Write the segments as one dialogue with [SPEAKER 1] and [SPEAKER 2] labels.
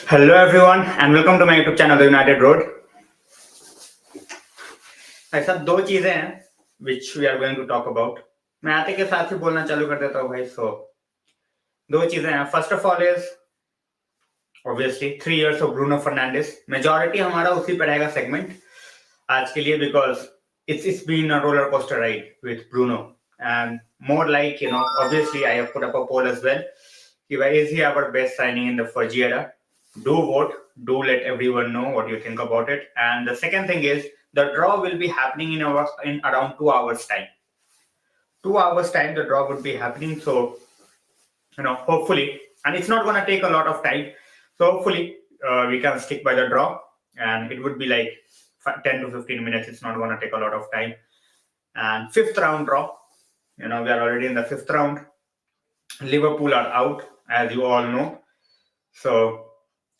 [SPEAKER 1] Hello everyone and welcome to my YouTube channel The United Road. ऐसा दो चीजें हैं which we are going to talk about. मैं आते के साथ ही बोलना चालू कर देता हूँ भाई. So दो चीजें हैं. First of all is obviously 3 years of Bruno Fernandes. Majority हमारा उसी पर रहेगा segment आज के लिए because it's been a roller coaster ride with Bruno and more like obviously I have put up a poll as well. Is he our best signing in the Fergie era? Do vote. Do let everyone know what you think about it. And the second thing is the draw will be happening in around 2 hours time. 2 hours time the draw would be happening. So hopefully, and it's not going to take a lot of time. So hopefully we can stick by the draw, and it would be like 10 to 15 minutes. It's not going to take a lot of time. And fifth round draw. We are already in the fifth round. Liverpool are out, as you all know. So,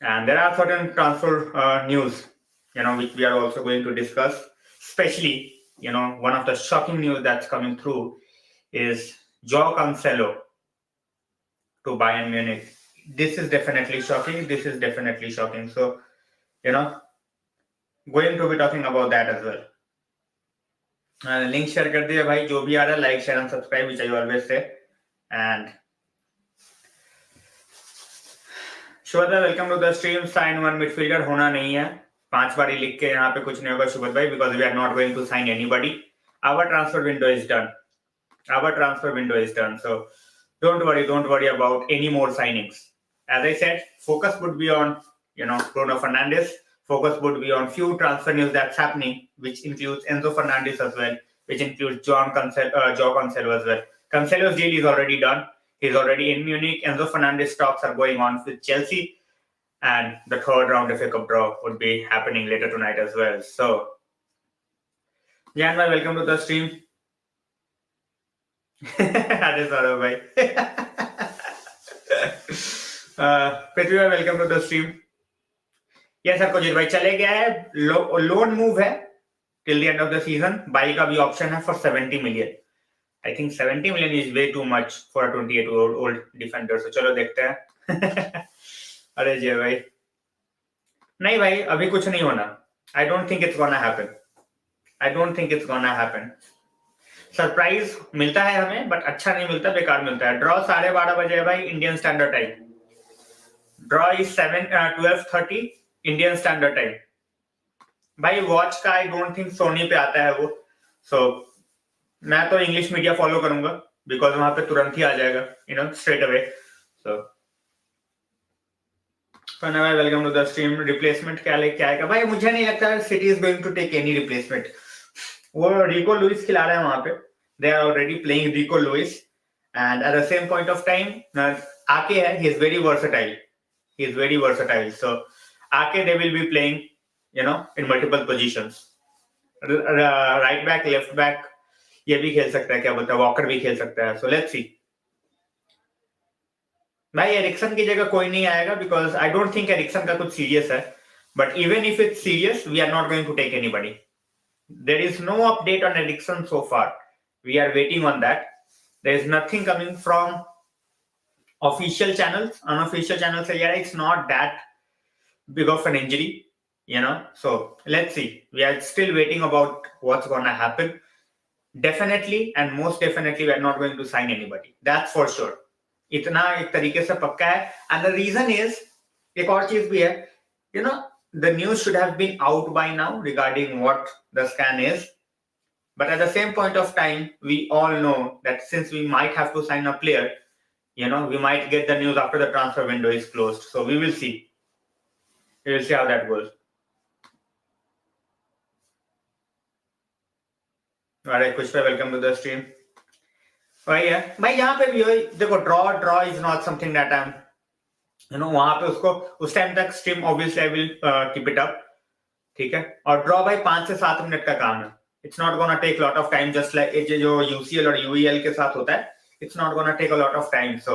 [SPEAKER 1] and there are certain transfer news, which we are also going to discuss. Especially, one of the shocking news that's coming through is Joao Cancelo to Bayern Munich. This is definitely shocking. So, going to be talking about that as well. Link share कर दिया भाई. जो भी आ रहा है like, share and subscribe, which I always say. And Shubhad भाई welcome to the stream. Sign one midfielder होना नहीं है. 5 बार ही लिख के यहाँ पे कुछ नहीं होगा शुभद भाई, because we are not going to sign anybody. Our transfer window is done. So don't worry about any more signings. As I said, focus would be on Bruno Fernandes. Focus would be on few transfer news that's happening, which includes Enzo Fernandes as well, which includes Joao Cancelo as well. Cancelo's deal is already done. He's already in Munich. Enzo Fernandes talks are going on with Chelsea, and the third round FA Cup draw would be happening later tonight as well. So, Jan bhai, welcome to the stream. That is all bhai. Prithvi bhai, welcome to the stream. Yes sir, Kojit bhai, चले गया है. Loan move है till the end of the season. Buy का भी option है for 70 million. I think 70 million is way too much for a 28-year-old defender. So चलो देखते हैं. अरे जय भाई, नहीं भाई अभी कुछ नहीं होना. I don't think it's gonna happen. Surprise मिलता है हमें, बट अच्छा नहीं मिलता, बेकार मिलता है. ड्रॉ 12:30 बजे है भाई, Indian standard time. Draw is 12:30 Indian standard time. भाई वॉच का आई डोंट थिंक सोनी पे आता है वो. सो मैं तो इंग्लिश मीडिया फॉलो करूंगा बिकॉज वहां पे तुरंत ही आ जाएगा straight away. So welcome to the stream. Replacement क्या लेके आएगा भाई? मुझे नहीं लगता City is going to take any replacement. वो रिको लुइस खिला रहे हैं वहां पे. They are already playing Rico Lewis, and at the same point of time आके है, he is very versatile. So आके they will be playing in multiple positions. Right back, left back, ये भी खेल सकता है, क्या बोलता है, वॉकर भी खेल सकता है. So let's see. भाई एरिक्सन की जगह कोई नहीं आएगा because I don't think Eriksen का कुछ सीरियस है. But even if it's serious, we are not going to take anybody. There is no update on Eriksen so far. We are waiting on that. There is nothing coming from official channels. Unofficial channel से यार it's not that big of an injury. So let's see. We are still waiting about what's gonna happen. Definitely and most definitely we are not going to sign anybody. That's for sure. इतना एक तरीके से पक्का है. And the reason is, एक और चीज भी है, the news should have been out by now regarding what the scan is. But at the same point of time, we all know that since we might have to sign a player, we might get the news after the transfer window is closed. So we will see. We will see how that goes. कुछ पे welcome to the stream. भाई यहाँ पे भी देखो, draw is not something that I am वहां पे उसको उस टाइम तक stream obviously I will keep it up. ठीक है. और ड्रॉ भाई 5 से 7 मिनट का काम है. It's not gonna take lot of time, just like जो यूसीएल और यूईएल के साथ होता है. It's not gonna take a lot of time. So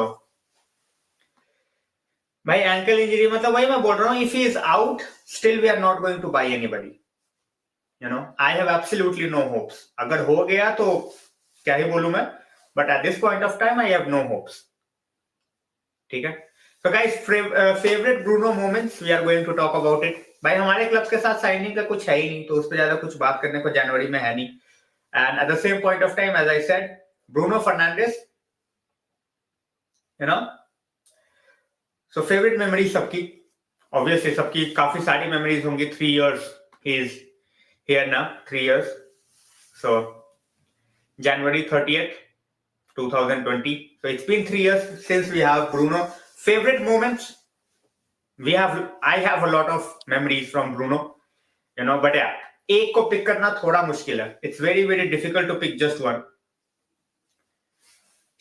[SPEAKER 1] भाई एंकल इंजरी, मतलब वही मैं बोल रहा हूँ, if he is out still we are not going to buy anybody. I have absolutely no hopes. अगर हो गया तो क्या ही बोलूं मैं, but at this point of time I have no hopes. ठीक है. So guys, favorite Bruno moments, we are going to talk about it. भाई हमारे क्लब के साथ साइनिंग का कुछ है ही नहीं, तो उस पर ज्यादा कुछ बात करने को जनवरी में है नहीं. And at the same point of time, as I said, Bruno Fernandes, you know. So favorite memory सबकी, obviously सबकी काफी सारी memories होंगी. 3 years he is here now, 3 years. So January 30th, 2020. So it's been 3 years since we have Bruno. Favorite moments, I have a lot of memories from Bruno, you know, but yeah, एक को pick करना थोड़ा मुश्किल है. It's very very difficult to pick just one.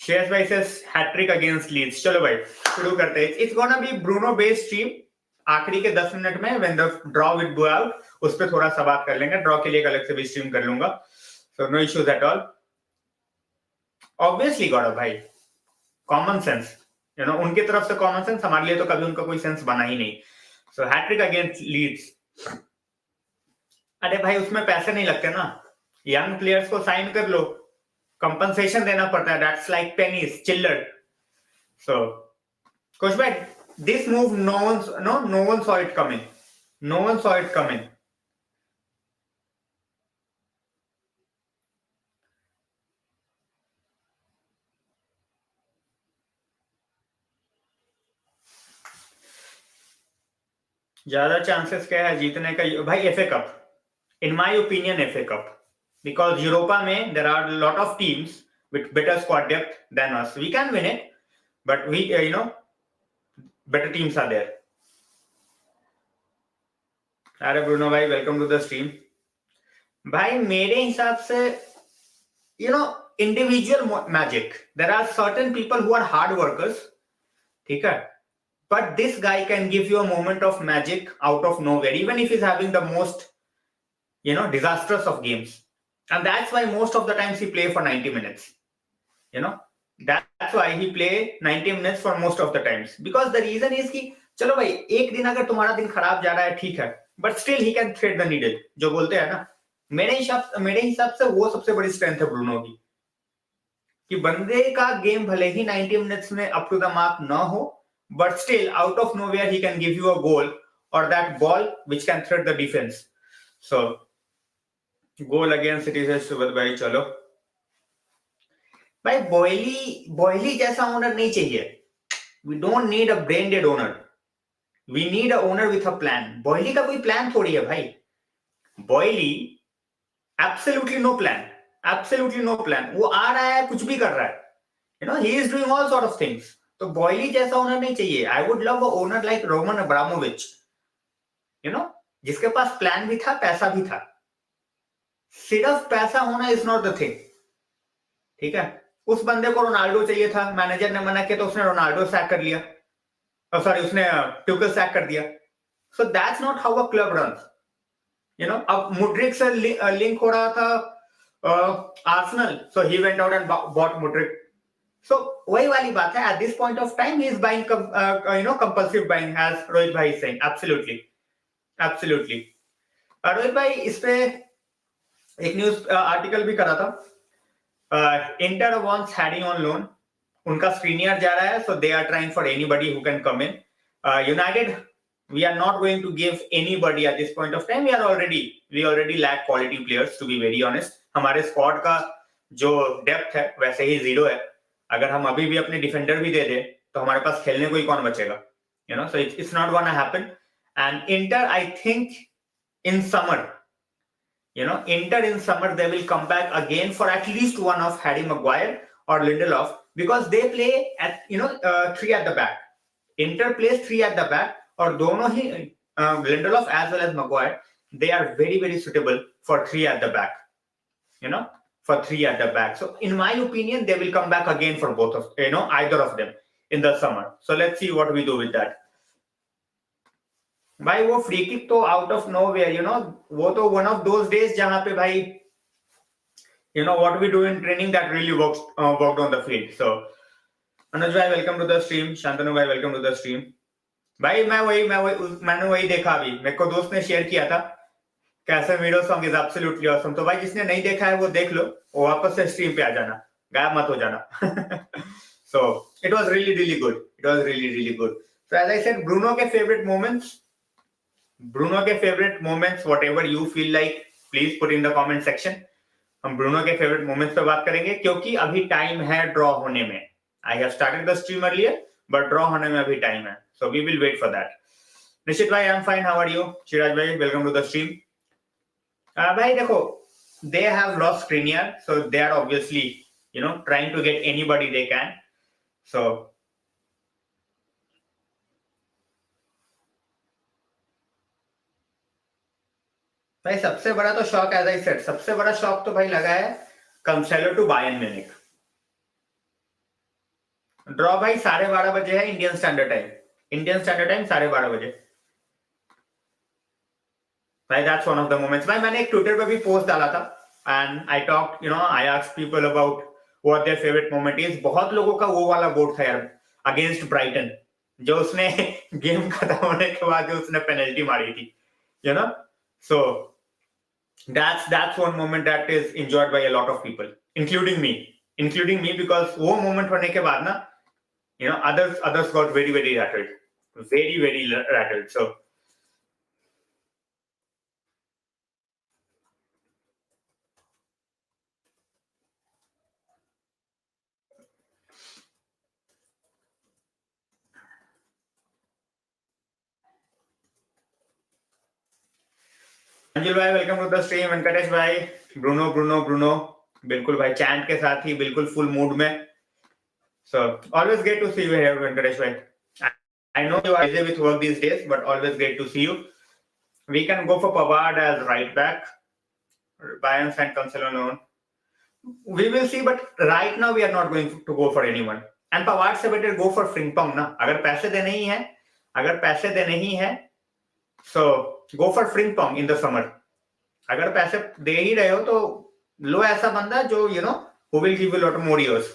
[SPEAKER 1] Shares by says hat trick against Leeds. चलो भाई शुरू करते हैं. It's gonna be Bruno based stream. आखिरी के 10 मिनट में when the draw will go out, उस पर थोड़ा सा बात कर लेंगे. ड्रॉ के लिए एक अलग से भी स्ट्रीम कर लूंगा. So no issues at all. Obviously गौरव भाई, कॉमन सेंस, यू नो, उनकी तरफ से कॉमन सेंस, हमारे लिए तो कभी उनका कोई सेंस बना ही नहीं. सो हैट्रिक अगेंस्ट लीड्स. अरे भाई उसमें पैसे नहीं लगते ना, यंग प्लेयर्स को साइन कर लो, कंपनसेशन देना पड़ता है. दैट्स लाइक पेनीज, चिल्लर. सो कोच भाई, this move no one saw it coming. No one saw it coming. ज्यादा चांसेस क्या है जीतने का भाई? FA cup, in my opinion FA cup, because Europa में there are lot of teams with better squad depth than us. We can win it, but we you know better teams are there. अरे Bruno भाई welcome to the stream. भाई मेरे हिसाब से you know individual magic, there are certain people who are hard workers, ठीक है, but this guy can give you a moment of magic out of nowhere, even if he's having the most, you know, disastrous of games. And that's why most of the times he play for 90 minutes, you know, that's why he play 90 minutes for most of the times, because the reason is कि चलो भाई एक दिन अगर तुम्हारा दिन खराब जा रहा है ठीक है, but still he can thread the needle, जो बोलते हैं ना. मेरे हिसाब से वो सबसे बड़ी स्ट्रेंथ है ब्रूनो की, कि बंदे का गेम भले ही 90 मिनट्स में अप टू द मार्क ना हो, but still out of nowhere he can give you a goal or that ball which can thread the defense. So goal against City से सुबह भाई. चलो भाई, बॉयली जैसा ओनर नहीं चाहिए. we don't need a brain dead owner, we need a owner with a plan. Boilly का कोई प्लान थोड़ी है भाई. Boilly absolutely no plan, absolutely no plan. वो आ रहा है, कुछ भी कर रहा है, you know, he is doing all sort of things. तो बॉयली जैसा ओनर नहीं चाहिए. I would love a owner like Roman Abramovich, you know, जिसके पास प्लान भी था, पैसा भी था. सिर्फ पैसा होना इज नॉट द थिंग, ठीक है. उस बंदे को रोनाल्डो चाहिए था, मैनेजर ने मना किया तो उसने रोनाल्डो सैक कर लिया, सॉरी उसने ट्यूकल सैक कर दिया. So that's not how a club runs, you know. अब मुड्रिक से लिंक हो रहा था Arsenal, so he went out and bought Mudryk. So वही वाली बात है. At this point of time, he is buying, you know, compulsive buying, as Rohit भाई is saying. Absolutely, absolutely. Rohit भाई इस पे एक न्यूज आर्टिकल भी करा था. Inter wants Harry on loan. उनका स्क्रीनियर जा रहा है, so they are trying for anybody who can come in. United, we are not going to give anybody at this point of time. We already lack quality players, to be very honest. हमारे squad का जो depth है वैसे ही zero है. अगर हम अभी भी अपने डिफेंडर भी दे दे तो हमारे पास खेलने को ही कौन बचेगा, you know. So it's not gonna happen. And inter, I think in summer, you know, inter in summer they will come back again for at least one of Harry Maguire or Lindelof, because they play at, you know, 3 at the back. Inter plays 3 at the back, और दोनों ही Lindelof as well as Maguire, they are very very suitable for 3 at the back, you know, for 3 at the back. So in my opinion, they will come back again for both of, you know, either of them in the summer. So let's see what we do with that. भाई वो free kick तो out of nowhere, you know, वो तो one of those days जहां पे भाई, you know, what we do in training that really worked on the field. So Anuj भाई welcome to the stream. Shantanu भाई वेलकम टू द स्ट्रीम. भाई मैंने वही देखा, अभी मेरे को दोस्त ने शेयर किया था, कैसे video song is absolutely awesome. तो भाई जिसने नहीं देखा है वो देख लो, वो वापस से स्ट्रीम पे आ जाना, गायब मत हो जाना. So it was really really good, it was really really good. So as I said, Bruno के favorite moments, whatever you feel like, please put in the comment section. हम ब्रूनो के फेवरेट मोमेंट्स पे बात करेंगे क्योंकि अभी time है draw होने में. I have started the stream earlier but draw होने में अभी टाइम है, so we will wait for that. निश्चित भाई, I am fine, how are you? Chiraj भाई, वेलकम टू द स्ट्रीम. भाई देखो, they have lost Skriniar, so they are obviously, trying to get anybody they can. So भाई सबसे बड़ा तो shock, as I said, सबसे बड़ा शॉक तो भाई लगा है Cancelo to Bayern Munich. Draw भाई 12:30 बजे है इंडियन स्टैंडर्ड टाइम. 12:30 बजे. भाई that's one of the moments. भाई मैंने एक ट्विटर पे भी पोस्ट डाला था and I talk, I asked people about what their favourite moment is. बहुत लोगों का वो वाला वोट था यार, अगेंस्ट ब्राइटन, जो उसने गेम खत्म होने के बाद जो उसने पेनल्टी मारी थी, so that's one moment that is enjoyed by a lot of people, including me, because वो moment होने के बाद ना, others got very rattled. So Anjul भाई, welcome to the stream. Venkatesh भाई, ब्रूनो, बिल्कुल भाई, चैंट के साथ ही बिल्कुल फुल मूड में. So always great to see you here, Venkatesh bhai. I know you are busy with work these days, but always great to see you. We can go for Pavard as right back. Bayern and Cancelo loan. We will see, but right now we are not going to go for anyone. And Pavard से better go for Frimpong ना. अगर पैसे देने ही हैं, so go for Frimpong in the summer. अगर पैसे दे ही रहे हो तो लो ऐसा बंदा जो who will give you a lot more years.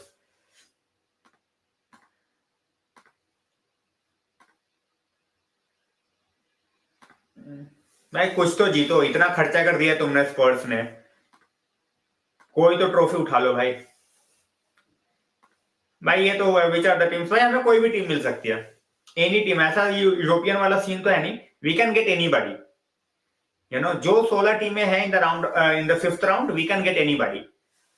[SPEAKER 1] भाई कुछ तो जीतो, इतना खर्चा कर दिया तुमने स्पर्स ने, कोई तो ट्रॉफी उठा लो भाई. ये तो विच आर द टीम्स. भाई हमें कोई भी टीम मिल सकती है, एनी टीम. ऐसा यूरोपियन वाला सीन तो है नहीं. वी कैन गेट एनीबॉडी, जो 16 टीमें हैं in the 5th round, we can get anybody.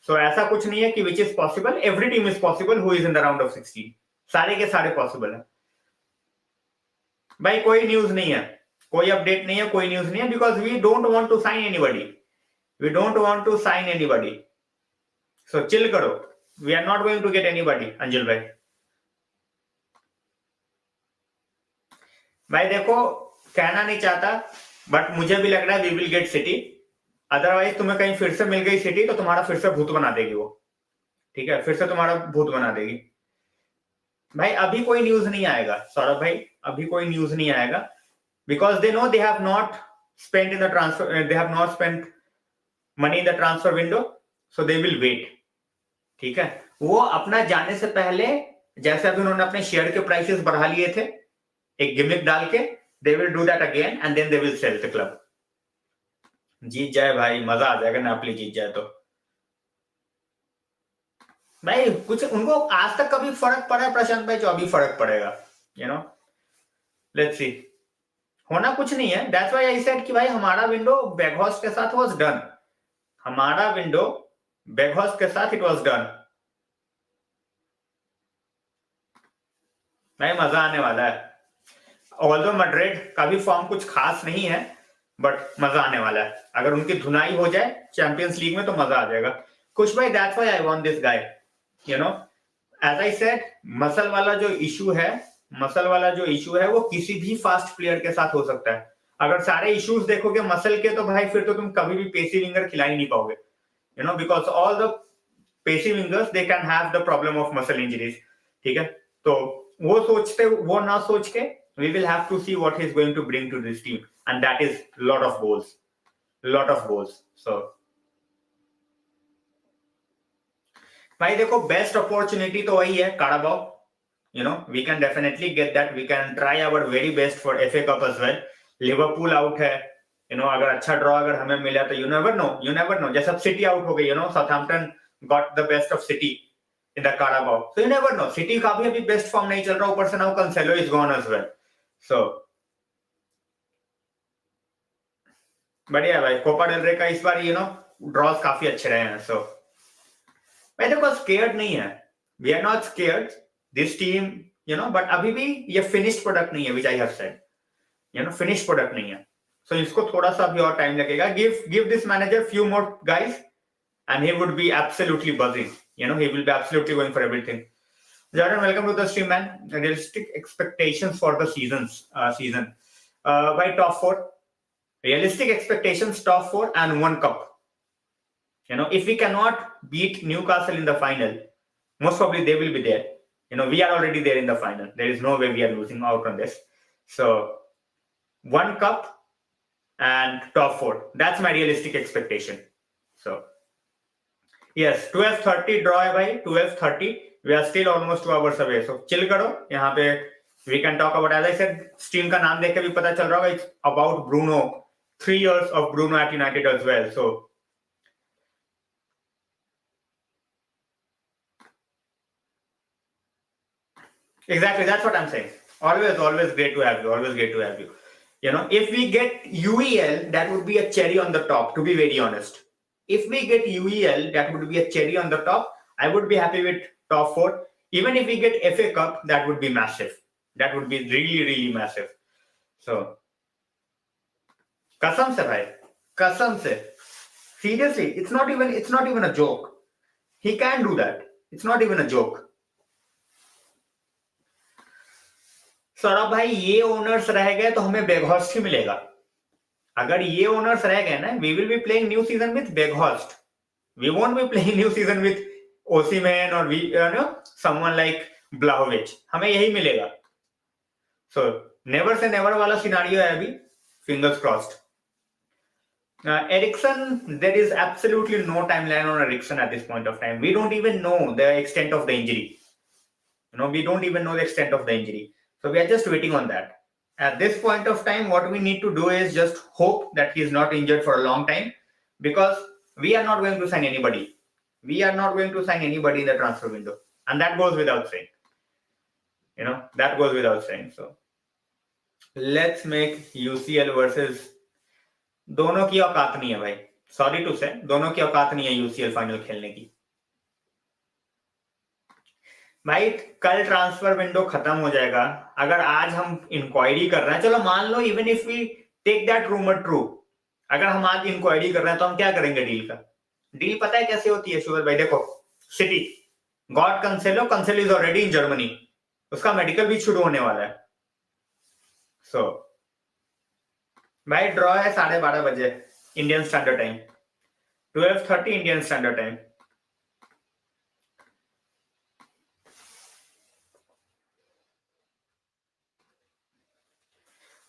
[SPEAKER 1] So ऐसा कुछ नहीं है कि which is possible. Every team is possible who is in the round of 16. सारे के सारे पॉसिबल है भाई. कोई न्यूज नहीं है, कोई अपडेट नहीं है, कोई न्यूज नहीं है, because we don't want to sign anybody. So chill करो. We are not going to get anybody. Anjul भाई देखो, कहना नहीं चाहता, बट मुझे भी लग रहा है we will get City. Otherwise तुम्हें कहीं फिर से मिल गई सिटी तो तुम्हारा फिर से भूत बना देगी वो. ठीक है, फिर से तुम्हारा भूत बना देगी. भाई अभी कोई न्यूज नहीं आएगा सौरभ भाई, अभी कोई न्यूज नहीं आएगा, because they know they have not spent in the transfer, they have not spent money in the transfer window, so they will wait. ठीक है, वो अपना जाने से पहले, जैसे अभी उन्होंने अपने शेयर के प्राइसेस बढ़ा लिए थे एक गिमिक डाल के, they will do that again and then they will sell the club. जीत जाए भाई, मजा आ जाएगा. नापोली जीत जाए तो भाई कुछ उनको आज तक कभी फर्क पड़ा है प्रशांत भाई, जो अभी फर्क पड़ेगा. Let's see. होना कुछ नहीं है. दैट्स व्हाई आई सेड कि भाई हमारा विंडो बेगहॉस्ट के साथ was done. It was done. भाई मजा आने वाला है. ऑल्दो मैड्रिड का भी फॉर्म कुछ खास नहीं है, बट मजा आने वाला है. अगर उनकी धुनाई हो जाए चैंपियंस लीग में तो मजा आ जाएगा. कुछ भाई, that's why I want this guy. As I said, muscle वाला जो इशू है वो किसी भी फास्ट प्लेयर के साथ हो सकता है. अगर सारे इश्यूज देखोगे मसल के, तो भाई फिर तो तुम कभी भी पेसी विंगर खिला ही नहीं पाओगे, because all the pacy wingers they can have the problem of muscle injuries. ठीक है, तो वो ना सोच के we will have to see what he's going to bring to this team, and that is lot of goals. So भाई देखो, best opportunity तो वही है Carabao. We can definitely get that. We can try our very best for FA Cup as well. Liverpool out है, अगर अच्छा draw अगर हमें मिला तो you never know. जैसे अब सिटी आउट हो गई, Southampton got the best of City in the Carabao. So you never know. City का भी अभी best form नहीं चल रहा, ऊपर से now Cancelo is gone as well. So बढ़िया भाई, कोपा डेल रे का इस बार ड्रॉज काफी अच्छे रहे हैं. So मैं देखो scared नहीं है. We are not scared. This team, but अभी भी ये finished product नहीं है, which I have said. Finished product नहीं है. So इसको थोड़ा सा अभी और टाइम लगेगा. Give this manager few more guys, and he would be absolutely buzzing. He will be absolutely going for everything. Jordan, welcome to the stream, man. Realistic expectations for the season. By top 4. Realistic expectations, top 4 and 1 cup. If we cannot beat Newcastle in the final, most probably they will be there. We are already there in the final. There is no way we are losing out on this. So 1 cup and top 4. That's my realistic expectation. So yes, 12:30 draw है भाई, 12:30. We are still almost 2 hours away. So chill करो. यहाँ पे we can talk about, as I said, stream का नाम देख के भी पता चल रहा होगा. It's about Bruno. 3 years of Bruno at United as well. So exactly, that's what I'm saying. Always great to have you. Always great to have you. If we get UEL, that would be a cherry on the top, to be very honest. If we get UEL, that would be a cherry on the top. I would be happy with top 4. Even if we get FA Cup, that would be massive. That would be really, really massive. So, कसम से भाई, कसम से. Seriously, it's not even a joke. He can do that. It's not even a joke. Saurabh भाई, ये owners रह गए तो हमें बेघोस्ट ही मिलेगा. अगर ये ओनर्स रह गए ना, we will be playing new season with Beghorst. We won't be playing new season with Osimhen or someone like Vlahovic. हमें यही मिलेगा. So never say never वाला सिनारियो है अभी. Fingers crossed. Eriksen, there is absolutely no timeline on Eriksen at this point of time. We don't even know the extent of the injury. We don't even know the extent of the injury. So we are just waiting on that. At this point of time, what we need to do is just hope that he is not injured for a long time, because we are not going to sign anybody. We are not going to sign anybody in the transfer window. And that goes without saying. That goes without saying. So let's make UCL versus... दोनों की औकात नहीं है भाई. Sorry to say, दोनों की औकात नहीं है UCL फाइनल खेलने की. भाई कल ट्रांसफर विंडो खत्म हो जाएगा. अगर आज हम इंक्वायरी कर रहे हैं, चलो मान लो, even if we take that rumour true, अगर हम आज इंक्वायरी कर रहे हैं तो हम क्या करेंगे डील का? डील पता है कैसे होती है शुगर भाई? देखो, city got कंसेलो is already in Germany. उसका मेडिकल भी शुरू होने वाला है. सो भाई ड्रॉ है 12:30 बजे Indian standard time, 12:30 Indian standard time.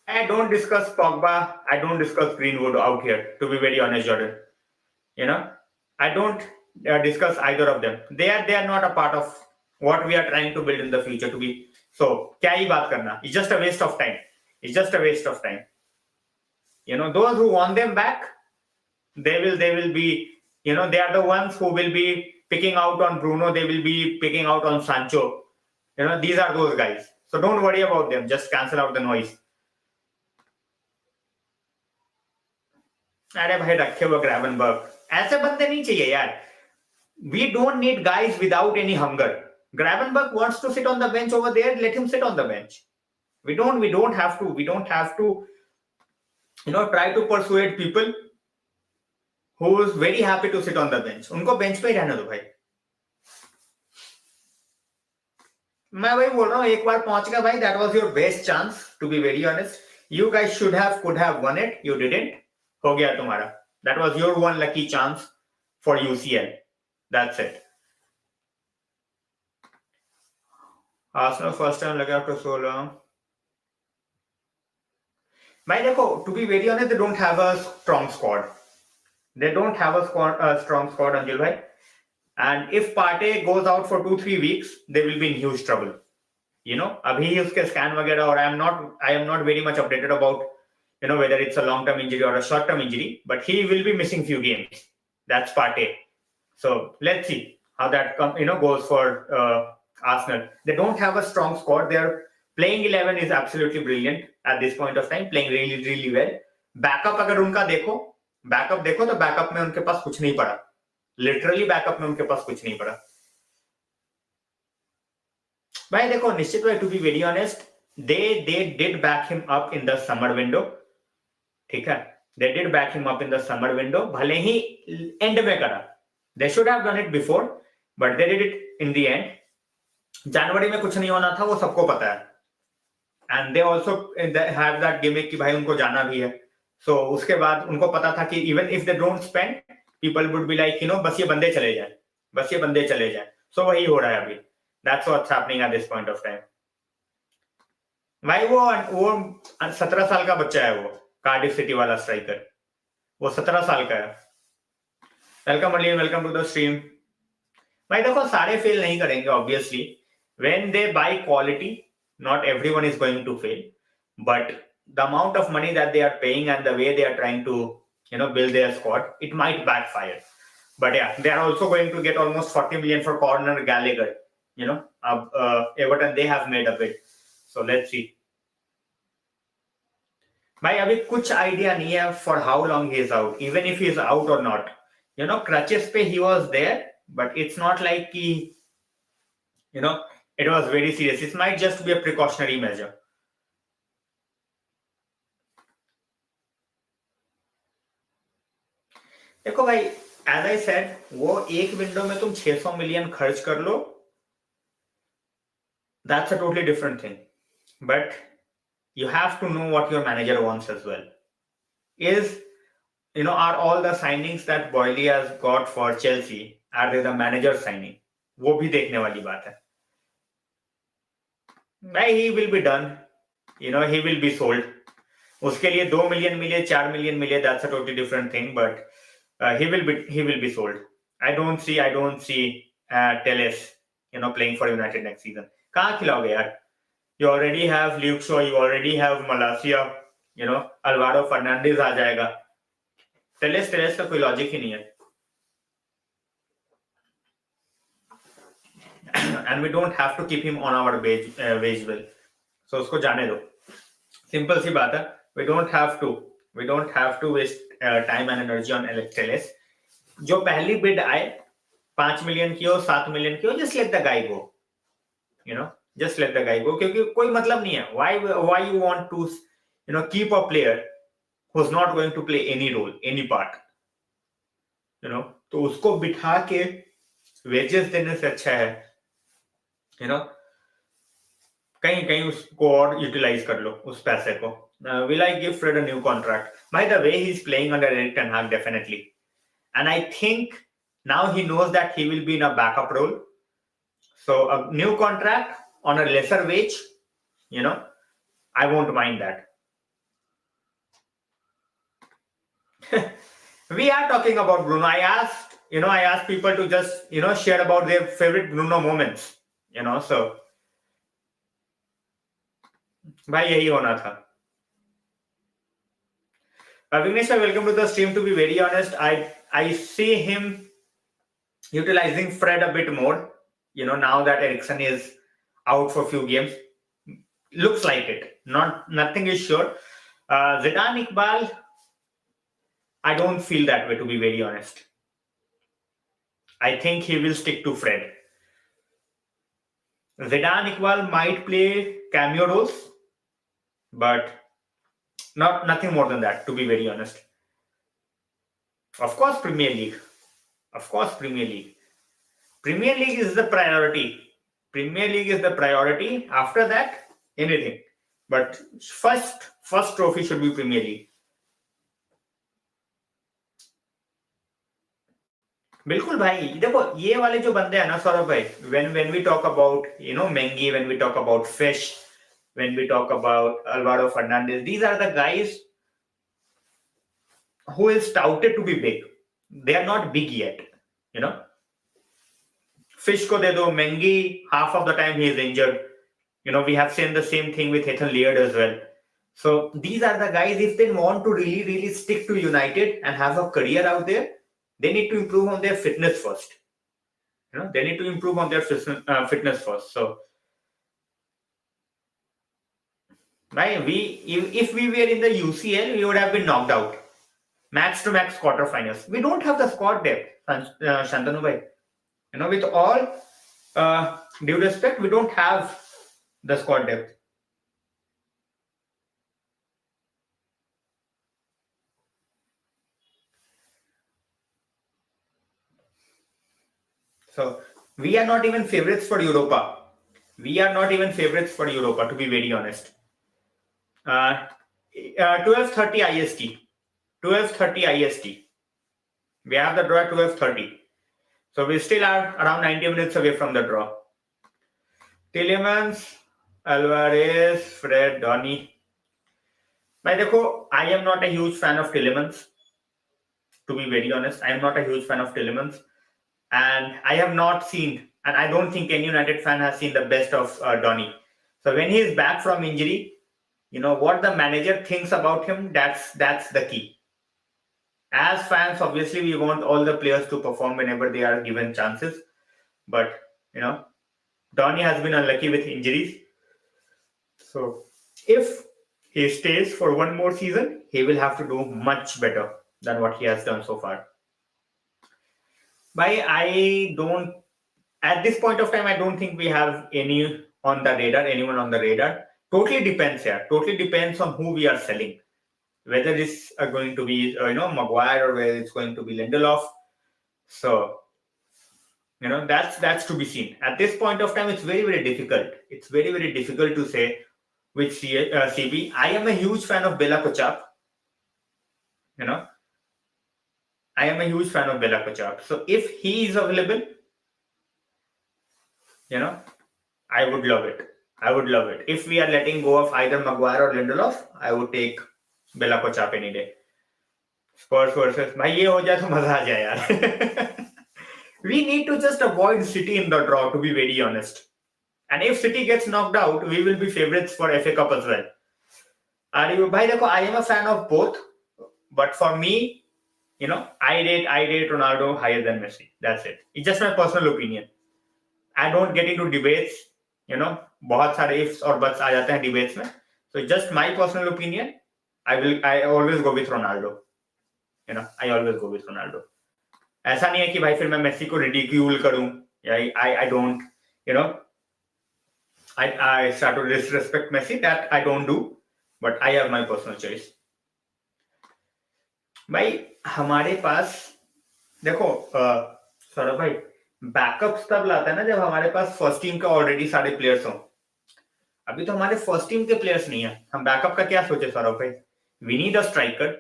[SPEAKER 1] I don't discuss Pogba. I don't discuss Greenwood out here, to be very honest, Jordan. I don't discuss either of them. They are not a part of what we are trying to build in the future. To be so, क्या ही बात करना? It's just a waste of time. It's just a waste of time. Those who want them back, they will be. They are the ones who will be picking out on Bruno. They will be picking out on Sancho. These are those guys. So don't worry about them. Just cancel out the noise. अरे भाई रखे हुए ग्रैवनबर्ग, ऐसे बंदे नहीं चाहिए यार. We don't need guys without any hunger. Gravenberg wants to sit on the bench over there. Let him sit on the bench. We don't have to try to persuade people who is very happy to sit on the bench. उनको bench पे ही रहने दो भाई. मैं वही बोल रहा हूँ, एक बार पहुंच गया भाई. That was your best chance, to be very honest. You guys could have won it. You didn't. हो गया तुम्हारा. That was your one lucky chance for UCL. That's it. Arsenal first time लगा after so long. भाई देखो, to be very honest, they don't have a strong squad. They don't have a strong squad, Anjul bhai. And if Partey goes out for 2-3 weeks, they will be in huge trouble. अभी उसके scan वगैरह, और I am not very much updated about whether it's a long-term injury or a short-term injury, but he will be missing few games. That's Partey. So let's see how that goes for Arsenal. They don't have a strong squad. Their playing 11 is absolutely brilliant at this point of time, playing really really well. Backup अगर उनका देखो तो backup में उनके पास कुछ नहीं पड़ा. Literally backup में उनके पास कुछ नहीं पड़ा. भाई देखो, निश्चित भाई, to be very honest, they did back him up in the summer window. ठीक है, they did back him up in the summer window. भले ही एंड में करा, they should have done it before, but they did it in the end. जनवरी में कुछ नहीं होना था, वो सबको पता है. And they also have that gimmick कि भाई उनको जाना भी है. So उसके बाद उनको पता था कि even if they don't spend, people would be like, बस ये बंदे चले जाएं, बस ये बंदे चले जाएं. So वही हो रहा है अभी. That's what's happening at this point of time. भाई वो 17 साल का बच्चा है, वो कार्डिफ सिटी वाला स्ट्राइकर, वो 17 साल का है. Welcome Arlian, welcome to the stream. भाई देखो, सारे फेल नहीं करेंगे obviously. When they buy quality, not everyone is going to fail, but the amount of money that they are paying and the way they are trying to build their squad, it might backfire. But yeah, they are also going to get almost 40 million for Conor Gallagher. Everton, they have made a bid, so let's see. भाई अभी कुछ idea नहीं है for how long he is out, even if he is out or not. Crutches पे he was there, but it's not like कि it was very serious. It might just be a precautionary measure. देखो भाई, as I said, वो एक window में तुम 600 million खर्च कर लो, that's a totally different thing. But you have to know what your manager wants as well. Are all the signings that Boyle has got for Chelsea, are they the manager signing? वो भी देखने वाली बात है. भाई he will be done, he will be sold. उसके लिए 2 million मिले, 4 मिलियन मिले, that's a totally different thing, but he will be sold. I don't see Telles playing for United next season. कहाँ खिलाओगे यार? You already have Luke Shaw, you already have Malacia, Alvaro Fernandes आ जाएगा. Telles का कोई logic ही नहीं है. And we don't have to keep him on our wage bill. So उसको जाने दो. Simple सी बात है. We don't have to waste time and energy on Telles. जो पहली बिड आए 5 मिलियन की हो, 7 मिलियन की हो, just let the guy go. Just let the guy go, क्योंकि कोई मतलब नहीं है. Why you want to keep a player who's not going to play any role, any part. तो उसको बिठा के wages देने से अच्छा है कहीं उसको और यूटिलाइज कर लो उस पैसे को. Will I give Fred a new contract? By the way, he's playing under Erik ten Hag, definitely. And I think now he knows that he will be in a backup role. So a new contract on a lesser wage, I won't mind that. We are talking about Bruno. I asked people to just, share about their favorite Bruno moments, so भाई यही होना था. Vignesh, welcome to the stream. To be very honest, I see him utilizing Fred a bit more, now that Eriksen is out for a few games. Looks like it. Nothing is sure. Zidane Iqbal, I don't feel that way, to be very honest. I think he will stick to Fred. Zidane Iqbal might play cameo roles, but nothing more than that, to be very honest. Of course, Premier League. Premier League is the priority. After that, anything. But first trophy should be Premier League. बिल्कुल भाई. देखो, ये वाले जो बंदे हैं ना सौरभ भाई, when we talk about Mengi, when we talk about Fish, when we talk about Alvaro Fernandes, these are the guys who is touted to be big. They are not big yet, Fish ko de do, Mengi, half of the time he is injured. We have seen the same thing with Ethan Laird as well. So these are the guys, if they want to really, really stick to United and have a career out there, they need to improve on their fitness first. They need to improve on their fitness first. So, right, if we were in the UCL, we would have been knocked out. Max to max quarterfinals. We don't have the squad depth, Shantanu bhai. With all due respect, we don't have the squad depth. So we are not even favorites for Europa. We are not even favorites for Europa, to be very honest. 12:30 IST. 12:30 IST. We have the draw at 12:30. So we still are around 90 minutes away from the draw. Tillemans, Alvarez, Fred, Donny. I am not a huge fan of Tillemans. To be very honest, I am not a huge fan of Tillemans. And I have not seen, and I don't think any United fan has seen the best of Donny. So when he is back from injury, what the manager thinks about him, that's the key. As fans, obviously, we want all the players to perform whenever they are given chances. But, Donny has been unlucky with injuries. So if he stays for one more season, he will have to do much better than what he has done so far. At this point of time, I don't think we have anyone on the radar. Totally depends here. Totally depends on who we are selling. Whether it's going to be, Maguire, or whether it's going to be Lindelof. So, that's to be seen. At this point of time, it's very, very difficult. It's very, very difficult to say which CB. I am a huge fan of Bella Kotchap. I am a huge fan of Bella Kotchap. So if he is available, I would love it. I would love it. If we are letting go of either Maguire or Lindelof, I would take Bella Kotchap any day. Spurs versus भाई ये हो जाए तो मजा आ जाए यार. We need to just avoid City in the draw, to be very honest. And if City gets knocked out, we will be favorites for FA Cup as well. भाई देखो, I am a fan of both, but for me, I rate Ronaldo higher than Messi. That's it. It's just my personal opinion. I don't get into debates. बहुत सारे ifs और buts आ जाते हैं debates में. So just my personal opinion. I always go with Ronaldo. I always go with Ronaldo. ऐसा नहीं है कि भाई फिर मैं मेसी को रिडिक्यूल करूं या I don't, I start to disrespect Messi. That I don't do, but I have my personal choice. भाई हमारे पास देखो सौरभ भाई, बैकअप्स तब लाता है ना जब हमारे पास फर्स्ट टीम का ऑलरेडी सारे प्लेयर्स हों. अभी तो हमारे फर्स्ट टीम के प्लेयर्स नहीं है. हम बैकअप का क्या सोचे सौरभ भाई? वी नीड अ स्ट्राइकर,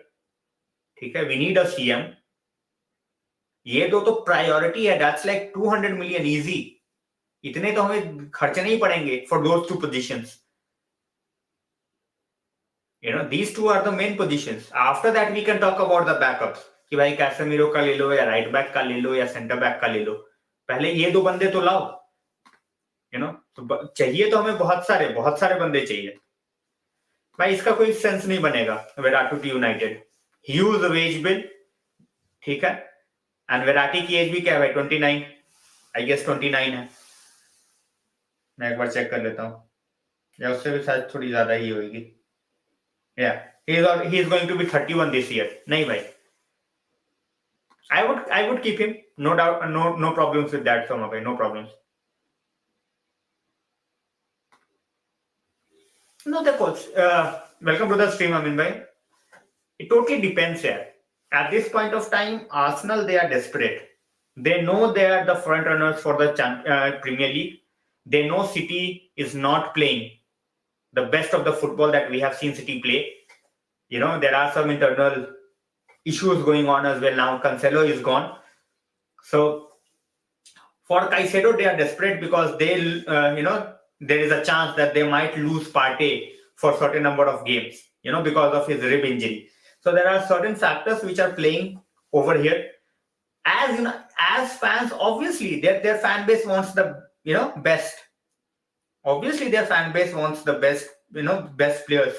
[SPEAKER 1] ठीक है, वी नीड अ सीएम. ये दो तो प्रायोरिटी है. That's like 200 million easy. इतने तो हमें खर्चे नहीं पड़ेंगे for those 2 positions. These 2 are the main positions. After that we can talk about the backups कि भाई कैसेमीरो का ले लो या राइट बैक का ले लो या सेंटर बैक का ले लो. पहले ये 2 बंदे तो लाओ. तो चाहिए तो हमें बहुत सारे बंदे चाहिए भाई. इसका कोई सेंस नहीं बनेगा विराट to United. Huge wage bill, ठीक है. एंड विराटी की एज भी क्या है भाई? 29, आई गेस 29 है. मैं एक बार चेक कर लेता हूँ, या उससे भी शायद थोड़ी ज्यादा ही होगी. Yeah, he is going to be 31 this year. नहीं भाई, I would keep him, no doubt, no problems with that, Soma bhai, no problems. No, the coach. Welcome to the stream, Amin bhai. It totally depends here. At this point of time, Arsenal, they are desperate. They know they are the front runners for the Premier League. They know City is not playing the best of the football that we have seen City play. There are some internal issues going on as well now. Cancelo is gone. So for Caicedo, they are desperate because they, there is a chance that they might lose Partey for a certain number of games, because of his rib injury. So there are certain factors which are playing over here. As fans, obviously their fan base wants the, best. Obviously their fan base wants the best, best players.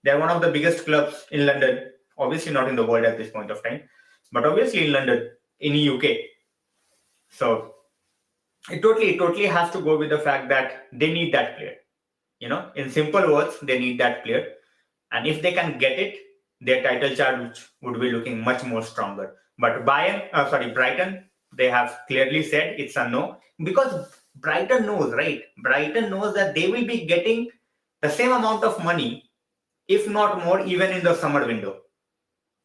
[SPEAKER 1] They're one of the biggest clubs in London. Obviously not in the world at this point of time, but obviously in London, in the UK. So it totally has to go with the fact that they need that player. In simple words, they need that player. And if they can get it, their title charge would be looking much more stronger. But Brighton, they have clearly said it's a no, because Brighton knows, right? Brighton knows that they will be getting the same amount of money, if not more, even in the summer window.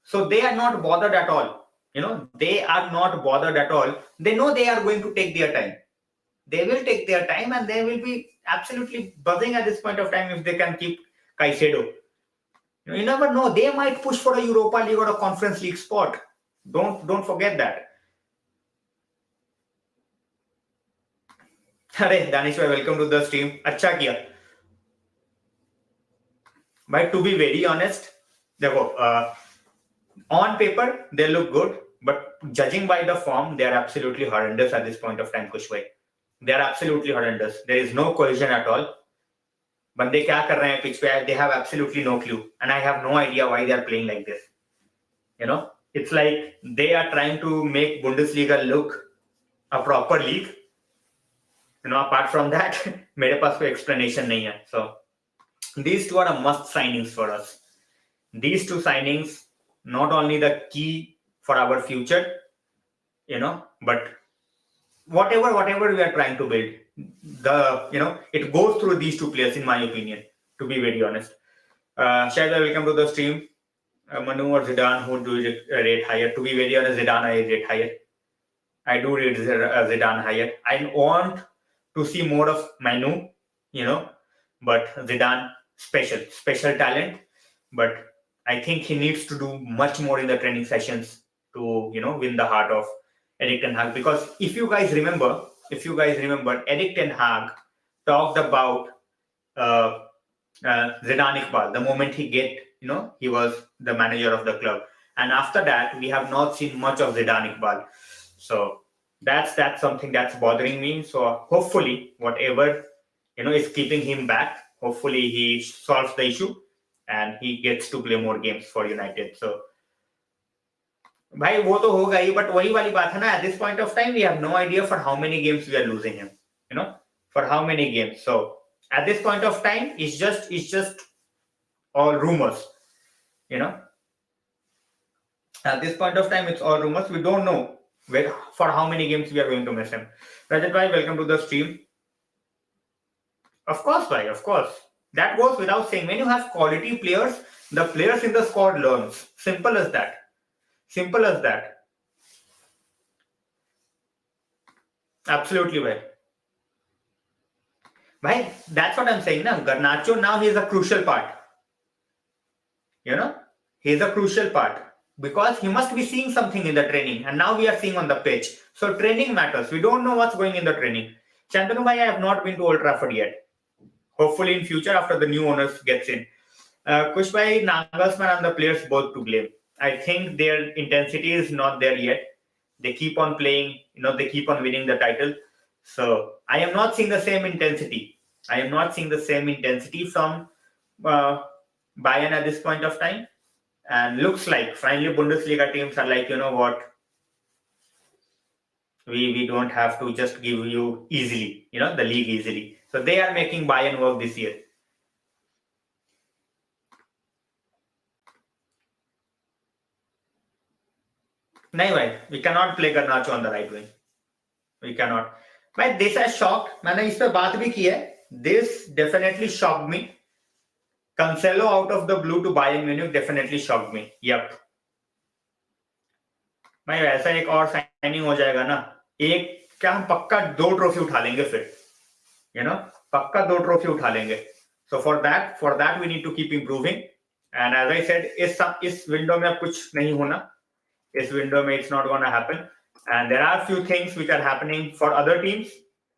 [SPEAKER 1] So they are not bothered at all. They are not bothered at all. They know they are going to take their time. They will take their time, and they will be absolutely buzzing at this point of time if they can keep Caicedo. You never know. They might push for a Europa League or a Conference League spot. Don't forget that. अरे दानिश भाई, welcome to the stream. अच्छा किया. But to be very honest, देखो, on paper they look good, but judging by the form, they are absolutely horrendous at this point of time, Kushbhai. They are absolutely horrendous. There is no cohesion at all. बंदे क्या कर रहे हैं pitch पे? They have absolutely no clue, and I have no idea why they are playing like this. It's like they are trying to make Bundesliga look a proper league. Apart from that, मेरे पास कोई explanation नहीं है. So these two are a must signings for us. These two signings, not only the key for our future, but whatever we are trying to build, it goes through these two players, in my opinion, to be very honest. Shaila, welcome to the stream. Manu or Zidane, who do you rate higher? To be very honest, Zidane I rate higher. I do rate Zidane higher. I want to see more of Manu, but Zidane, special talent. But I think he needs to do much more in the training sessions to, win the heart of Erik ten Hag. Because if you guys remember, Erik ten Hag talked about Zidane Iqbal the moment he was the manager of the club. And after that, we have not seen much of Zidane Iqbal. So that's something that's bothering me. So hopefully, whatever is keeping him back, hopefully he solves the issue and he gets to play more games for United. So भाई वो तो होगा ही, but वही वाली बात है ना, at this point of time we have no idea for how many games we are losing him, for how many games. So at this point of time, it's just all rumors, at this point of time it's all rumors. We don't know for how many games we are going to miss him. Rajat bhai, welcome to the stream. Of course, bhai, of course. That goes without saying. When you have quality players, the players in the squad learns. Simple as that. Simple as that. Absolutely, bhai. Bhai, that's what I'm saying. Now, Garnacho, now he's a crucial part. He's a crucial part. Because he must be seeing something in the training, and now we are seeing on the pitch. So training matters. We don't know what's going in the training. Shantanu bhai, I have not been to Old Trafford yet. Hopefully in future after the new owners gets in. Kush bhai, Nagelsmann and the players both to blame. I think their intensity is not there yet. They keep on playing, they keep on winning the title. So I am not seeing the same intensity. I am not seeing the same intensity from Bayern at this point of time. And looks like finally Bundesliga teams are like, you know what, we don't have to just give you easily, the league easily. So they are making Bayern work this year. No, bhai, we cannot play Garnacho on the right wing. We cannot. But this has shocked. मैंने इस पे बात भी की है. This definitely shocked me. Cancelo out of the blue to Bayern Munich definitely shocked me. Yep. भाई वैसा एक और साइनिंग हो जाएगा ना, एक क्या हम पक्का 2 ट्रॉफी उठा लेंगे फिर, पक्का 2 ट्रॉफी उठा लेंगे. So for that we need to keep improving. And as I said, इस विंडो में अब कुछ नहीं होना. इस विंडो में it's not gonna happen. And there are a few things which are happening for other teams.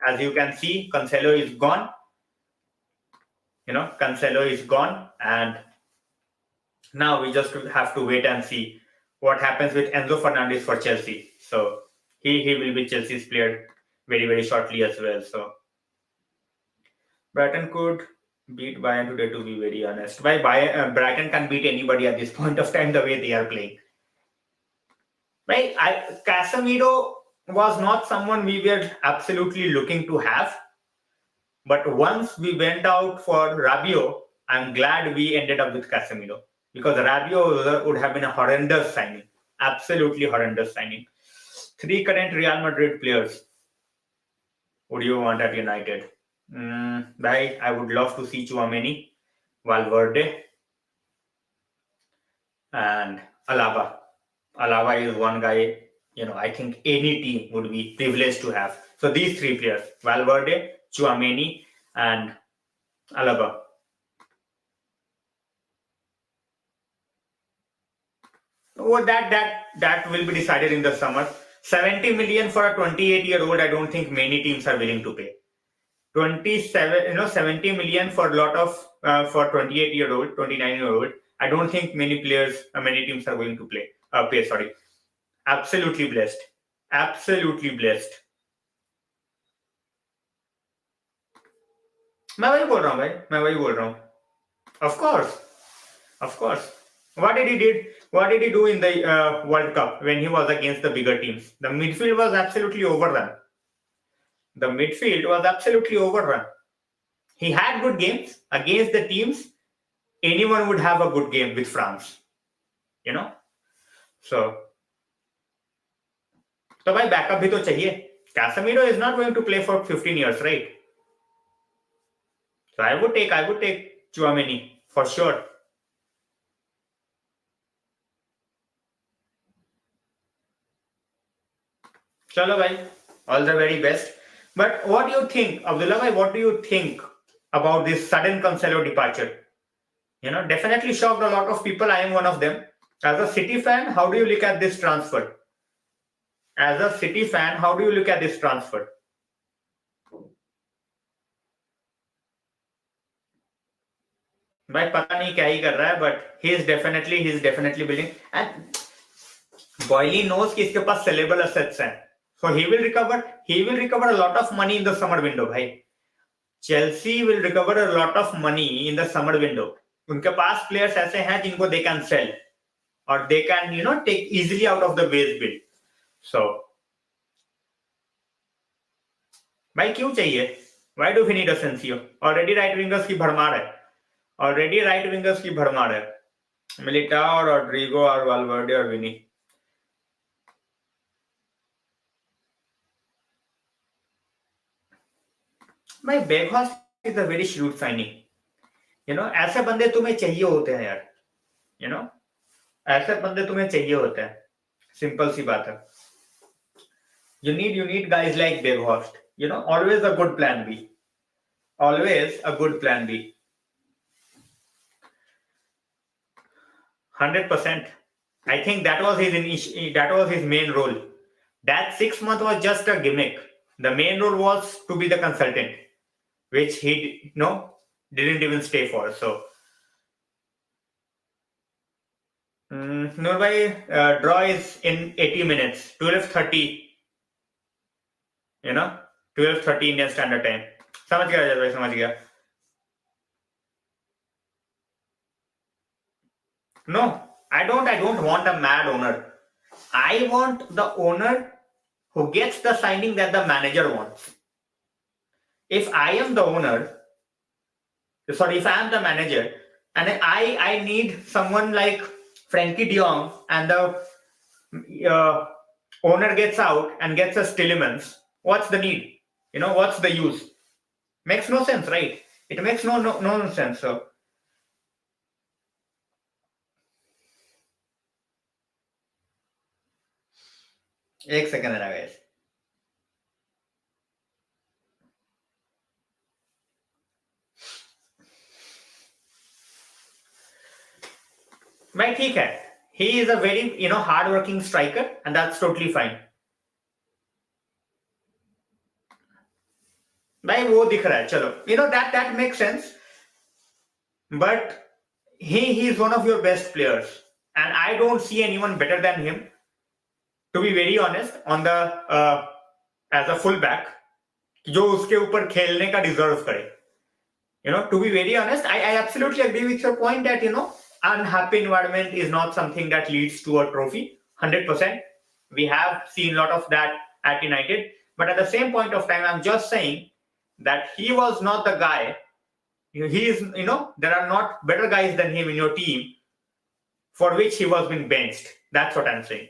[SPEAKER 1] As you can see, Cancelo is gone. Cancelo is gone, and now we just have to wait and see what happens with Enzo Fernandes for Chelsea. So he will be Chelsea's player very, very shortly as well. So Brighton could beat Bayern today, to be very honest. Brighton can beat anybody at this point of time the way they are playing. Right? Casemiro was not someone we were absolutely looking to have. But once we went out for Rabiot, I'm glad we ended up with Casemiro, because Rabiot would have been a horrendous signing. Absolutely horrendous signing. 3 current Real Madrid players would you want at United? I would love to see Tchouaméni, Valverde, and Alaba. Alaba is one guy, I think any team would be privileged to have. So these 3 players, Valverde, Tchouaméni, and Alaba. Oh, that will be decided in the summer. 70 million for a 28-year-old, I don't think many teams are willing to pay. 70 million for a lot of for 28-year-old, 29-year-old. I don't think many teams are going to pay. Sorry, absolutely blessed, absolutely blessed. मैं वही बोल रहा हूँ भाई, मैं वही बोल रहा हूँ. Of course. What did he do in the World Cup when he was against the bigger teams? The midfield was absolutely overrun. He had good games against the teams. Anyone would have a good game with France. So भाई backup भी तो चाहिए. Casemiro is not going to play for 15 years, right? So I would take Tchouaméni for sure. Chalo bhai, all the very best. But what do you think, Abdullah bhai, what do you think about this sudden Cancelo departure? Definitely shocked a lot of people. I am one of them. As a City fan, how do you look at this transfer? भाई पता नहीं क्या ही कर रहा है, but he is definitely building. And Boyle knows कि इसके पास sellable assets हैं. So he will recover a lot of money in the summer window, भाई. Chelsea will recover a lot of money in the summer window. उनके पास players ऐसे हैं जिनको they can sell or they can take easily out of the wage bill. So भाई क्यों चाहिए? Why do we need Asensio? Already right wingers की भरमार है. Militao, Rodrigo, और Valverde और Vini. भाई Weghorst is a very shrewd signing. ऐसे बंदे तुम्हें चाहिए होते हैं यार. ऐसे बंदे तुम्हें चाहिए होते हैं. सिंपल सी बात है. You need guys like Weghorst. Always a good plan B. 100%. I think that was his main role. That 6 month was just a gimmick. The main role was to be the consultant, which he didn't even stay for. So Nurbhai, draw is in 80 minutes, 12:30. 12:30 Indian Standard Time. समझ गया. No, I don't want a mad owner. I want the owner who gets the signing that the manager wants. If I am the manager, and I need someone like Frankie de Jong, and the owner gets out and gets a Stillemans, what's the need? What's the use? Makes no sense, right? It makes no sense. So एक second है guys. भाई ठीक है. He is a very hard working striker, and that's totally fine. भाई वो दिख रहा है. चलो that makes sense. But he is one of your best players, and I don't see anyone better than him, to be very honest, on the as a fullback जो उसके ऊपर खेलने का deserve करे. To be very honest, I absolutely agree with your point that unhappy environment is not something that leads to a trophy. 100%. We have seen a lot of that at United. But at the same point of time, I'm just saying that he was not the guy. He is, there are not better guys than him in your team for which he was being benched. That's what I'm saying.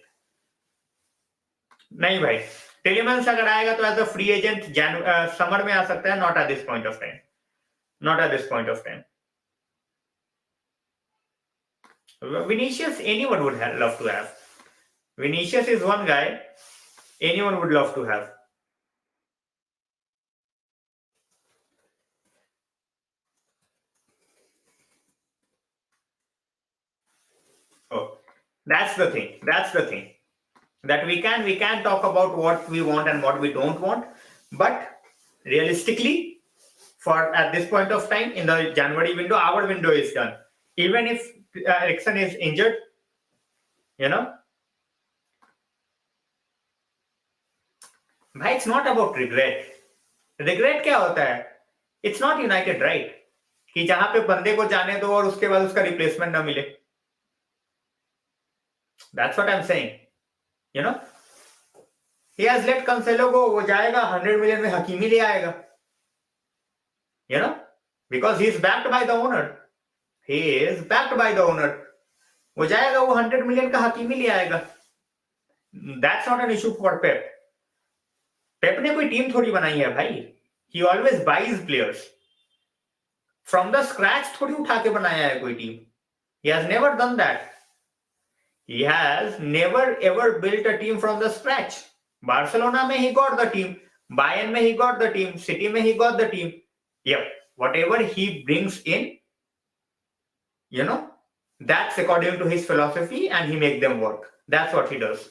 [SPEAKER 1] नहीं भाई, टेलीमेंस अगर आएगा तो as a free agent summer में आ सकता है, not at this point of time, not at this point of time. Vinicius, anyone would love to have. Vinicius is one guy anyone would love to have. Oh, that's the thing. That's the thing. That we can talk about what we want and what we don't want, but realistically, for at this point of time in the January window, our window is done. Even if Eriksen is injured, भाई, it's not about regret. Regret क्या होता है? It's not United, right? कि जहां पे बंदे को जाने दो और उसके बाद उसका रिप्लेसमेंट ना मिले. That's what I'm saying. He has let Cancelo go. वो जाएगा 100 million में, हकीमी ले आएगा. Because he is backed by the owner. He is backed by the owner. वो जाएगा, वो 100 million का हकीमी ले आएगा. That's not an issue for Pep. Pep ने कोई टीम थोड़ी बनाई है भाई. He always buys players. From the scratch थोड़ी उठा के बनाया है कोई team. He has never done that. He has never ever built a team from the scratch. Barcelona में he got the team. Bayern में he got the team. City में he got the team. Yep. Whatever he brings in, that's according to his philosophy and he makes them work. That's what he does.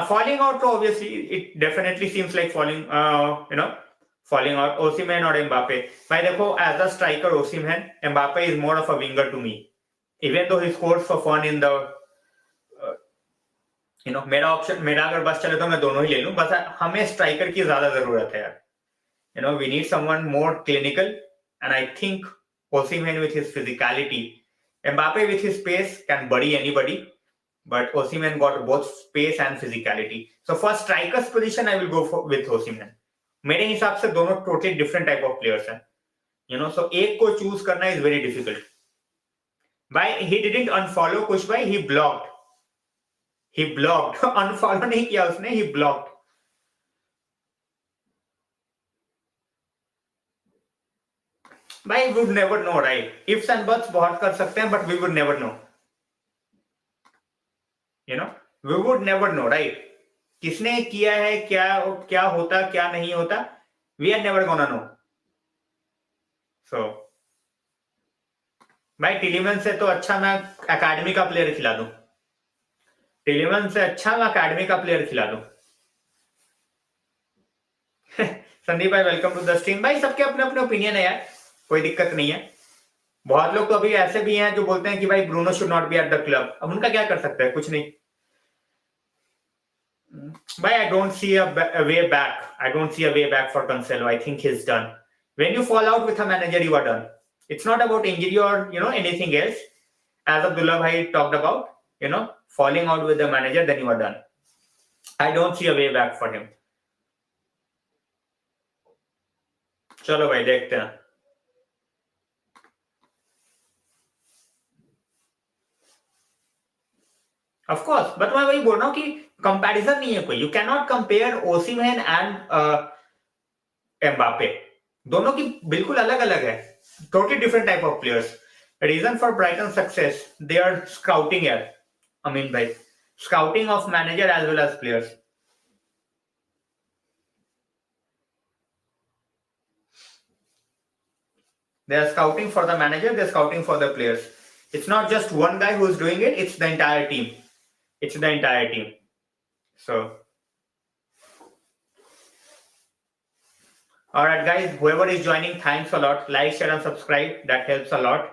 [SPEAKER 1] Falling out, obviously, it definitely seems like falling out. Osimhen or Mbappe. भाई देखो, as a striker, Osimhen, Mbappe is more of a winger to me. Even though he scores for fun in the, मेरा option, मेरा अगर बस चले तो मैं दोनों ही ले लूं. बस हमें स्ट्राइकर की ज्यादा जरूरत है यार. We need someone more clinical, and I think Osimhen with his physicality, Mbappe with his pace can bury anybody. But Osimhen got both space and physicality. So for strikers position, I will go with Osimhen. मेरे हिसाब से दोनों totally different type of players हैं. So एक को choose करना is very difficult. By he didn't unfollow कुछ भाई, he blocked. He blocked. Unfollow नहीं किया उसने, he blocked. भाई, we would never know, right? Ifs and buts बहुत कर सकते हैं, but we would never know. We would never know, right? किसने किया है, क्या होता, क्या नहीं होता, we are never gonna know. So, भाई टिलीमन से तो अच्छा मैं अकेडमी का प्लेयर खिला दूं. टिलीमन से अच्छा मैं अकेडमी का प्लेयर खिला दूं. संदीप भाई, वेलकम टू द स्ट्रीम. भाई सबके अपने अपने ओपिनियन है यार, कोई दिक्कत नहीं है. बहुत लोग तो अभी ऐसे भी हैं जो बोलते हैं कि भाई Bruno should not be at the club. अब उनका क्या कर सकते हैं, कुछ नहीं. But I don't see a way back. I don't see a way back for Cancelo. I think he's done. When you fall out with a manager, you are done. It's not about injury or anything else. As Abdullah bhai talked about, falling out with the manager, then you are done. I don't see a way back for him. चलो भाई देखते हैं. Of course, but मैं वही बोल रहा हूँ कि कंपैरिजन नहीं है कोई. You can not compare Osimhen and Mbappe. दोनों की बिल्कुल अलग अलग है. Totally different type of players. Reason for Brighton success, they are scouting यार. अमीन भाई, scouting of manager as well as players. They are scouting for the manager, they are scouting for the players. It's not just one guy who is doing it, it's the entire team. It's the entire team. So, alright guys, whoever is joining, thanks a lot. Like, share and subscribe, that helps a lot.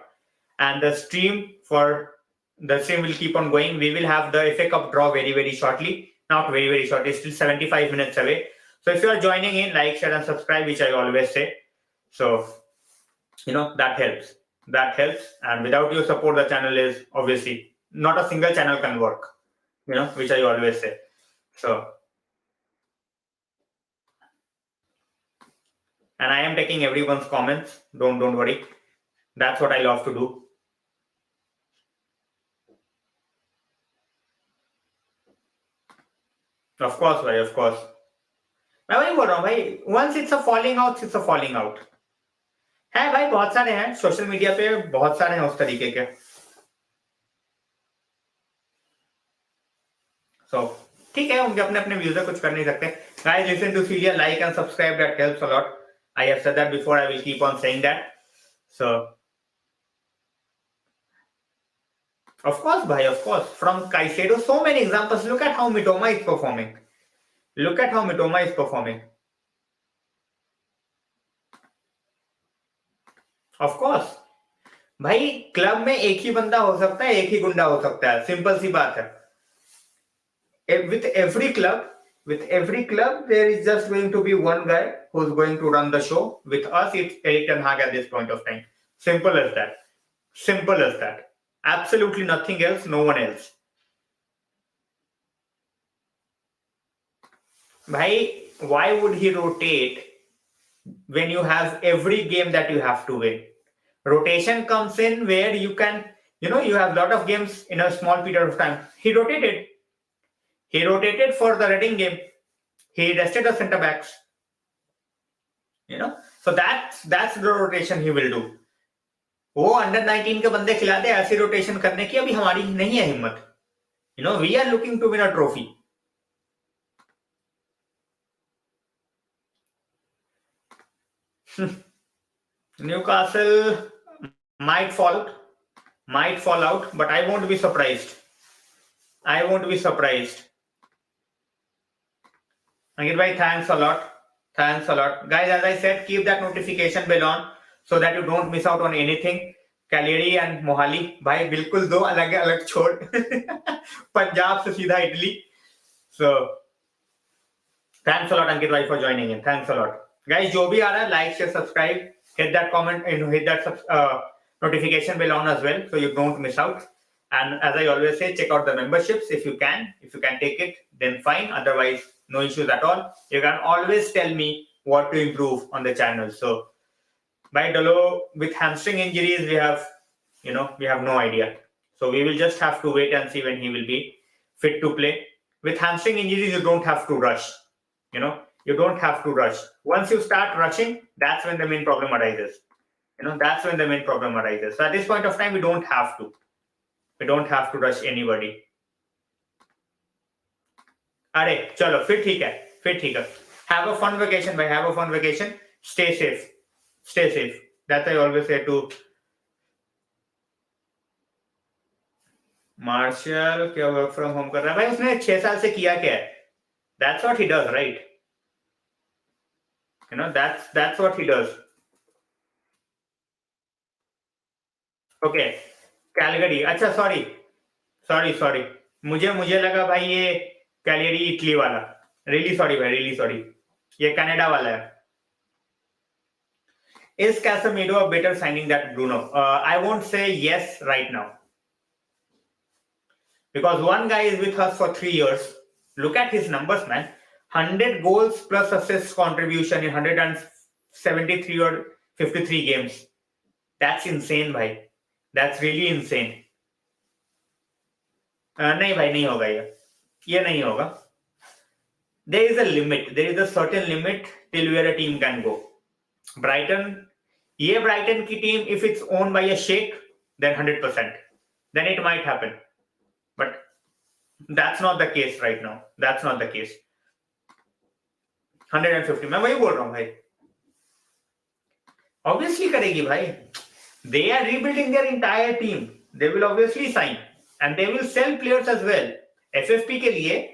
[SPEAKER 1] And the stream will keep on going. We will have the FA Cup draw very, very shortly. Not very, very shortly, still 75 minutes away. So if you are joining in, like, share and subscribe, which I always say. So, that helps. And without your support, the channel is obviously not a single channel can work, which I always say. So, and I am taking everyone's comments. Don't worry. That's what I love to do. Of course, भाई, of course. मैं वही बोल रहा हूँ भाई, once it's a falling out, it's a falling out. है भाई, बहुत सारे हैं सोशल मीडिया पे, बहुत सारे हैं उस तरीके के. So, ठीक है, उनके अपने अपने व्यूज है, कुछ कर नहीं सकते. Guys, listen to Celia, like and subscribe, that helps a lot. I have said that before, I will keep on saying that. So, of course, bhai, of course. From Caicedo, so many examples. Look at how Mitoma is performing. Look at how Mitoma is performing. Of course. भाई, club में एक ही बंदा हो सकता है, एक ही गुंडा हो सकता है. सिंपल सी बात है. With every club, there is just going to be one guy who's going to run the show. With us, it's Erik Ten Hag at this point of time. Simple as that. Simple as that. Absolutely nothing else, no one else. Bhai, why would he rotate when you have every game that you have to win? Rotation comes in where you can, you have a lot of games in a small period of time. He rotated. He rotated for the Reading game. He rested the centre backs. So that's the rotation he will do. वो under 19 के बंदे खिलाते हैं, ऐसी rotation करने की अभी हमारी नहीं है हिम्मत. We are looking to win a trophy. Newcastle might fall out, but I won't be surprised. Ankit bhai, thanks a lot. Guys, as I said, keep that notification bell on so that you don't miss out on anything. Cagliari and Mohali, भाई बिल्कुल दो अलग अलग छोड़. पंजाब से सीधा Italy. So, thanks a lot, Ankit bhai, for joining in. Thanks a lot. Guys, जो भी आ रहा है, like, share, subscribe, hit that comment, hit that notification bell on as well, so you don't miss out. And as I always say, check out the memberships if you can. If you can take it, then fine. Otherwise, no issues at all. You can always tell me what to improve on the channel. So, by Dolo, with hamstring injuries, we have no idea. So we will just have to wait and see when he will be fit to play. With hamstring injuries, you don't have to rush. You don't have to rush. Once you start rushing, that's when the main problem arises. That's when the main problem arises. So at this point of time, we don't have to. We don't have to rush anybody. अरे चलो फिर ठीक है. Have a fun vacation, bhai. Have a fun vacation. Stay safe. That I always say to Marshall. क्या work from home कर रहा है भाई? उसने 6 साल से किया क्या है? That's what he does, right? That's what he does. Okay, Calgary. अच्छा, sorry. मुझे लगा भाई ये कैलगरी इटली वाला. Really sorry भाई, really sorry. ये कनाडा वाला है. Is Casemiro a better signing than Bruno? I won't say yes right now. Because one guy is with us for 3 years. Look at his numbers, man. 100 goals plus assists contribution in 173 or 53 games. That's insane, bhai. That's really insane. नहीं भाई, नहीं होगा ये नहीं होगा. There is a limit. There is a certain limit till where a team can go. Brighton की team, if it's owned by a sheikh, then 100%. Then it might happen. But that's not the case right now. That's not the case. 150. मैं वही बोल रहा हूँ भाई. Obviously करेगी भाई. They are rebuilding their entire team. They will obviously sign. And they will sell players as well. FFP के लिए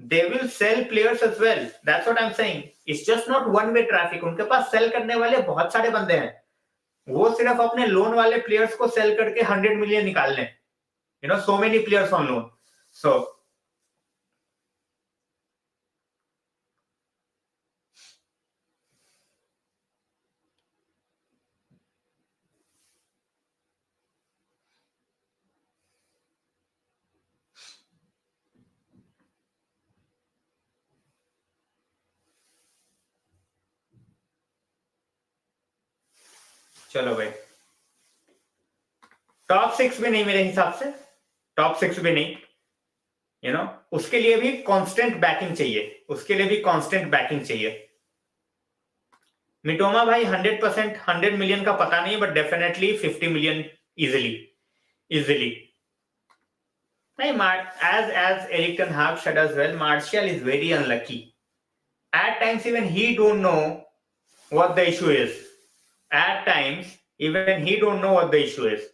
[SPEAKER 1] they will sell players as well. That's what I'm saying. It's just not one way traffic. उनके पास sell करने वाले बहुत सारे बंदे हैं. वो सिर्फ अपने लोन वाले प्लेयर्स को सेल करके 100 मिलियन निकाल लें. So many players on loan. So चलो भाई, टॉप 6 भी नहीं मेरे हिसाब से, टॉप 6 भी नहीं, उसके लिए भी कांस्टेंट बैकिंग चाहिए, उसके लिए भी कांस्टेंट बैकिंग चाहिए। मिटोमा भाई 100%, 100 मिलियन का पता नहीं, but definitely 50 million easily. As Eric Ten Hag said as well, Martial is very unlucky. At times, even he don't know what the issue is. At times, even he don't know what the issue is.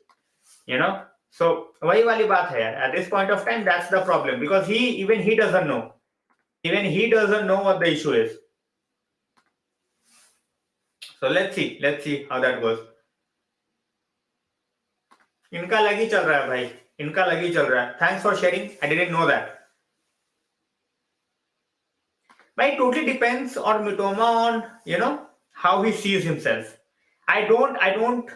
[SPEAKER 1] So वही वाली बात है यार. At this point of time, that's the problem, because even he doesn't know. Even he doesn't know what the issue is. So let's see how that goes. इनका लग ही चल रहा है भाई, इनका लग ही चल रहा है. Thanks for sharing. I didn't know that. But it totally depends on Mitoma, on how he sees himself. I don't.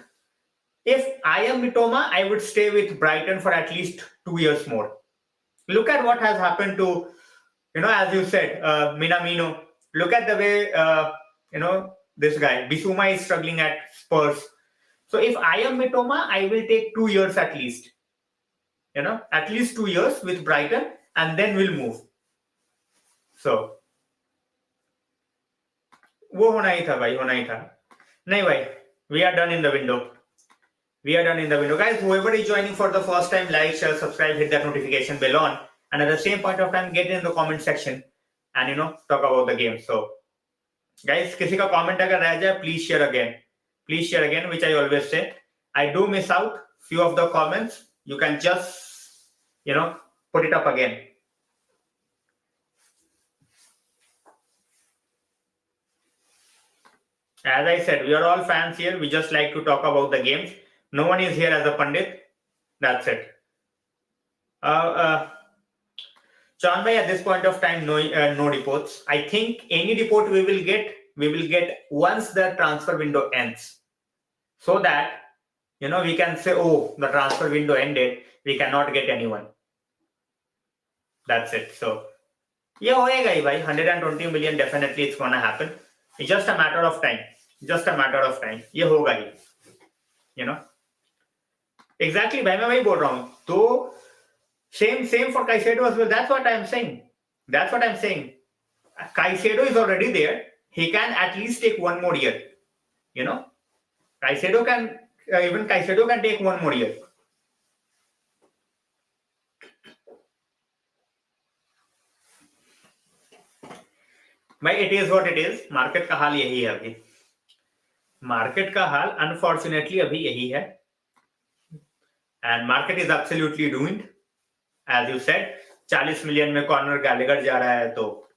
[SPEAKER 1] If I am Mitoma, I would stay with Brighton for at least 2 years more. Look at what has happened to, as you said, Minamino. Look at the way, this guy Bissouma is struggling at Spurs. So if I am Mitoma, I will take 2 years at least. At least 2 years with Brighton, and then we'll move. So वो होना ही था भाई, होना ही था. नहीं भाई, we are done in the window. Guys, whoever is joining for the first time, like, share, subscribe, hit that notification bell on, and at the same point of time, get in the comment section and talk about the game. So guys, किसी का comment अगर रह जाए, please share again, which I always say. I do miss out few of the comments. You can just put it up again. As I said, we are all fans here. We just like to talk about the games. No one is here as a pundit. That's it. Chan bhai, at this point of time, no reports. I think any report we will get once the transfer window ends, so that we can say, oh, the transfer window ended, we cannot get anyone. That's it. So yeah, hoega hi bhai, 120 million, definitely it's gonna happen. It's just a matter of time. ये होगा ही. Exactly भाई, मैं वही बोल रहा हूँ. तो same for Caicedo as well. That's what I'm saying. Caicedo is already there. He can at least take 1 more year. Caicedo can take 1 more year. भाई, it is what it is. Market का हाल यही है अभी. Market का हाल unfortunately अभी यही है. And market is absolutely ruined. As you said, 40 million में कॉर्नर गैलेगर जा रहा है, तो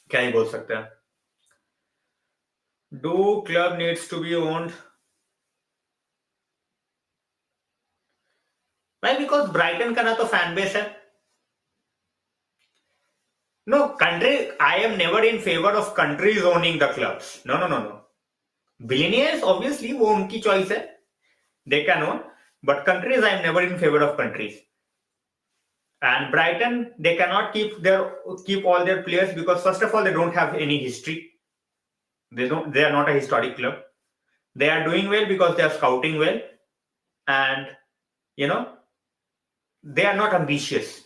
[SPEAKER 1] क्या ही बोल सकते हैं. Do club needs to be owned? भाई, because Brighton का ना तो फैन बेस है. No, I am never in favor of countries owning the clubs. No. Billionaires, obviously, वो उनकी choice है. They can own. But countries, I am never in favor of countries. And Brighton, they cannot keep all their players, because first of all, they don't have any history. They are not a historic club. They are doing well because they are scouting well, and they are not ambitious.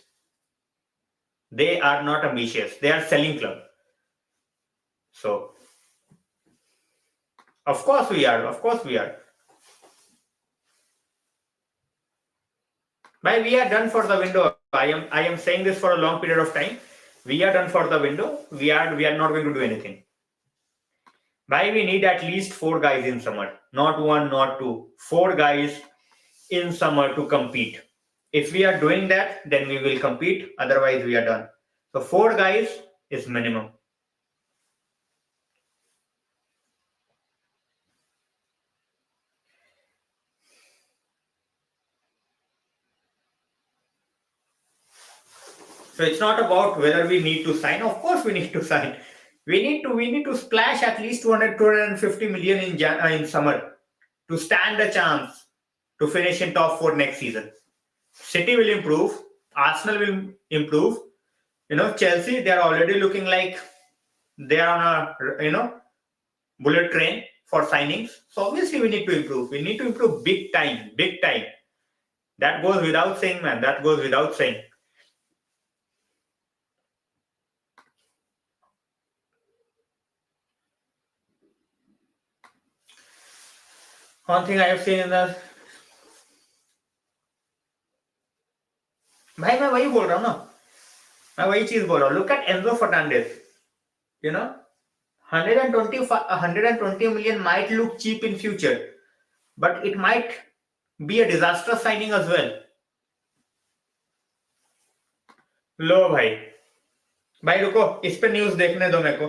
[SPEAKER 1] They are selling club. So of course we are. But we are done for the window. I am saying this for a long period of time. We are done for the window. We are not going to do anything. Why we need at least 4 guys in summer, not 1, not 2, 4 guys in summer to compete. If we are doing that, then we will compete. Otherwise, we are done. So 4 guys is minimum. So it's not about whether we need to sign. Of course, we need to sign. We need to splash at least 250 million in summer to stand a chance to finish in top 4 next season. City will improve. Arsenal will improve. Chelsea, they are already looking like they are on a bullet train. for signings. So obviously we need to improve. We need to improve big time, big time. That goes without saying, man. That goes without saying. One thing I have seen in the भाई मैं वही बोल रहा हूँ ना, मैं वही चीज बोल रहा हूँ. Look at Enzo Fernandes. You know, 120 million might look cheap in future, but it might be a disastrous signing as well. लो भाई रुको, इस पे न्यूज देखने दो मेरे को,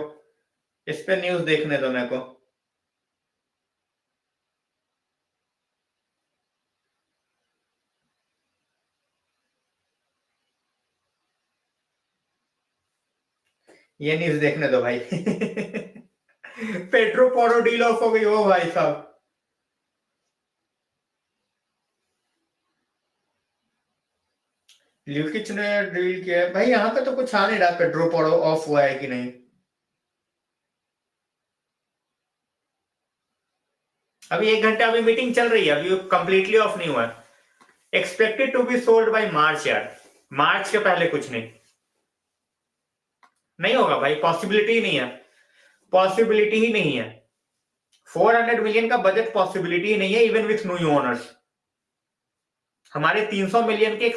[SPEAKER 1] इस पे न्यूज देखने दो मेरे को. ये न्यूज देखने दो भाई. पेट्रो पोरो डील ऑफ हो गई हो भाई साहब. ल्यूकिच ने डील किया भाई. यहाँ पे तो कुछ आ नहीं रहा पेट्रो पोरो ऑफ हुआ है कि नहीं. अभी 1 घंटा अभी मीटिंग चल रही है, अभी कंप्लीटली ऑफ नहीं हुआ. Expected to be sold by March. यार मार्च के पहले कुछ नहीं होगा भाई. पॉसिबिलिटी ही नहीं है, पॉसिबिलिटी ही नहीं है. 400 मिलियन का बजट पॉसिबिलिटी ही नहीं है इवन विथ न्यू ओनर्स. हमारे 300 मिलियन के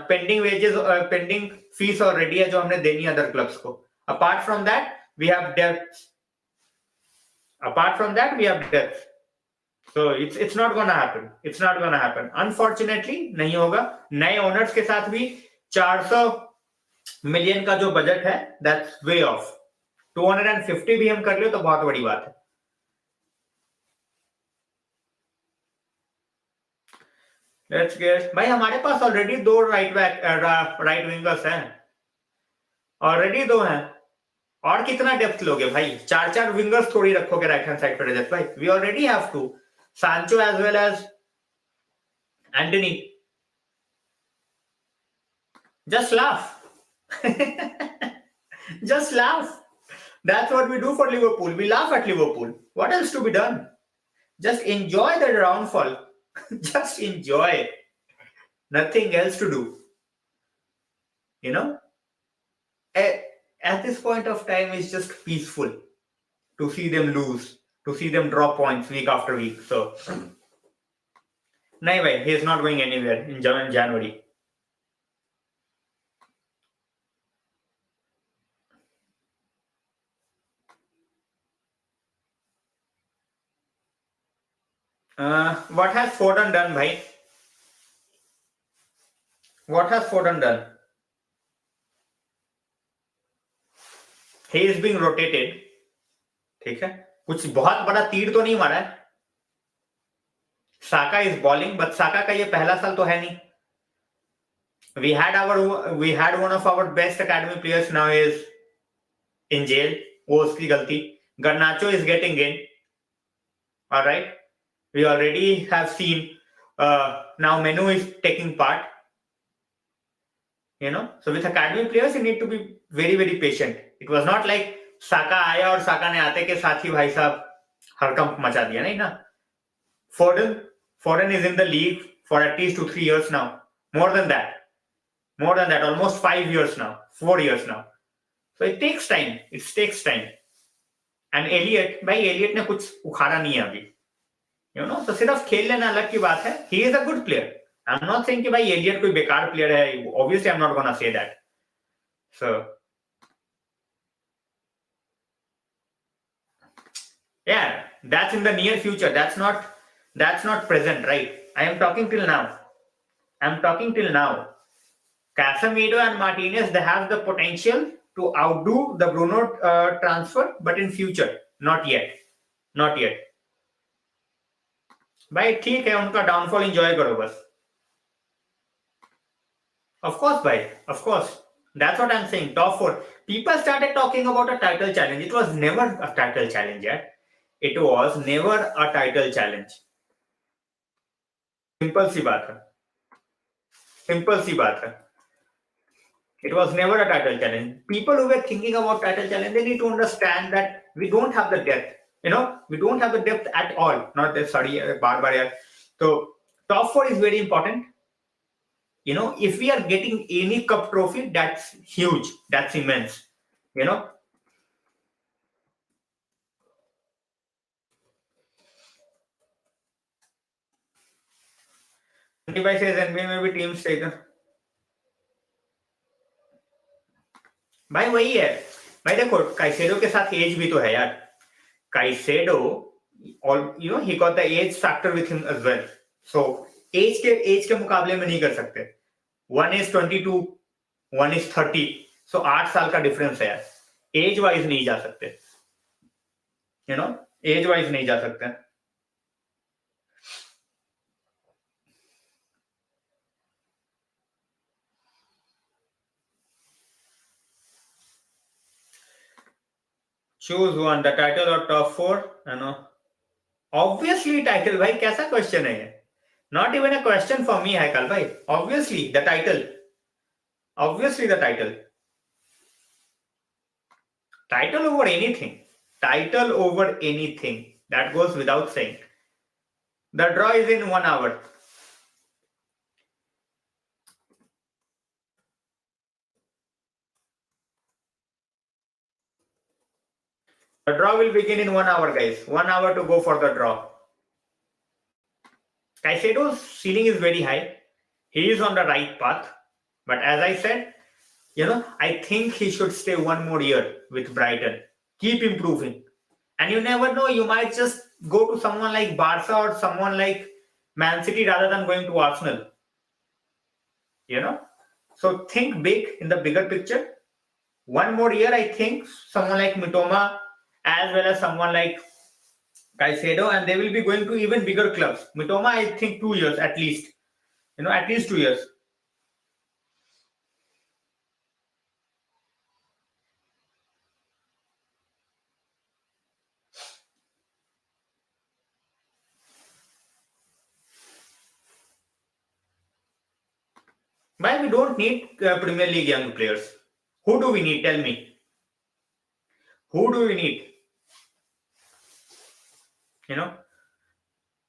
[SPEAKER 1] pending wages, pending fees already है जो हमने देनी है अदर क्लब्स को. Apart from that we have debts. So it's not gonna happen. It's not gonna happen. Unfortunately नहीं होगा. नए ओनर्स के साथ भी 400 मिलियन का जो बजट है that's way off. 250 भी हम कर ले तो बहुत बड़ी बात है. Let's get भाई हमारे पास ऑलरेडी 2 राइट विंगर्स हैं, ऑलरेडी 2 हैं. और कितना डेप्थ लोगे भाई? 4 विंगर्स थोड़ी रखोगे राइट हैंड साइड पर भाई. We already have 2, Sancho as well as Anthony. Just laugh. Just laugh. That's what we do for Liverpool. We laugh at Liverpool. What else to be done? Just enjoy the downfall. Just enjoy. Nothing else to do. You know? At this point of time, it's just peaceful to see them lose, to see them drop points week after week. So, nahi bhai, he is not going anywhere in January. What has Foden done, bhai? What has Foden done? He is being rotated. ठीक है, कुछ बहुत बड़ा तीर तो नहीं मारा है. साका इज बॉलिंग, बट साका का ये पहला साल तो है नहीं. We had one of our best academy players now is in jail. वो उसकी गलती. Garnacho is getting in. All right. We already have seen now Menu is taking part. You know, so with academy players you need to be very very patient. It was not like साका आया और साका ने आते के साथ ही भाई साहब हड़कंप मचा दिया. नहीं ना. Foden is in the league for at least 2-3 years now. More than that, almost 5 years now, 4 years now. So it takes time. It takes time. And Elliot ने कुछ उखाड़ा नहीं है अभी. You know, तो सिर्फ खेल लेना अलग की बात है. He is a good player. I'm not saying कि भाई एलियट कोई बेकार प्लेयर है. Obviously I'm not gonna say that. So yeah, that's in the near future. That's not present, right? I am talking till now. Casemiro and Martinez, they have the potential to outdo the Bruno transfer, but in future, not yet. भाई ठीक है, उनका downfall enjoy करो बस. Of course, bhai. Of course. That's what I'm saying. Top 4. People started talking about a title challenge. It was never a title challenge yet. It was never a title challenge. Simple सी बात है. It was never a title challenge. People who were thinking about title challenge, they need to understand that we don't have the depth. We don't have the depth at all. Not that, sorry, bar. So top 4 is very important. If we are getting any cup trophy, that's huge. That's immense. 25 says NBA में भी teams taken. भाई वही है. भाई देखो Caicedo के साथ as भी तो है यार. काइसेडो और he got the age factor with him as well. So age के मुकाबले में नहीं कर सकते. One is 22, one is 30. So 8 साल का डिफरेंस है यार. एज वाइज नहीं जा सकते. एज वाइज नहीं जा सकते. Choose one, the title or top 4. Obviously title. भाई कैसा क्वेश्चन है ये? Not even a question for me, Haikal भाई. Obviously the title. Obviously the title. Title over anything. Title over anything. That goes without saying. The draw is in 1 hour. The draw will begin in 1 hour, guys. 1 hour to go for the draw. Caicedo's ceiling is very high. He is on the right path. But as I said, I think he should stay 1 more year with Brighton. Keep improving. And you never know, you might just go to someone like Barca or someone like Man City rather than going to Arsenal. So think big in the bigger picture. 1 more year, I think someone like Mitoma as well as someone like Caicedo, and they will be going to even bigger clubs. Mitoma, I think 2 years at least. At least 2 years. Why we don't need Premier League young players? Who do we need? Tell me. Who do we need?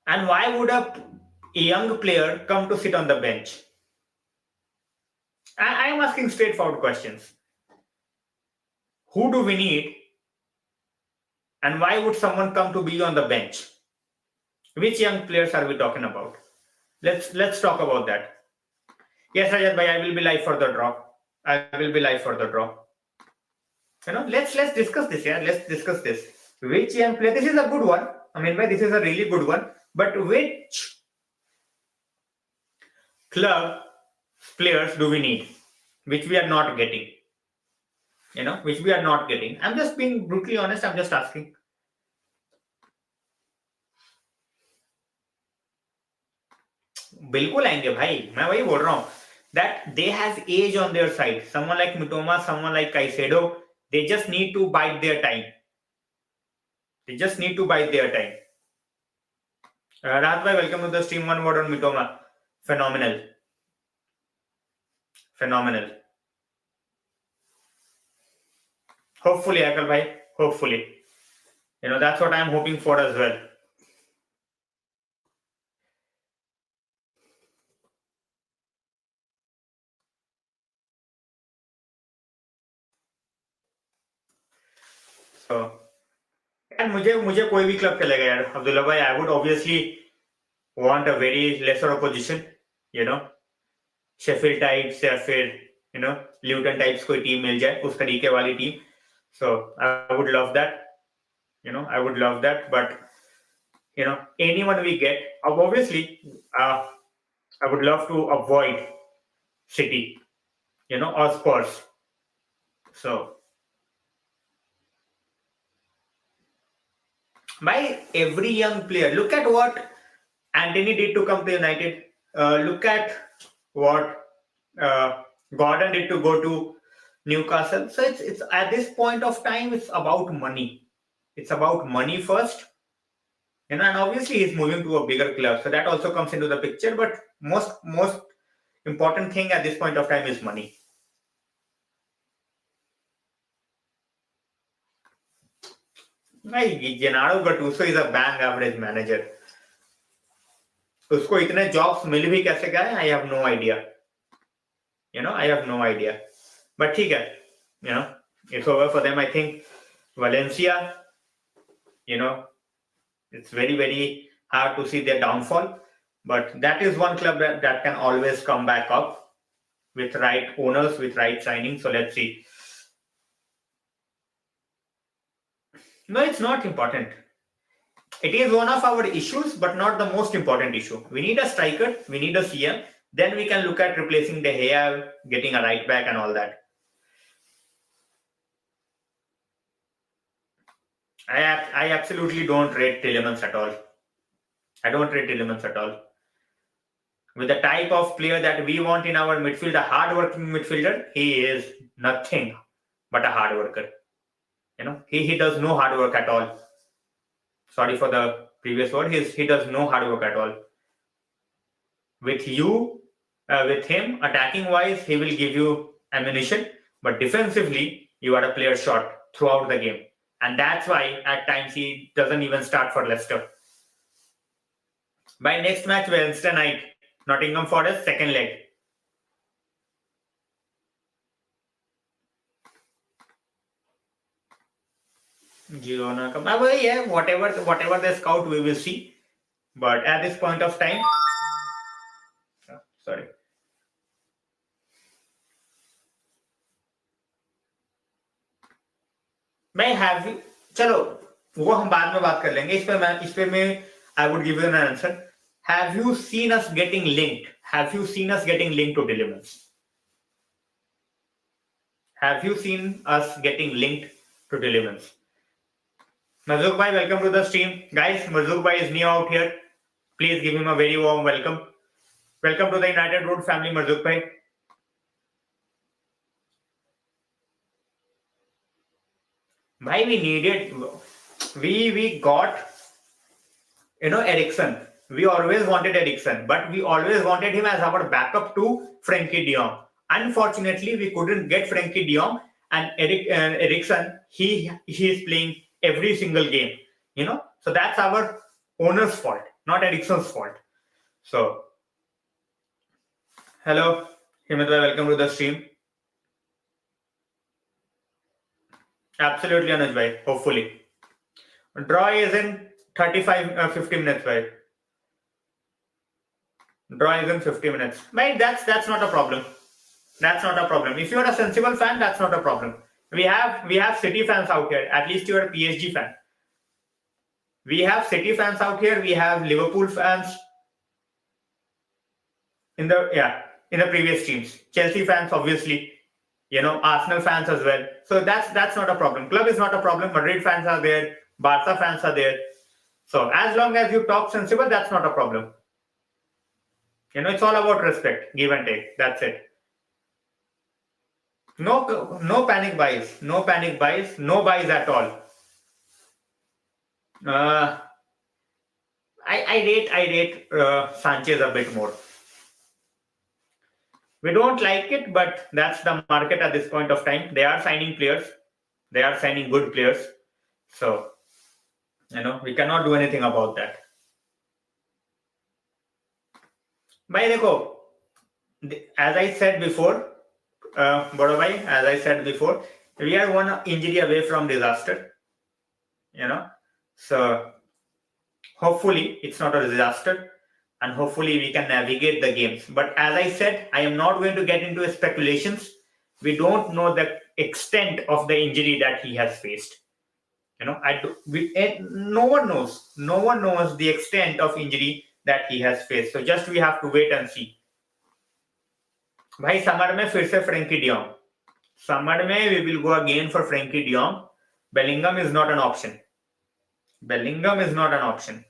[SPEAKER 1] And why would a young player come to sit on the bench? I am asking straightforward questions. Who do we need? And why would someone come to be on the bench? Which young players are we talking about? Let's talk about that. Yes, Rajat bhai, I will be live for the draw. I will be live for the draw. Let's discuss this. Yeah, let's discuss this. Which young player? This is a good one. I mean, this is a really good one. But which club players do we need? Which we are not getting. Which we are not getting. I'm just being brutally honest. I'm just asking. बिल्कुल आएंगे भाई. मैं वही बोल रहा हूँ. That they have age on their side. Someone like Mitoma, someone like Caicedo, they just need to bide their time. They just need to bide their time. Rahat bhai, welcome to the stream. One word on Mitoma. Phenomenal. Phenomenal. Hopefully, Akal bhai. Hopefully. That's what I'm hoping for as well. So, and मुझे कोई भी club चलेगा यार. अब्दुल्ला भाई, I would obviously want a very lesser opposition. Sheffield types या फिर Luton types कोई team मिल जाए, उस तरीके वाली team. So I would love that. I would love that. But anyone we get, obviously, I would love to avoid City, or Spurs. So by every young player, look at what Anthony did to come to United. Look at what Gordon did to go to Newcastle. So it's at this point of time, it's about money. It's about money first. And obviously he's moving to a bigger club. So that also comes into the picture. But most important thing at this point of time is money. नहीं, Gennaro Gattuso is a bang average manager. उसको इतने jobs मिल भी कैसे गए? I have no idea. I have no idea. But ठीक है, it's over for them. I think Valencia, it's very, very hard to see their downfall. But that is one club that can always come back up with right owners, with right signings. So let's see. No, it's not important. It is one of our issues, but not the most important issue. We need a striker, we need a CM. Then we can look at replacing De Gea, getting a right back and all that. I absolutely don't rate Tielemans at all. I don't rate Tielemans at all. With the type of player that we want in our midfield, a hard-working midfielder, he is nothing but a hard worker. He does no hard work at all. Sorry for the previous word. He does no hard work at all. With him, attacking-wise, he will give you ammunition, but defensively, you are a player short throughout the game. And that's why, at times, he doesn't even start for Leicester. By next match, Wednesday night, Nottingham Forest, second leg. Girona, वही है, whatever the scout we will see. But at this point of time, sorry. मैं have you, चलो वो हम बाद में बात कर लेंगे. इस पे मैं I would give you an answer. Have you seen us getting linked? Have you seen us getting linked to Tielemans? Have you seen us getting linked to Tielemans? Marzook bhai, welcome to the stream. Guys, Marzook bhai is new out here. Please give him a very warm welcome. Welcome to the United Road family, Marzook bhai. Bhai, we got, Eriksen. We always wanted Eriksen, but we always wanted him as our backup to Frankie de Jong. Unfortunately, we couldn't get Frankie de Jong, and Eriksen, he is playing every single game, So that's our owner's fault, not Eriksen's fault. So, hello, Himit bhai, welcome to the stream. Absolutely, Anuj bhai, hopefully. Draw is in 50 minutes, bhai. Draw is in 50 minutes. Right, that's not a problem. That's not a problem. If you're a sensible fan, that's not a problem. We have City fans out here. At least you're a PSG fan. We have City fans out here. We have Liverpool fans in the previous teams. Chelsea fans, obviously. Arsenal fans as well. So that's not a problem. Club is not a problem. Madrid fans are there. Barca fans are there. So as long as you talk sensible, that's not a problem. It's all about respect, give and take. That's it. No panic buys. No panic buys. No buys at all. I rate Sanchez a bit more. We don't like it, but that's the market at this point of time. They are signing players. They are signing good players. So, we cannot do anything about that. Bhai, dekho, as I said before, Bado bhai, as I said before, we are one injury away from disaster. So hopefully it's not a disaster, and hopefully we can navigate the games. But as I said, I am not going to get into speculations. We don't know the extent of the injury that he has faced. No one knows. No one knows the extent of injury that he has faced. So just we have to wait and see. भाई summer में फिर से Frenkie de Jong. Summer में we will go again for Frankie de Jong. Bellingham is not an option. Bellingham is not an option.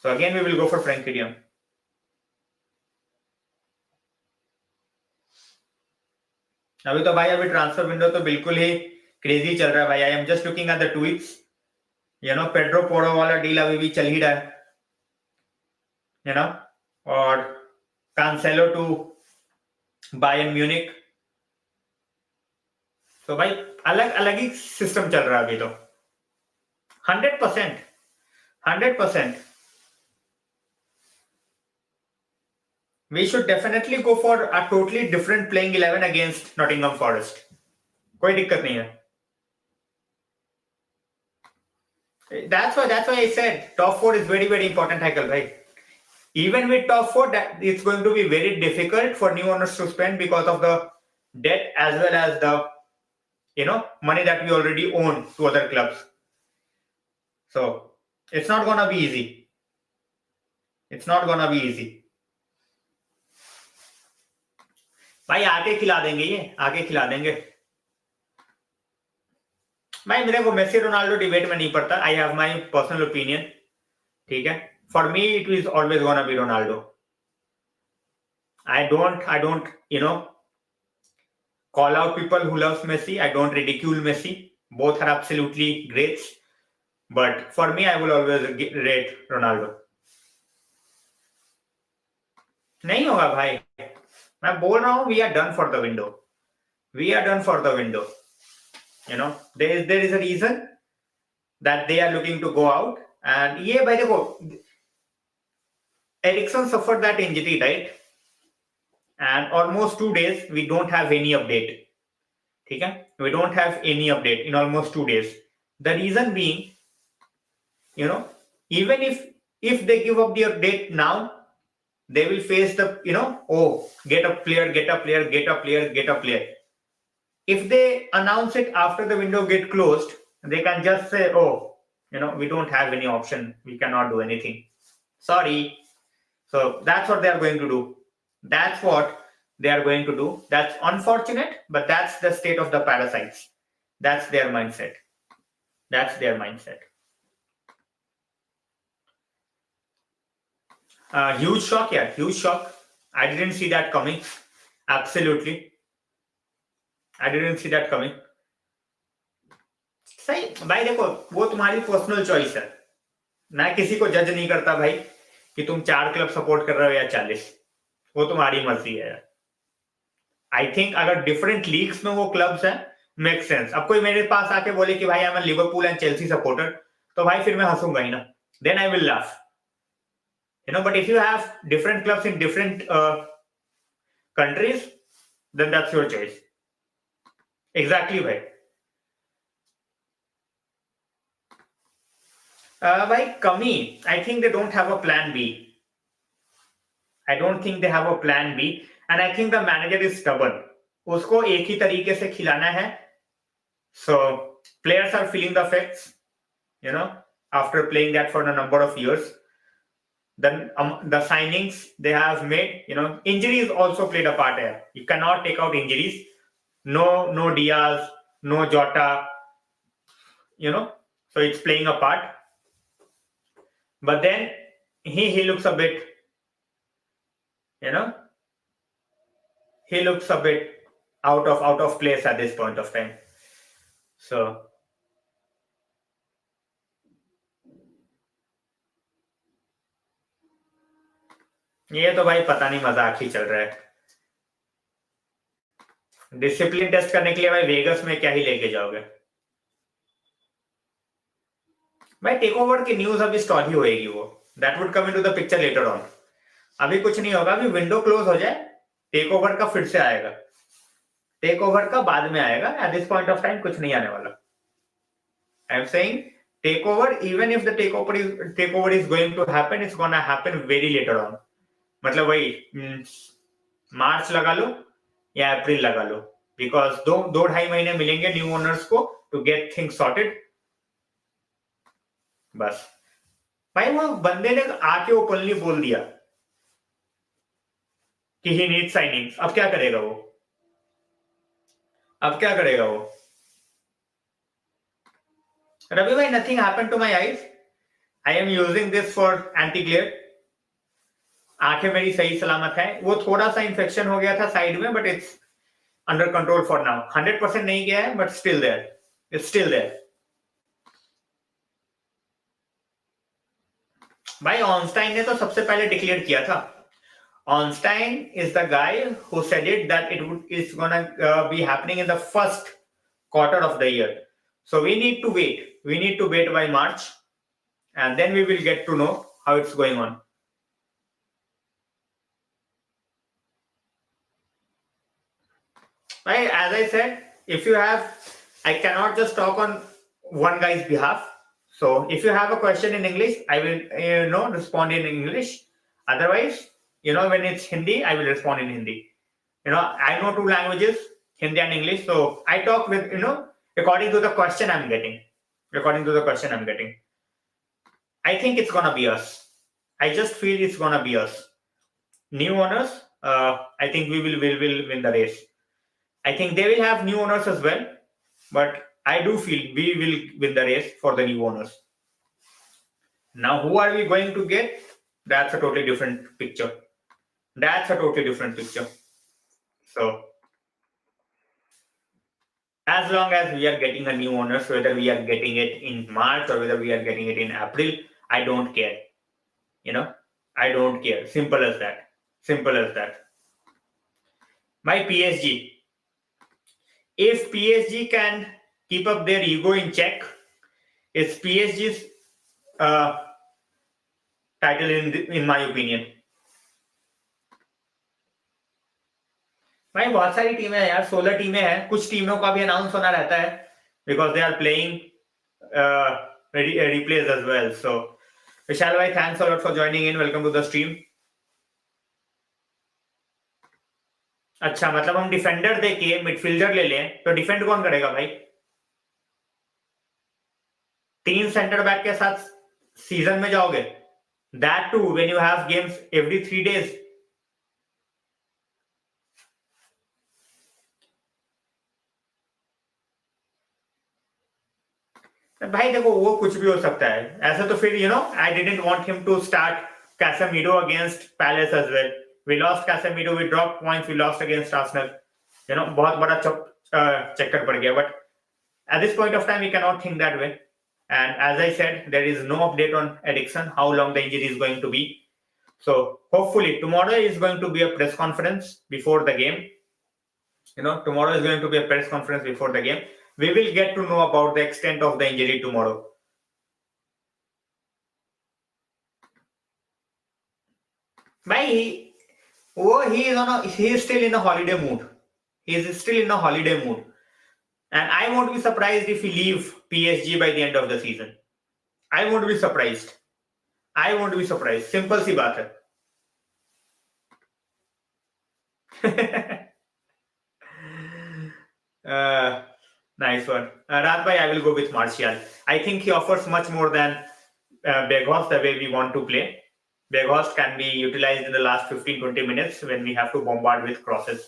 [SPEAKER 1] So again we will go for Frankie de Jong. अभी तो भाई अभी transfer window तो बिल्कुल ही crazy चल रहा है भाई. I am just looking at the tweets. Pedro Porro वाला डील अभी भी चल ही रहा है. और कैंसेलो टू बायर्न म्यूनिक. तो भाई अलग अलग ही सिस्टम चल रहा है अभी तो. 100%. 100%. We should definitely go for a totally different playing 11 against Nottingham Forest. कोई दिक्कत नहीं है. That's why I said top 4 is very, very important, Haikal bhai. Even with top 4, that it's going to be very difficult for new owners to spend because of the debt as well as the money that we already own to other clubs. So it's not gonna be easy. It's not gonna be easy. भाई आके खिला देंगे, ये आके खिला देंगे भाई. मेरे को मेसी रोनाल्डो डिबेट में नहीं पड़ता. I have my personal opinion. ठीक है, for me it is always gonna be Ronaldo. I don't call out people who loves Messi. I don't ridicule Messi. Both are absolutely great. But for me, I will always rate Ronaldo. नहीं होगा भाई. मैं बोल रहा हूँ, we are done for the window. We are done for the window. There is a reason that they are looking to go out. And ये भाई देखो, Eriksen suffered that injury, right? And almost 2 days we don't have any update. ठीक है, we don't have any update in almost 2 days. The reason being, even if they give up the update now, they will face the get a player. If they announce it after the window get closed, they can just say, we don't have any option, we cannot do anything, sorry. So that's what they are going to do. That's unfortunate, but that's the state of the parasites. That's their mindset. Huge shock. I didn't see that coming. Absolutely. I didn't see that coming. सही भाई, देखो वो तुम्हारी personal choice है. मैं किसी को जज नहीं करता भाई कि तुम 4 क्लब सपोर्ट कर रहे हो या 40. वो तुम्हारी मर्जी है. आई थिंक अगर डिफरेंट लीग्स में वो क्लब्स हैं, मेक सेंस. अब कोई मेरे पास आके बोले कि भाई I am Liverpool and Chelsea supporter, तो भाई फिर मैं हंसूंगा ही ना. Then I will laugh. But if you have different clubs in different countries, then that's your choice. Exactly, bhai. By Kami, I think they don't have a plan B. I don't think they have a plan B, and I think the manager is stubborn. उसको एक ही तरीके से खिलाना है. So players are feeling the effects, after playing that for a number of years. Then the signings they have made, injuries also played a part here. You cannot take out injuries. No Diaz, no Jota, so it's playing a part. But then he looks a bit, he looks a bit out of place at this point of time. So ये तो भाई पता नहीं, मजाक ही चल रहा है. Discipline test करने के लिए भाई वेगस में क्या ही लेके जाओगे भाई. टेक ओवर की न्यूज अभी स्टॉल ही होएगी, वो that would come into the picture later on. अभी कुछ नहीं होगा. अभी विंडो क्लोज हो जाए, टेक ओवर का फिर से आएगा. टेक ओवर का बाद में आएगा. At this point of time कुछ नहीं आने वाला. I am saying take over, even if the take over is going to happen, it's gonna happen very later on. मतलब वही मार्च लगा लो या अप्रैल लगा लो, बिकॉज 2-2.5 महीने मिलेंगे न्यू ओनर्स को टू गेट थिंग्स सॉर्टेड. बस भाई वो बंदे ने आके ओपनली बोल दिया कि ही नीड साइनिंग्स. अब क्या करेगा वो? रवि भाई, nothing happened to my eyes. I am using this for anti glare. आंखें मेरी सही सलामत है. वो थोड़ा सा इंफेक्शन हो गया था साइड में, but it's under control for now. 100% नहीं गया है, बट स्टिल देयर. भाई ऑनस्टाइन ने तो सबसे पहले डिक्लेयर किया था. Ornstein is the guy who said it that it's gonna be happening in the first quarter of the year. So we need to wait. we need to wait by March, and then we will get to know how it's going on. Right, as I said, if you have, I cannot just talk on one guy's behalf. So if you have a question in English, I will respond in English. Otherwise, when it's Hindi, I will respond in Hindi. I know two languages, Hindi and English. So I talk with according to the question I'm getting. I think it's gonna be us. I just feel it's gonna be us. New owners, I think we will win the race. I think they will have new owners as well, but I do feel we will win the race for the new owners. Now, who are we going to get? That's a totally different picture. So, as long as we are getting a new owners, whether we are getting it in March or whether we are getting it in April, I don't care. I don't care. Simple as that. My PSG. If PSG can keep up their ego in check, it's PSG's title in my opinion. भाई बहुत सारी टीमें हैं यार, 16 टीमें हैं. कुछ टीमों का भी अनाउंस होना रहता है because they are playing replays as well. So Vishal bhai, thanks a lot for joining in. Welcome to the stream. अच्छा, मतलब हम डिफेंडर देके मिडफील्डर ले लें तो डिफेंड कौन करेगा भाई? 3 सेंटर बैक के साथ सीजन में जाओगे? That too when you have games every 3 days. भाई देखो, वो कुछ भी हो सकता है. ऐसा तो फिर I didn't want him to start Casemiro against Palace as well. We lost Casemiro, we dropped points, we lost against Arsenal. बहुत बड़ा चक्कर पड़ गया. But at this point of time, we cannot think that way. And as I said, there is no update on Eriksen, how long the injury is going to be. So hopefully tomorrow is going to be a press conference before the game. Tomorrow is going to be a press conference before the game. We will get to know about the extent of the injury tomorrow. Bhai, he is still in a holiday mood. And I won't be surprised if he leave PSG by the end of the season. I won't be surprised. Simple सी बात है. Nice one. Raj bhai, I will go with Martial. I think he offers much more than Weghorst the way we want to play. Weghorst can be utilized in the last 15-20 minutes when we have to bombard with crosses.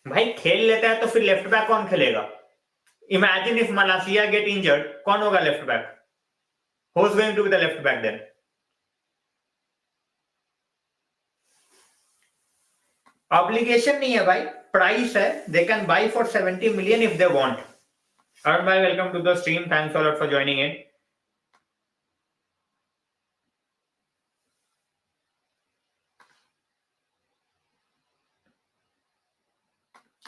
[SPEAKER 1] भाई खेल लेता है तो फिर left back कौन खेलेगा? Imagine if Malacia get injured, कौन होगा left back? Who's going to be the left back then? Obligation नहीं है भाई, price है. They can buy for 70 million if they want. Arun bhai, welcome to the stream. Thanks a lot for joining in.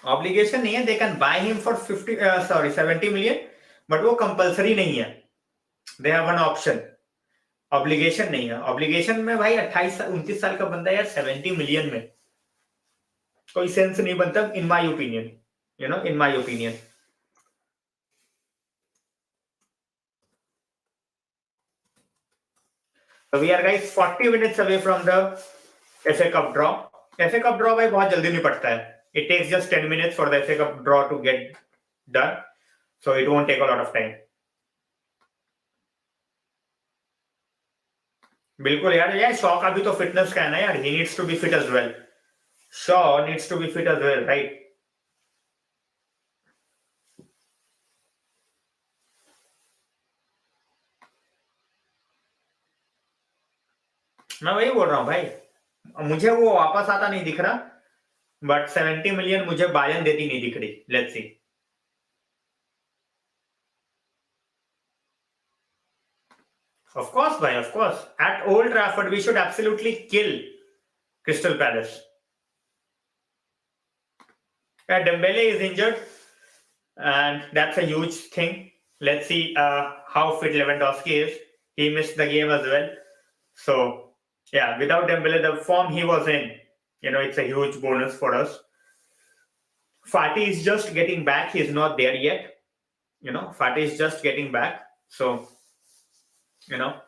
[SPEAKER 1] Obligation नहीं है. They can buy him for 70 million, but वो compulsory नहीं है. They have an option. Obligation नहीं है. Obligation में भाई 28-29 साल का बंदा यार 70 million में कोई सेंस नहीं बनता, in my opinion. So we are guys 40 minutes away from the FA Cup draw. FA Cup draw भाई बहुत जल्दी निपटता है. It takes just 10 minutes for the FA Cup draw to get done. So it won't take a lot of time. बिल्कुल यार शॉ का भी तो fitness का है ना यार. He needs to be fit as well. Shaw needs to be fit as well, right? मैं वही बोल रहा हूँ भाई, मुझे वो वापस आता नहीं दिख रहा, बट 70 million मुझे बायन देती नहीं दिख रही. Let's see. Of course, bhai, of course. At Old Trafford, we should absolutely kill Crystal Palace. Dembele is injured, and that's a huge thing. Let's see how fit Lewandowski is. He missed the game as well. So, yeah, without Dembele, the form he was in, it's a huge bonus for us. Fati is just getting back. He's not there yet. Fati is just getting back. So, you know,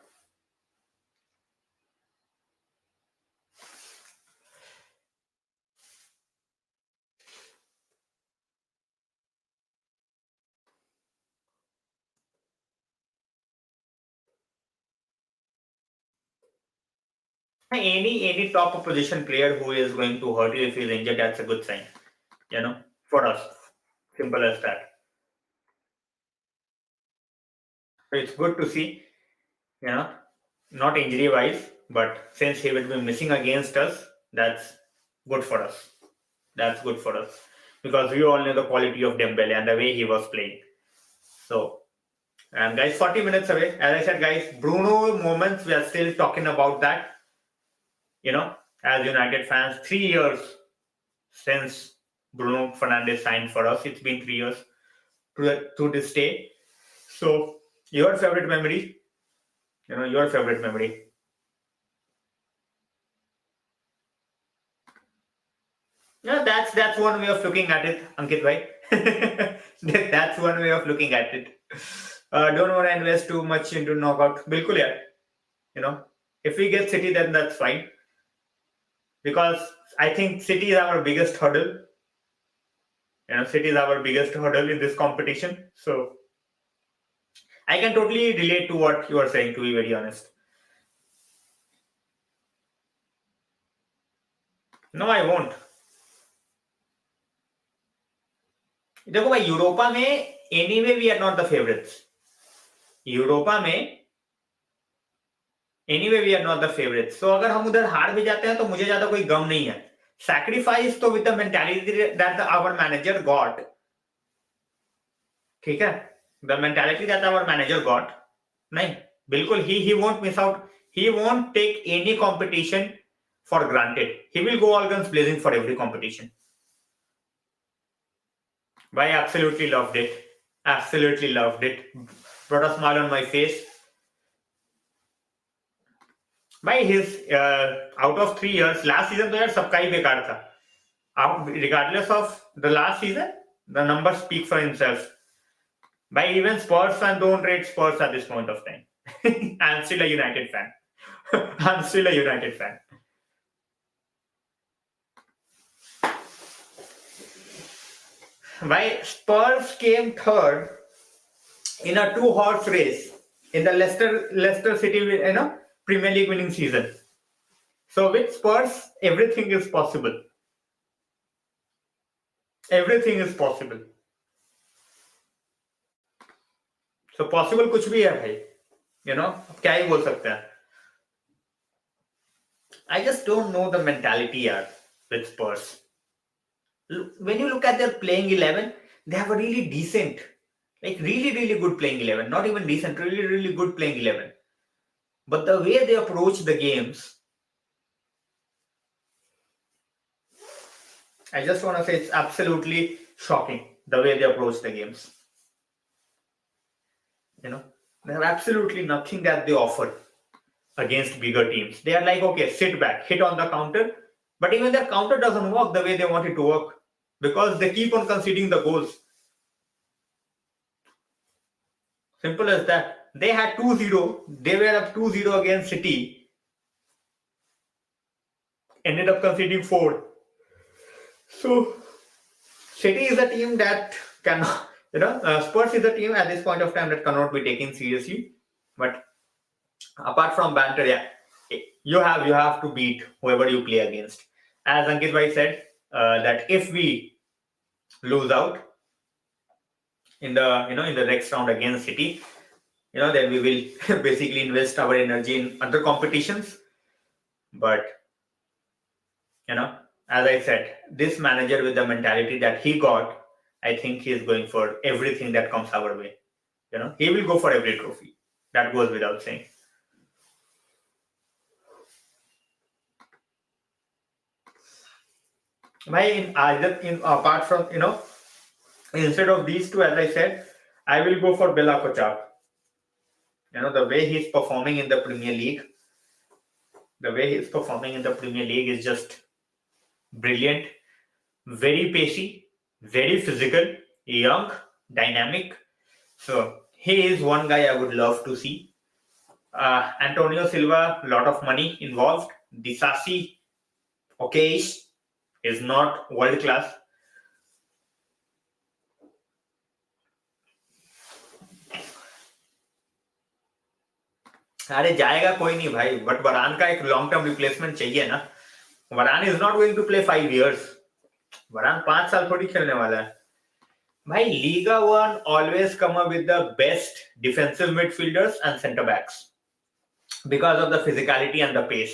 [SPEAKER 1] any top opposition player who is going to hurt you if he's injured, that's a good sign. For us. Simple as that. So it's good to see, not injury wise, but since he will be missing against us, that's good for us. That's good for us. Because we all know the quality of Dembele and the way he was playing. So, and guys, 40 minutes away. As I said, guys, Bruno moments, we are still talking about that. As United fans, 3 years since Bruno Fernandes signed for us. It's been 3 years to this day. So, your favorite memory? Your favorite memory. Yeah, that's one way of looking at it, Ankit bhai. That's one way of looking at it. Don't want to invest too much into knockout. Bilkul yaar. If we get City, then that's fine. Because I think City is our biggest hurdle. City is our biggest hurdle in this competition. So I can totally relate to what you are saying, to be very honest. No, I won't. देखो भाई, Europa में anyway we are not the favourites. Europa में anyway we are not the favourites. So अगर हम उधर हार भी जाते हैं तो मुझे ज्यादा कोई गम नहीं है. सैक्रिफाइस तो with the mentality that our manager got. ठीक है, the mentality that our manager got. नहीं, बिल्कुल he won't miss out. He won't take any competition for granted. He will go all guns blazing for every competition. I absolutely loved it. Absolutely loved it. Brought a smile on my face. By his out of 3 years, last season तो यार सबका ही बेकार था. Regardless of the last season, the numbers speak for himself. By even Spurs fans don't rate Spurs at this point of time. I'm still a United fan. I'm still a United fan. Why Spurs came third in a 2-horse race in the Leicester City, Premier League winning season. So with Spurs, everything is possible. Everything is possible. So possible कुछ भी है भाई. क्या ही बोल सकते हैं. I just don't know the mentality यार with Spurs. When you look at their playing 11, they have a really decent, really, really good playing 11. Not even decent, really, really good playing 11. But the way they approach the games, I just want to say it's absolutely shocking the way they approach the games. They have absolutely nothing that they offer against bigger teams. They are like, okay, sit back, hit on the counter. But even their counter doesn't work the way they want it to work because they keep on conceding the goals. Simple as that. They had 2-0. They were up 2-0 against City. Ended up conceding 4. So, City is a team that cannot, Spurs is a team at this point of time that cannot be taken seriously. But apart from banter, yeah, you have to beat whoever you play against. As Ankit bhai said, that if we lose out in the in the next round against City, then we will basically invest our energy in other competitions. But as I said, this manager with the mentality that he got, I think he is going for everything that comes our way. He will go for every trophy. That goes without saying. Apart from, instead of these two, as I said, I will go for Bella Kochap. The way he's performing in the Premier League, is just brilliant. Very pacey, very physical, young, dynamic. So he is one guy I would love to see. Antonio Silva, lot of money involved. Disasi, okay, is not world class. अरे जाएगा कोई नहीं भाई, but वरान का एक long term replacement चाहिए ना. Varane is not going to play 5 years. वरान 5 साल थोड़ी खेलने वाला है भाई. Liga one always come up with the best defensive midfielders and centre backs because of the physicality and the pace.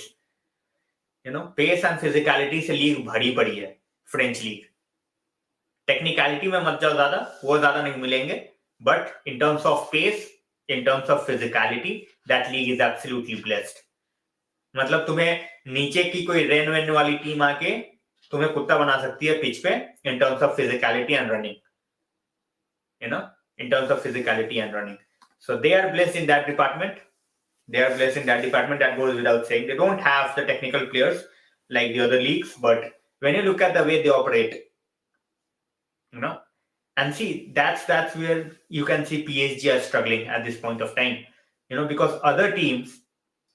[SPEAKER 1] Pace and physicality से लीग भरी पड़ी है फ्रेंच लीग. टेक्निकलिटी में मत जाओ ज्यादा, वो ज्यादा नहीं मिलेंगे, but in terms of pace, in terms of physicality, that league is absolutely blessed. मतलब तुम्हें नीचे की कोई रेन वेन वाली टीम आके तुम्हें कुत्ता बना सकती है पिच पे in terms of physicality and running. In terms of physicality and running. So they are blessed in that department. That goes without saying. They don't have the technical players like the other leagues, but when you look at the way they operate, and see, that's where you can see PSG are struggling at this point of time. Because other teams,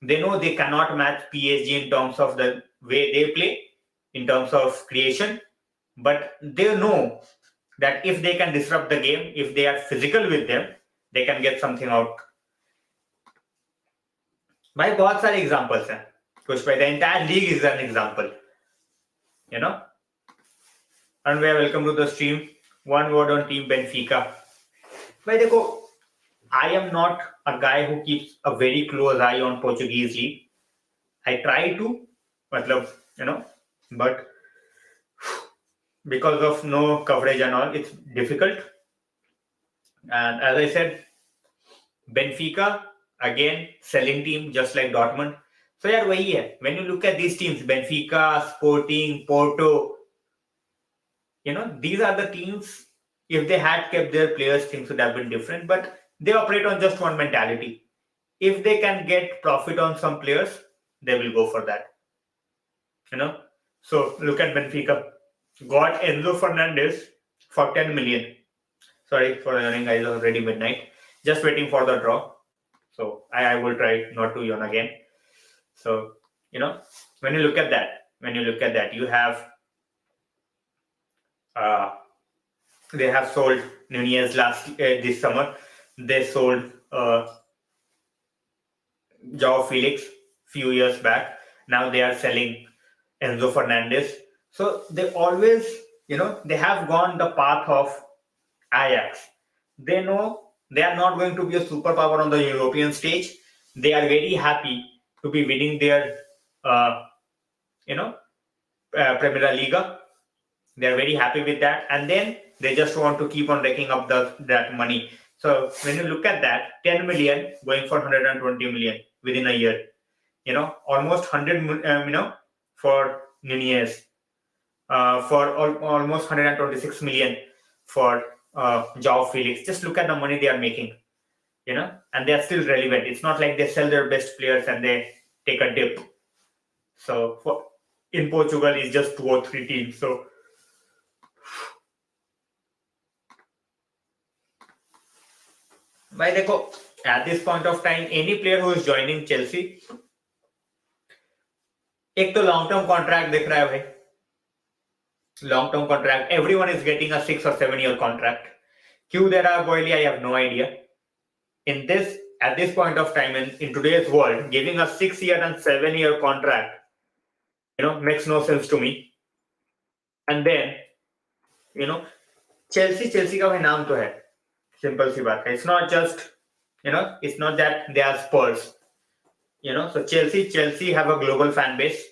[SPEAKER 1] they know they cannot match PSG in terms of the way they play, in terms of creation, but they know that if they can disrupt the game, if they are physical with them, they can get something out. भाई बहुत सारे examples हैं. कुछ पे the entire league is an example. And welcome to the stream. One word on team Benfica. भाई देखो, I am not a guy who keeps a very close eye on Portuguese league. I try to, but because of no coverage and all, it's difficult. And as I said, Benfica, again, selling team just like Dortmund. So yeah, वही है. When you look at these teams, Benfica, Sporting, Porto, these are the teams. If they had kept their players, things would have been different, but they operate on just one mentality. If they can get profit on some players, they will go for that. So look at Benfica. Got Enzo Fernandes for 10 million. Sorry for yawning, guys, already midnight. Just waiting for the draw. So I will try not to yawn again. So, when you look at that, you have they have sold Nunez this summer. They sold Joao Felix few years back. Now they are selling Enzo Fernandes. So they always, they have gone the path of Ajax. They know they are not going to be a superpower on the European stage. They are very happy to be winning their, Premier Liga. They are very happy with that, and then they just want to keep on raking up that money. So when you look at that, 10 million going for 120 million within a year, almost 100, for Nunez, for almost 126 million for Joao Felix. Just look at the money they are making, and they are still relevant. It's not like they sell their best players and they take a dip. So in Portugal, it's just 2 or 3 teams. So भाई देखो, at this point of time, any player who is joining Chelsea, एक तो long term contract दिख रहा है भाई. Long term contract. Everyone is getting a 6 or 7 year contract. क्यों दे रहा है Boyle? I have no idea. At this point of time in today's world, giving a 6 year and 7 year contract, makes no sense to me. And then, Chelsea का भाई नाम तो है. Simple सी बात है. It's not just, it's not that they are Spurs. So Chelsea have a global fan base.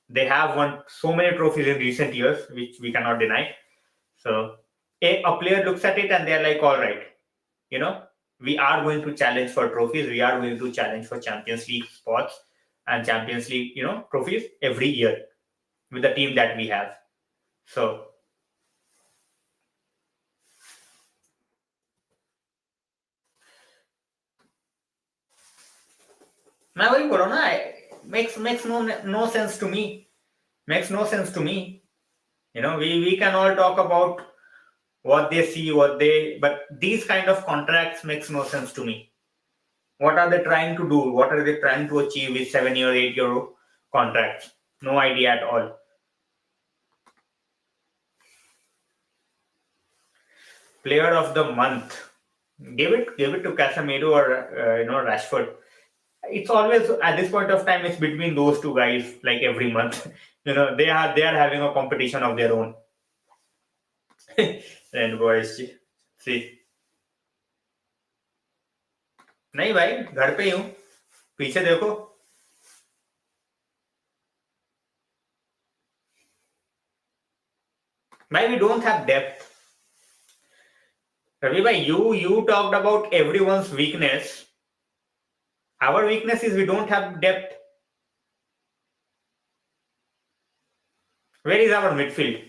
[SPEAKER 1] They have won so many trophies in recent years, which we cannot deny. So a player looks at it and they're like, all right, we are going to challenge for trophies. We are going to challenge for Champions League spots and Champions League, trophies every year with the team that we have. So मैं वही बोल रहा हूँ ना, makes no sense to me. Makes no sense to me. We can all talk about what they see, but these kind of contracts makes no sense to me. What are they trying to do? What are they trying to achieve with 7-year, 8-year contracts? No idea at all. Player of the month. Give it to Casemiro or Rashford. It's always at this point of time. It's between those two guys. Like every month, they are having a competition of their own. And boys, see. नहीं भाई, घर पे ही हूँ, पीछे देखो. भाई, we don't have depth. Ravi bhai, you talked about everyone's weakness. Our weakness is we don't have depth. Where is our midfield?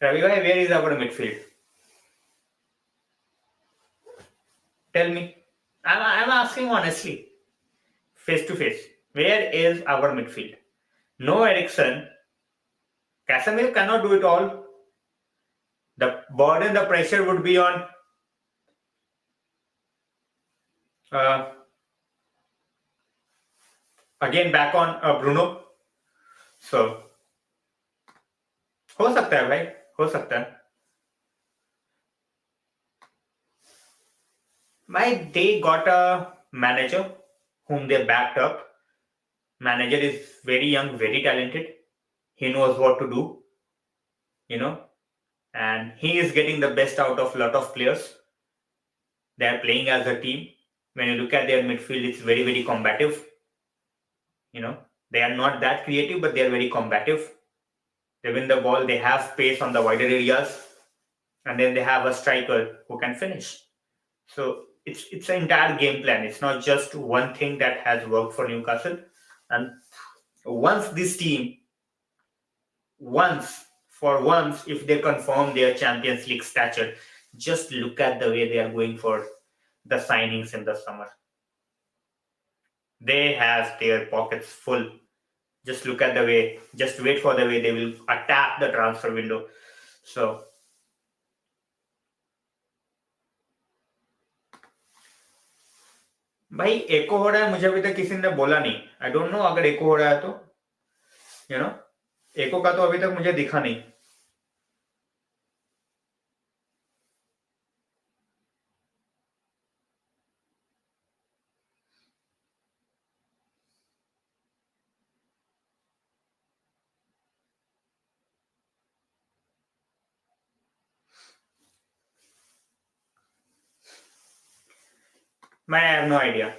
[SPEAKER 1] Ravi bhai, where is our midfield? Tell me. I'm asking honestly, face to face. Where is our midfield? No Eriksen. Casemiro cannot do it all. The burden, the pressure would be on again back on Bruno. So हो सकता है भाई, हो सकता है. They got a manager whom they backed up. Manager is very young, very talented. He knows what to do, and he is getting the best out of a lot of players. They are playing as a team. When you look at their midfield, it's very, very combative. They are not that creative, but they are very combative. They win the ball, they have space on the wider areas, and then they have a striker who can finish. So it's an entire game plan. It's not just one thing that has worked for Newcastle. And once this team, for once, if they confirm their Champions League stature, just look at the way they are going for the signings in the summer. They have their pockets full. Just look at the way, just wait for the way they will attack the transfer window. So भाई, एको हो रहा है, मुझे अभी तक किसी ने बोला नहीं. आई डोंट नो अगर एको हो रहा है तो एको का तो अभी तक मुझे दिखा नहीं. I have no idea.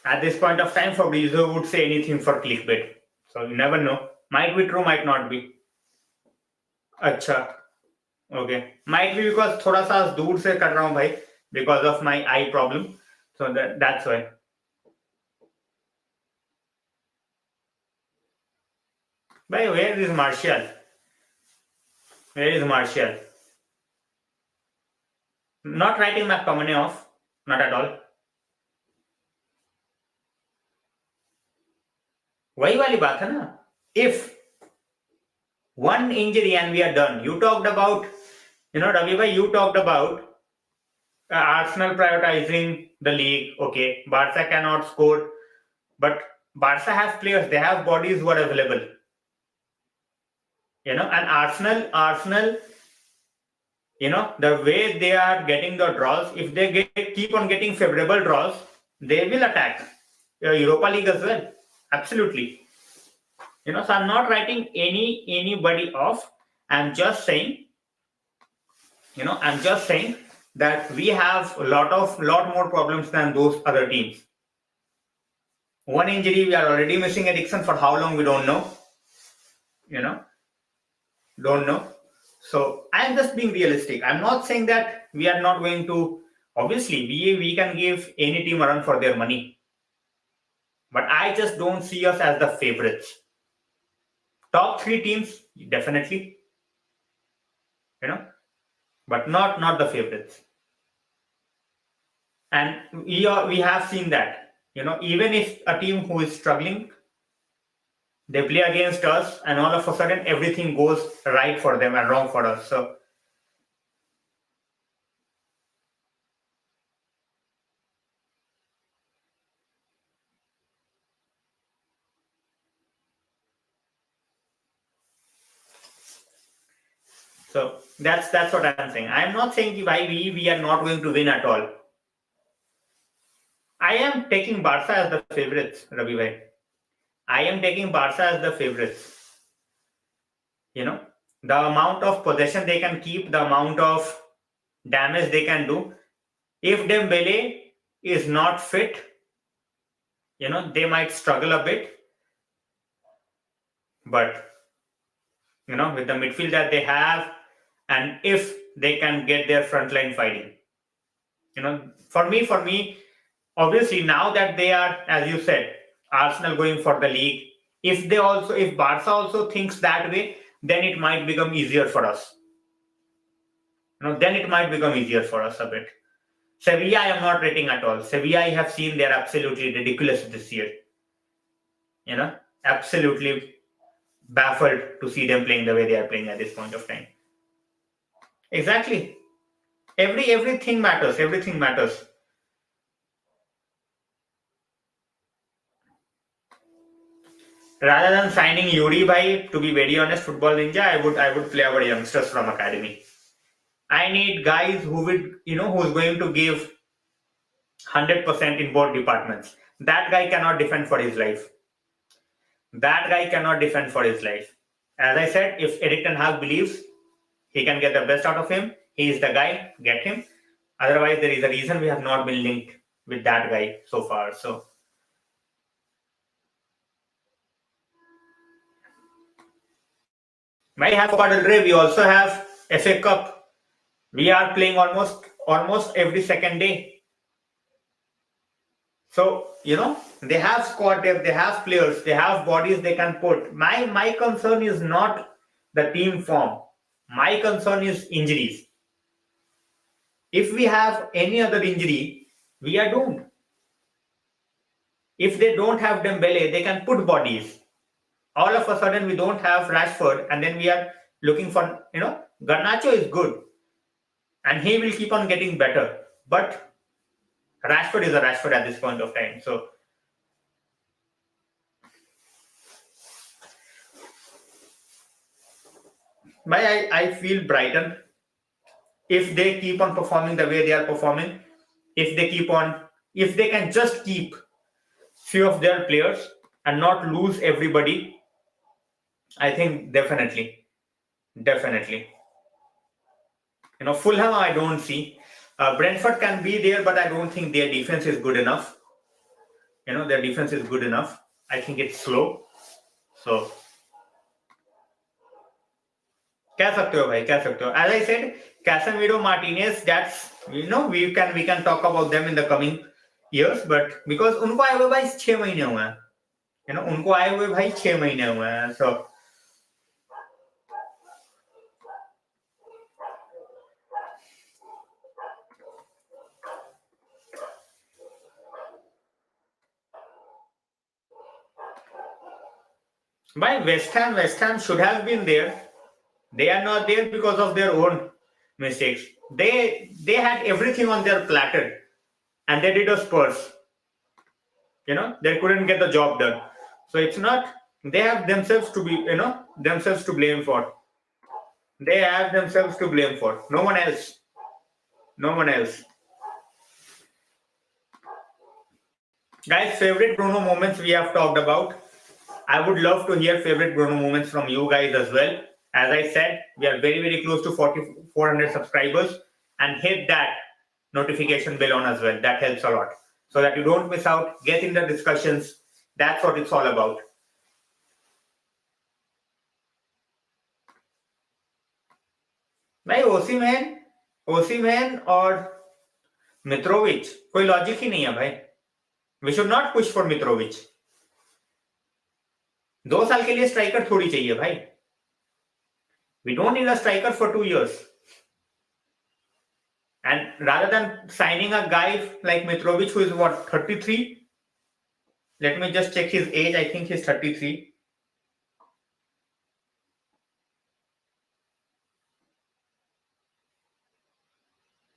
[SPEAKER 1] At this point of time, Fabrizio would say anything for clickbait. So you never know. Might be true, might not be. अच्छा, okay. Might be because थोड़ा सा दूर से कर रहा हूँ भाई, because of my eye problem. So that's why. भाई, where is Martial? Where is Martial? Not writing McTominay off, not at all. वही वाली बात है ना. If one injury and we are done. You talked about, Ravi bhai, you talked about Arsenal prioritizing the league. Okay, Barca cannot score, but Barca has players. They have bodies who are available. And Arsenal, the way they are getting the draws, if they keep on getting favorable draws, they will attack Europa League as well. Absolutely. So I'm not writing anybody off. I'm just saying that we have a lot more problems than those other teams. One injury, we are already missing Eriksen. For how long, we don't know. Don't know. So I'm just being realistic. I'm not saying that we are not going to. Obviously, we can give any team a run for their money. but I just don't see us as the favorites. Top three teams, definitely, but not the favorites. And we have seen that, even if a team who is struggling, they play against us, and all of a sudden everything goes right for them and wrong for us. So that's what I'm saying. I'm not saying why we are not going to win at all. I am taking Barca as the favorites, Ravi bhai. I am taking Barca as the favorites. The amount of possession they can keep, the amount of damage they can do. If Dembele is not fit, they might struggle a bit. But with the midfield that they have, and if they can get their front line fighting, for me, obviously now that they are, as you said, Arsenal going for the league, if Barca also thinks that way, then it might become easier for us. Then it might become easier for us a bit. Sevilla, I am not rating at all. Sevilla, I have seen they're absolutely ridiculous this year. Absolutely baffled to see them playing the way they are playing at this point of time. Exactly. Everything matters. Everything matters. Rather than signing Yuri bhai, to be very honest, Football Ninja, I would play our youngsters from academy. I need guys who would, who's going to give 100% in both departments. That guy cannot defend for his life. That guy cannot defend for his life. As I said, if Erik ten Hag believes he can get the best out of him, he is the guy, get him. Otherwise, there is a reason we have not been linked with that guy so far. So, we have Copa del Rey, we also have FA Cup. We are playing almost every second day. So, they have squad depth, they have players, they have bodies they can put. My concern is not the team form. My concern is injuries. If we have any other injury, we are doomed. If they don't have Dembele, they can put bodies. All of a sudden, we don't have Rashford, and then we are looking for, Garnacho is good, and he will keep on getting better. But Rashford is a Rashford at this point of time. So, I feel Brighton, if they keep on performing the way they are performing, if they can just keep few of their players and not lose everybody, I think definitely. Fulham, I don't see. Brentford can be there, but I don't think their defense is good enough. Their defense is good enough. I think it's slow. So, कह सकते हो भाई, कह सकते हो. As I said, Casemiro, Martinez, that's, we can talk about them in the coming years, but because उनको आए हुए भाई 6 महीने हुए हैं, उनको आए हुए भाई 6 महीने हुए हैं. So, by West Ham should have been there. They are not there because of their own mistakes. They had everything on their platter, and they did a Spurs. They couldn't get the job done. So it's not, they have themselves to be, themselves to blame for. They have themselves to blame for. No one else. No one else. Guys, favorite Bruno moments we have talked about. I would love to hear favorite Bruno moments from you guys as well. As I said, we are very, very close to 400 subscribers, and hit that notification bell on as well. That helps a lot. So that you don't miss out, get in the discussions. That's what it's all about. भाई ओसीमैन और Mitrovic कोई logic ही नहीं है भाई. We should not push for Mitrovic. 2 साल के लिए striker थोड़ी चाहिए भाई. We don't need a striker for 2 years. And rather than signing a guy like Mitrovic, who is what, 33? Let me just check his age. I think he's 33.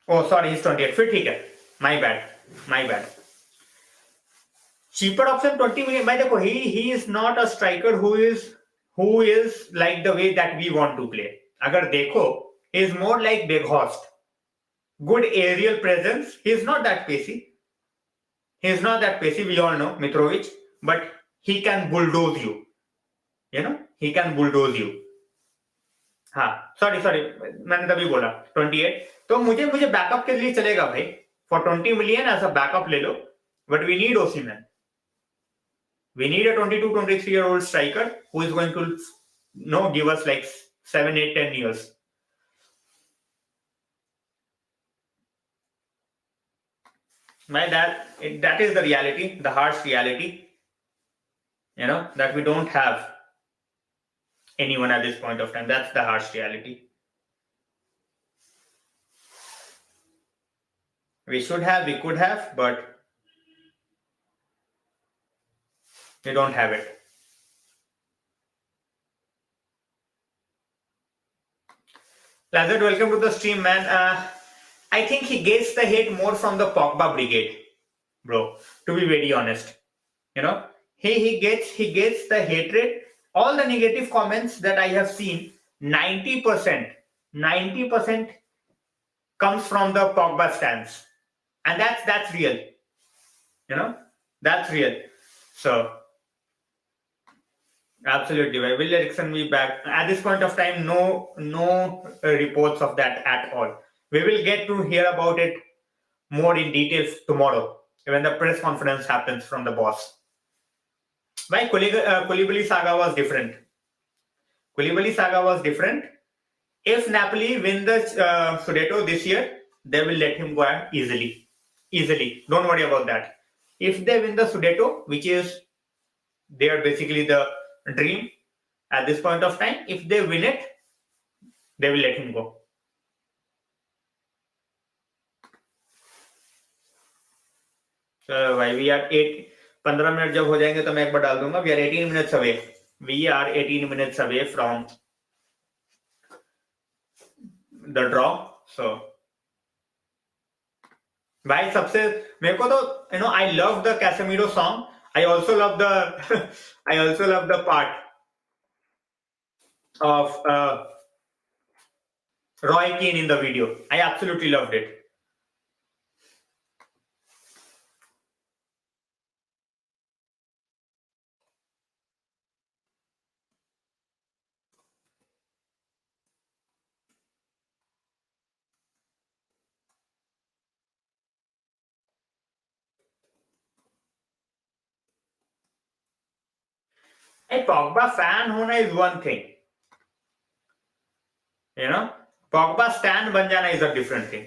[SPEAKER 1] Oh, sorry, he's 28. फिर ठीक है. My bad. Cheaper option 20 million. भाई देखो, he is not a striker who is like the way that we want to play. अगर देखो, he is more like Weghorst. Good aerial presence. He is not that pacey. We all know Mitrovic, but he can bulldoze you. He can bulldoze you. हाँ, sorry मैंने तभी बोला 28. तो मुझे backup के लिए चलेगा भाई. फॉर 20 million ऐसा बैकअप ले लो. But we need Osimhen. We need a 22, 23-year-old striker who is going to give us like 7, 8, 10 years. That is the reality, the harsh reality, that we don't have anyone at this point of time. That's the harsh reality. We should have, we could have, but we don't have it. Lazard, welcome to the stream, man. I think he gets the hate more from the Pogba brigade, bro. To be very honest, he gets the hatred. All the negative comments that I have seen, 90% comes from the Pogba stance, and that's real. That's real. So absolutely, will Ericsson be back? At this point of time, no reports of that at all. We will get to hear about it more in details tomorrow when the press conference happens from the boss. Why Koulibaly saga was different. If Napoli win the Scudetto this year, they will let him go easily. Don't worry about that. If they win the Scudetto, which is basically the dream at this point of time, if they win it, they will let him go. भाई we are 15 minute जब हो जाएंगे तो मैं एक बार डाल दूंगा. We are 18 minutes away from the draw. So भाई सबसे मेरे को तो I love the Casemiro song. I also love the part of Roy Keane in the video. I absolutely loved it. A Pogba fan होना is one thing. Pogba stan बन जाना is a different thing.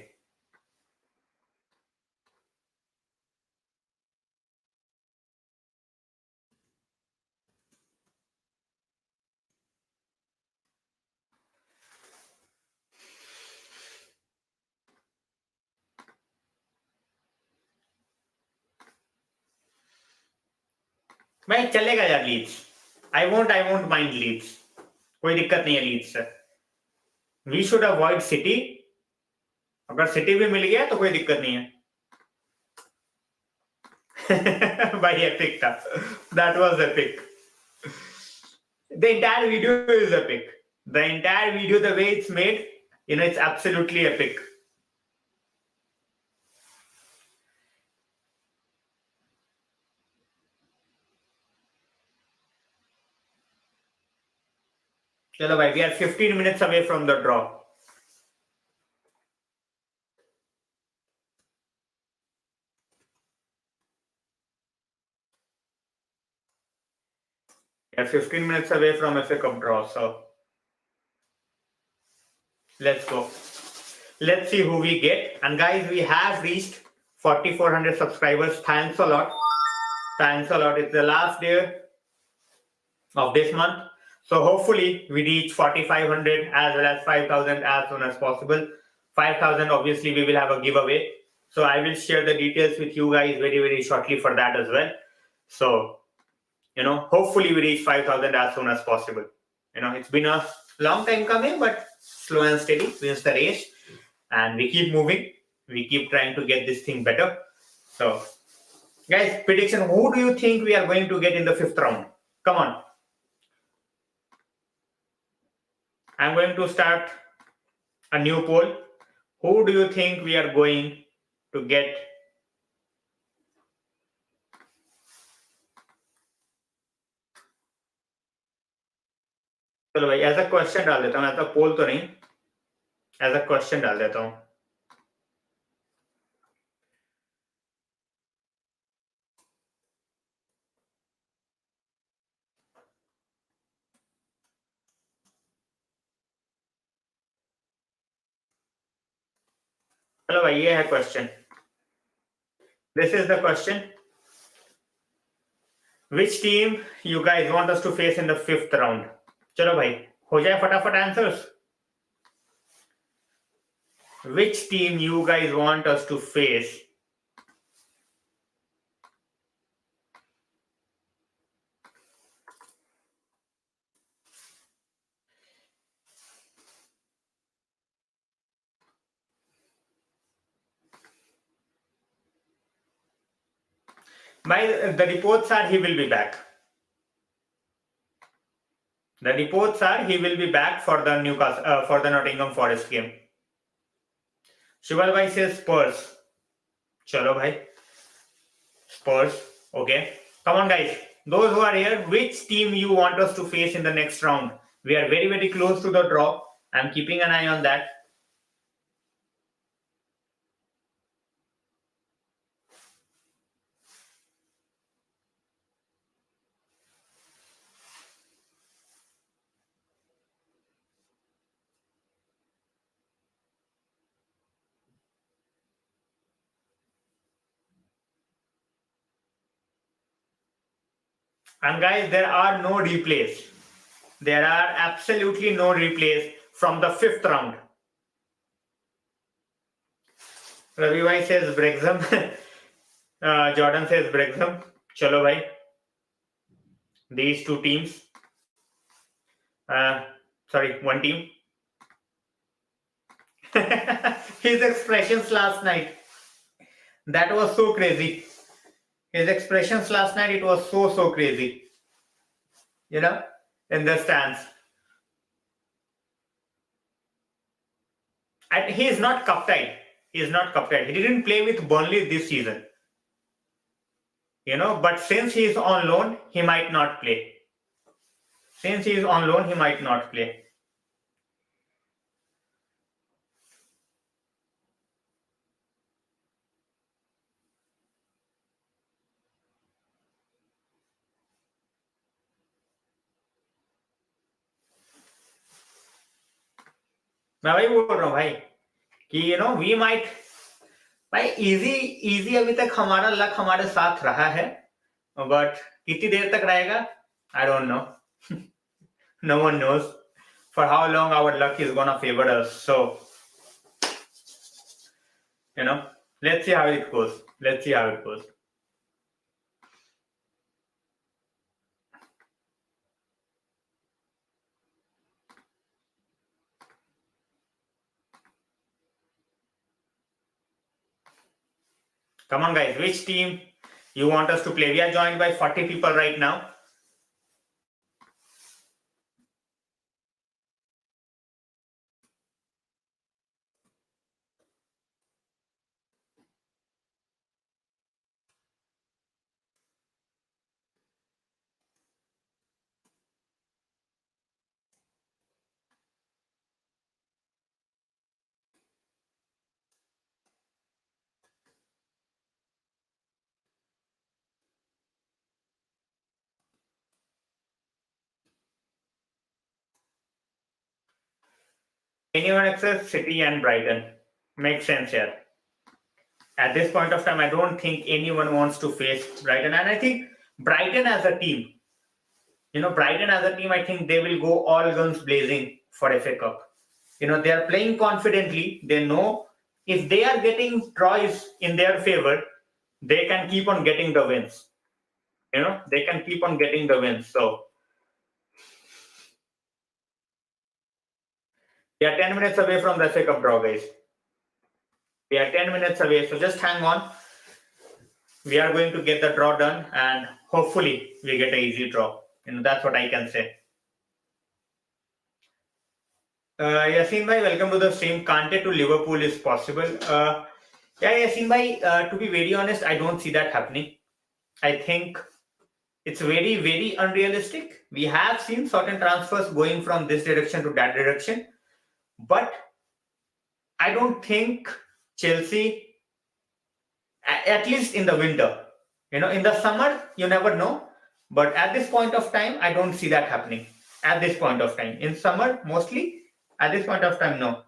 [SPEAKER 1] भाई चलेगा यार Leeds. I won't mind Leeds. कोई दिक्कत नहीं है लीड्स से. We should avoid city. अगर सिटी भी मिल गया तो कोई दिक्कत नहीं है. भाई epic था. That was epic. The entire video is epic. The entire video, the way it's made, it's absolutely epic. Chalo bhai, we are 15 minutes away from the draw. We are 15 minutes away from FA Cup draw, so let's go. Let's see who we get. And guys, we have reached 4,400 subscribers. Thanks a lot. It's the last day of this month. So hopefully we reach 4,500 as well as 5,000 as soon as possible. 5,000 obviously we will have a giveaway. So I will share the details with you guys very shortly for that as well. So, hopefully we reach 5,000 as soon as possible. It's been a long time coming, but slow and steady wins the race. And we keep moving. We keep trying to get this thing better. So, guys, prediction, who do you think we are going to get in the 5th round? Come on. I'm going to start a new poll. Who do you think we are going to get? चलो भाई as a question डाल देता हूँ, as a पोल तो नहीं, as a question डाल देता हूँ. चलो भाई ये है question. This is the question. Which team you guys want us to face in the 5th round? चलो भाई हो जाए फटाफट answers. Which team you guys want us to face? By the reports are he will be back. The reports are he will be back for the for the Nottingham Forest game. Shival bhai says Spurs. Chalo bhai. Spurs. Okay. Come on guys. Those who are here, which team you want us to face in the next round? We are very close to the draw. I'm keeping an eye on that. And guys, there are no replays. There are absolutely no replays from the 5th round. Ravi bhai says Brexham. Jordan says Brexham. Chalo bhai. These two teams. Sorry, one team. His expressions last night. That was so crazy. His expressions last night, it was so crazy. In the stands. And he is not cup-tied. He is not cup-tied. He didn't play with Burnley this season. But since he is on loan, he might not play. Since he is on loan, he might not play. मैं वही बोल रहा हूँ भाई कि we might भाई easy अभी तक हमारा लक हमारे साथ रहा है, बट कितनी देर तक रहेगा I don't know. No one knows for how long our luck is gonna favor us. So let's see how it goes. Let's see how it goes. Come on guys, which team you want us to play? We are joined by 40 people right now. Anyone except City and Brighton. Makes sense here. At this point of time, I don't think anyone wants to face Brighton. And I think Brighton as a team, Brighton as a team, I think they will go all guns blazing for FA Cup. They are playing confidently. They know if they are getting tries in their favor, they can keep on getting the wins. They can keep on getting the wins. So we are 10 minutes away from the FA Cup draw, guys. We are 10 minutes away. So just hang on. We are going to get the draw done and hopefully we get an easy draw. That's what I can say. Yasin bhai, welcome to the stream. Kante to Liverpool is possible. Yeah, Yasin bhai, to be very honest, I don't see that happening. I think it's very, very unrealistic. We have seen certain transfers going from this direction to that direction, but I don't think Chelsea, at least in the winter, in the summer, you never know. But at this point of time, I don't see that happening. At this point of time, in summer, mostly. At this point of time, no.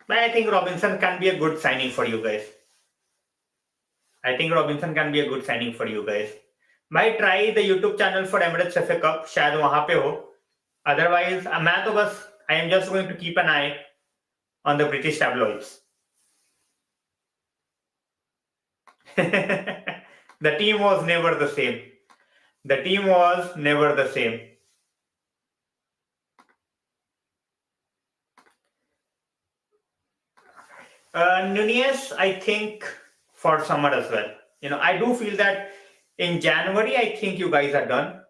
[SPEAKER 1] But I think Robinson can be a good signing for you guys. I think Robinson can be a good signing for you guys. Might try the YouTube channel for Emirates FA Cup. शायद वहाँ पे हो. Otherwise, मैं तो बस I am just going to keep an eye on the British tabloids. The team was never the same. The team was never the same. Nunez, I think for summer as well. I do feel that in January, I think you guys are done.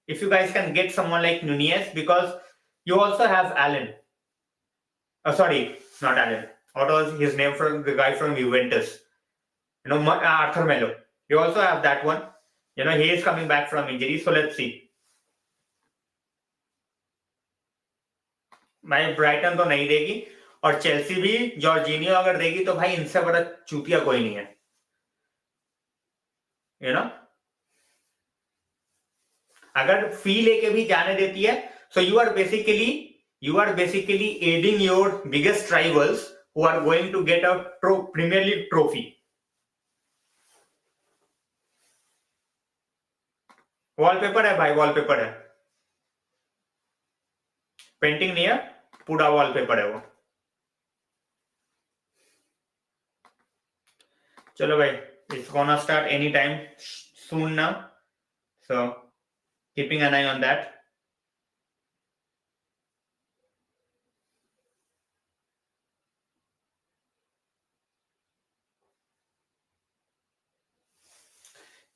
[SPEAKER 1] If you guys can get someone like Nunez, because you also have Allen. Sorry, not Allen. What was his name from the guy from Juventus? Arthur Melo. You also have that one. He is coming back from injury. So let's see. भाई Brighton तो नहीं देगी और Chelsea भी Jorginho अगर देगी तो भाई इनसे बड़ा चूतिया कोई नहीं है. अगर फी लेके भी जाने देती है, so you are basically aiding your biggest rivals who are going to get a Premier League trophy. Wallpaper है भाई, वॉलपेपर है, पेंटिंग नहीं है, पूरा वॉलपेपर है वो. चलो भाई, it's gonna start anytime soon now, so keeping an eye on that.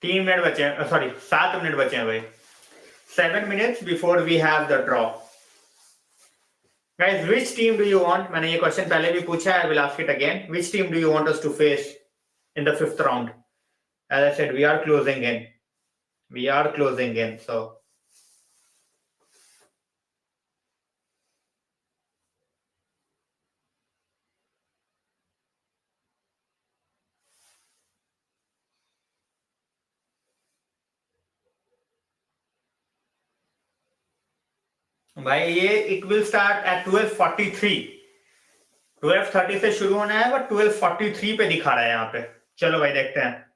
[SPEAKER 1] तीन मिनट बचे हैं, सॉरी 7 मिनट बचे हैं भाई. 7 minutes before we have the draw. Guys, which team do you want? मैंने ये क्वेश्चन पहले भी पूछा है, I will ask it again. Which team do you want us to face in the 5th round? As I said, we are closing in. We are closing in. So भाई ये it will start at 12:43. 12:30 से शुरू होना है, but 12:43 पे दिखा रहा है यहाँ पे. चलो भाई देखते हैं.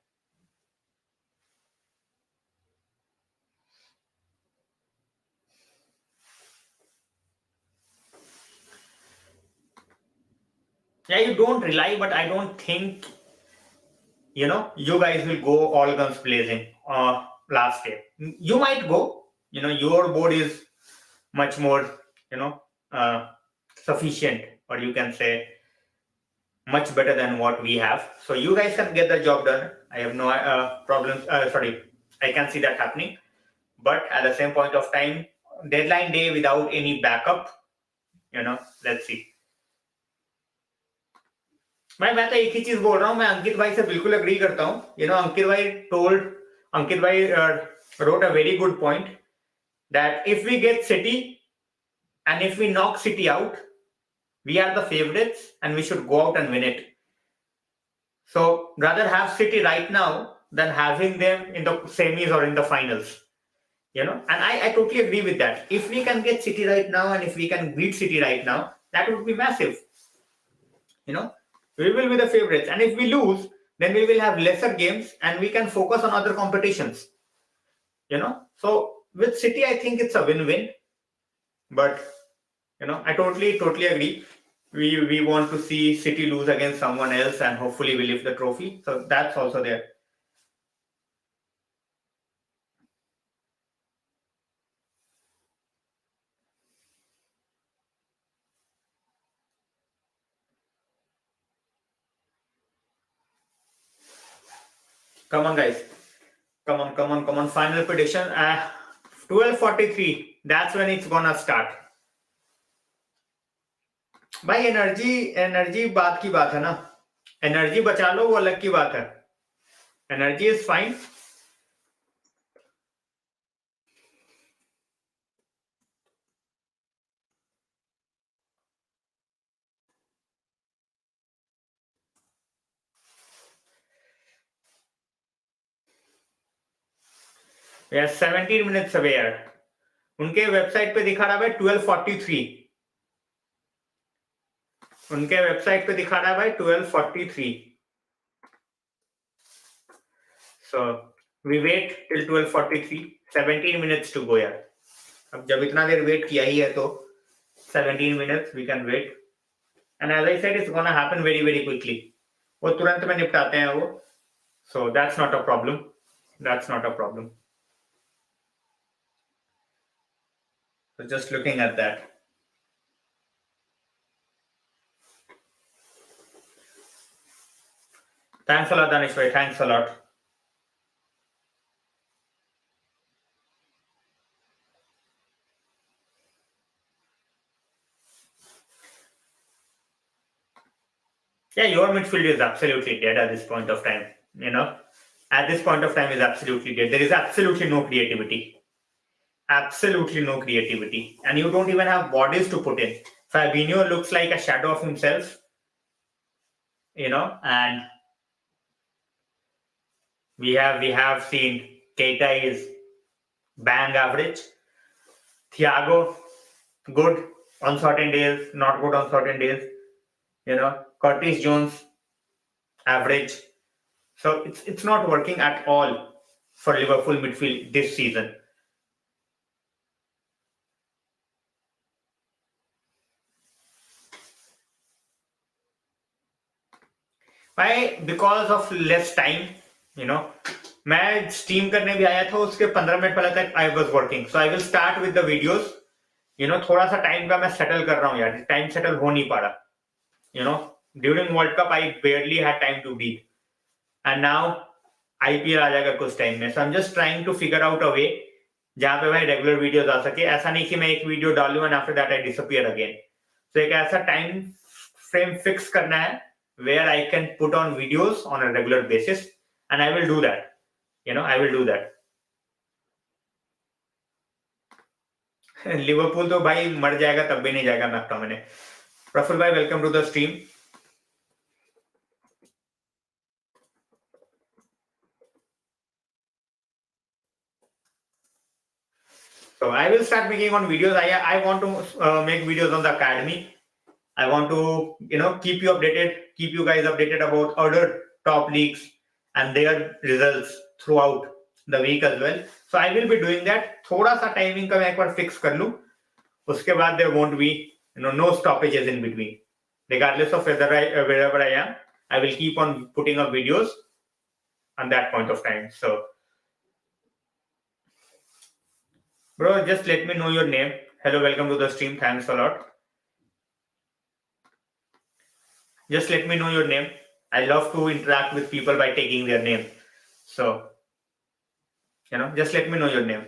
[SPEAKER 1] Yeah, you don't rely, but I don't think you guys will go all guns blazing last day. You might go. Your board is much more sufficient, or you can say much better than what we have. So you guys can get the job done. I have no problems. Sorry, I can see that happening. But at the same point of time, deadline day without any backup, let's see. मैं तो एक ही चीज बोल रहा हूँ. मैं अंकित भाई से बिल्कुल अग्री करता हूँ. अंकित भाई wrote a very good point that if we get City and if we knock City out, We are the favorites and we should go out and win it. So rather have City right now than having them in the semis or in the finals. And I totally agree with that. If we can get City right now and if we can beat City right now, that would be massive. We will be the favorites. And if we lose, then we will have lesser games and we can focus on other competitions. So with City, I think it's a win-win. But I totally agree. We want to see City lose against someone else and hopefully we lift the trophy. So that's also there. Come on, guys. Come on. Final prediction. 12:43. That's when it's gonna start. भाई energy बात की बात है ना. Energy बचा लो वो अलग की बात है. Energy is fine. यार 17 मिनट्स अवे यार. उनके वेबसाइट पे दिखा रहा है 12:43. उनके वेबसाइट पे दिखा रहा है भाई 12:43. So we wait till 12:43. 17 minutes to go यार. अब जब इतना देर वेट किया ही है तो 17 minutes we can wait. And as I said, it's gonna happen very very quickly. वो तुरंत में निपटाते हैं वो. So that's not a problem. That's not a problem. So just looking at that. Thanks a lot, Danish bhai. Thanks a lot. Yeah, your midfield is absolutely dead at this point of time. At this point of time is absolutely dead. There is absolutely no creativity. Absolutely no creativity. And you don't even have bodies to put in. Fabinho looks like a shadow of himself. And we have seen Keita is bang average. Thiago, good on certain days, not good on certain days. Curtis Jones, average. So it's not working at all for Liverpool midfield this season. Why? Because of less time. मैं steam करने भी आया था उसके 15 minute पहले तक I was working. So I will start with the videos. थोड़ा सा टाइम का मैं सेटल कर रहा हूँ यार. टाइम सेटल हो नहीं पा रहा. During world cup I barely had time to breathe. And now IPL आ जाएगा कुछ टाइम में. So I am just trying to figure out a way जहां पे भाई रेगुलर वीडियोस आ सके. ऐसा नहीं कि मैं एक वीडियो डालूं and after that I disappear again. तो एक ऐसा टाइम फ्रेम फिक्स करना है where I can put on videos on a regular basis, and I will do that. I will do that. Liverpool तो भाई मर जाएगा तब भी नहीं जाएगा मैक्टोमिने. प्रफुल भाई welcome to the stream. So I will start making on videos. I want to make videos on the academy. I want to keep you updated, keep you guys updated about other top leagues and their results throughout the week as well. So I will be doing that. थोड़ा सा timing का मैं एक बार fix कर लूं. उसके बाद there won't be no stoppages in between. Regardless of wherever I am, I will keep on putting up videos on that point of time. So, bro, just let me know your name. Hello, welcome to the stream. Thanks a lot. Just let me know your name. I love to interact with people by taking their name. So, just let me know your name.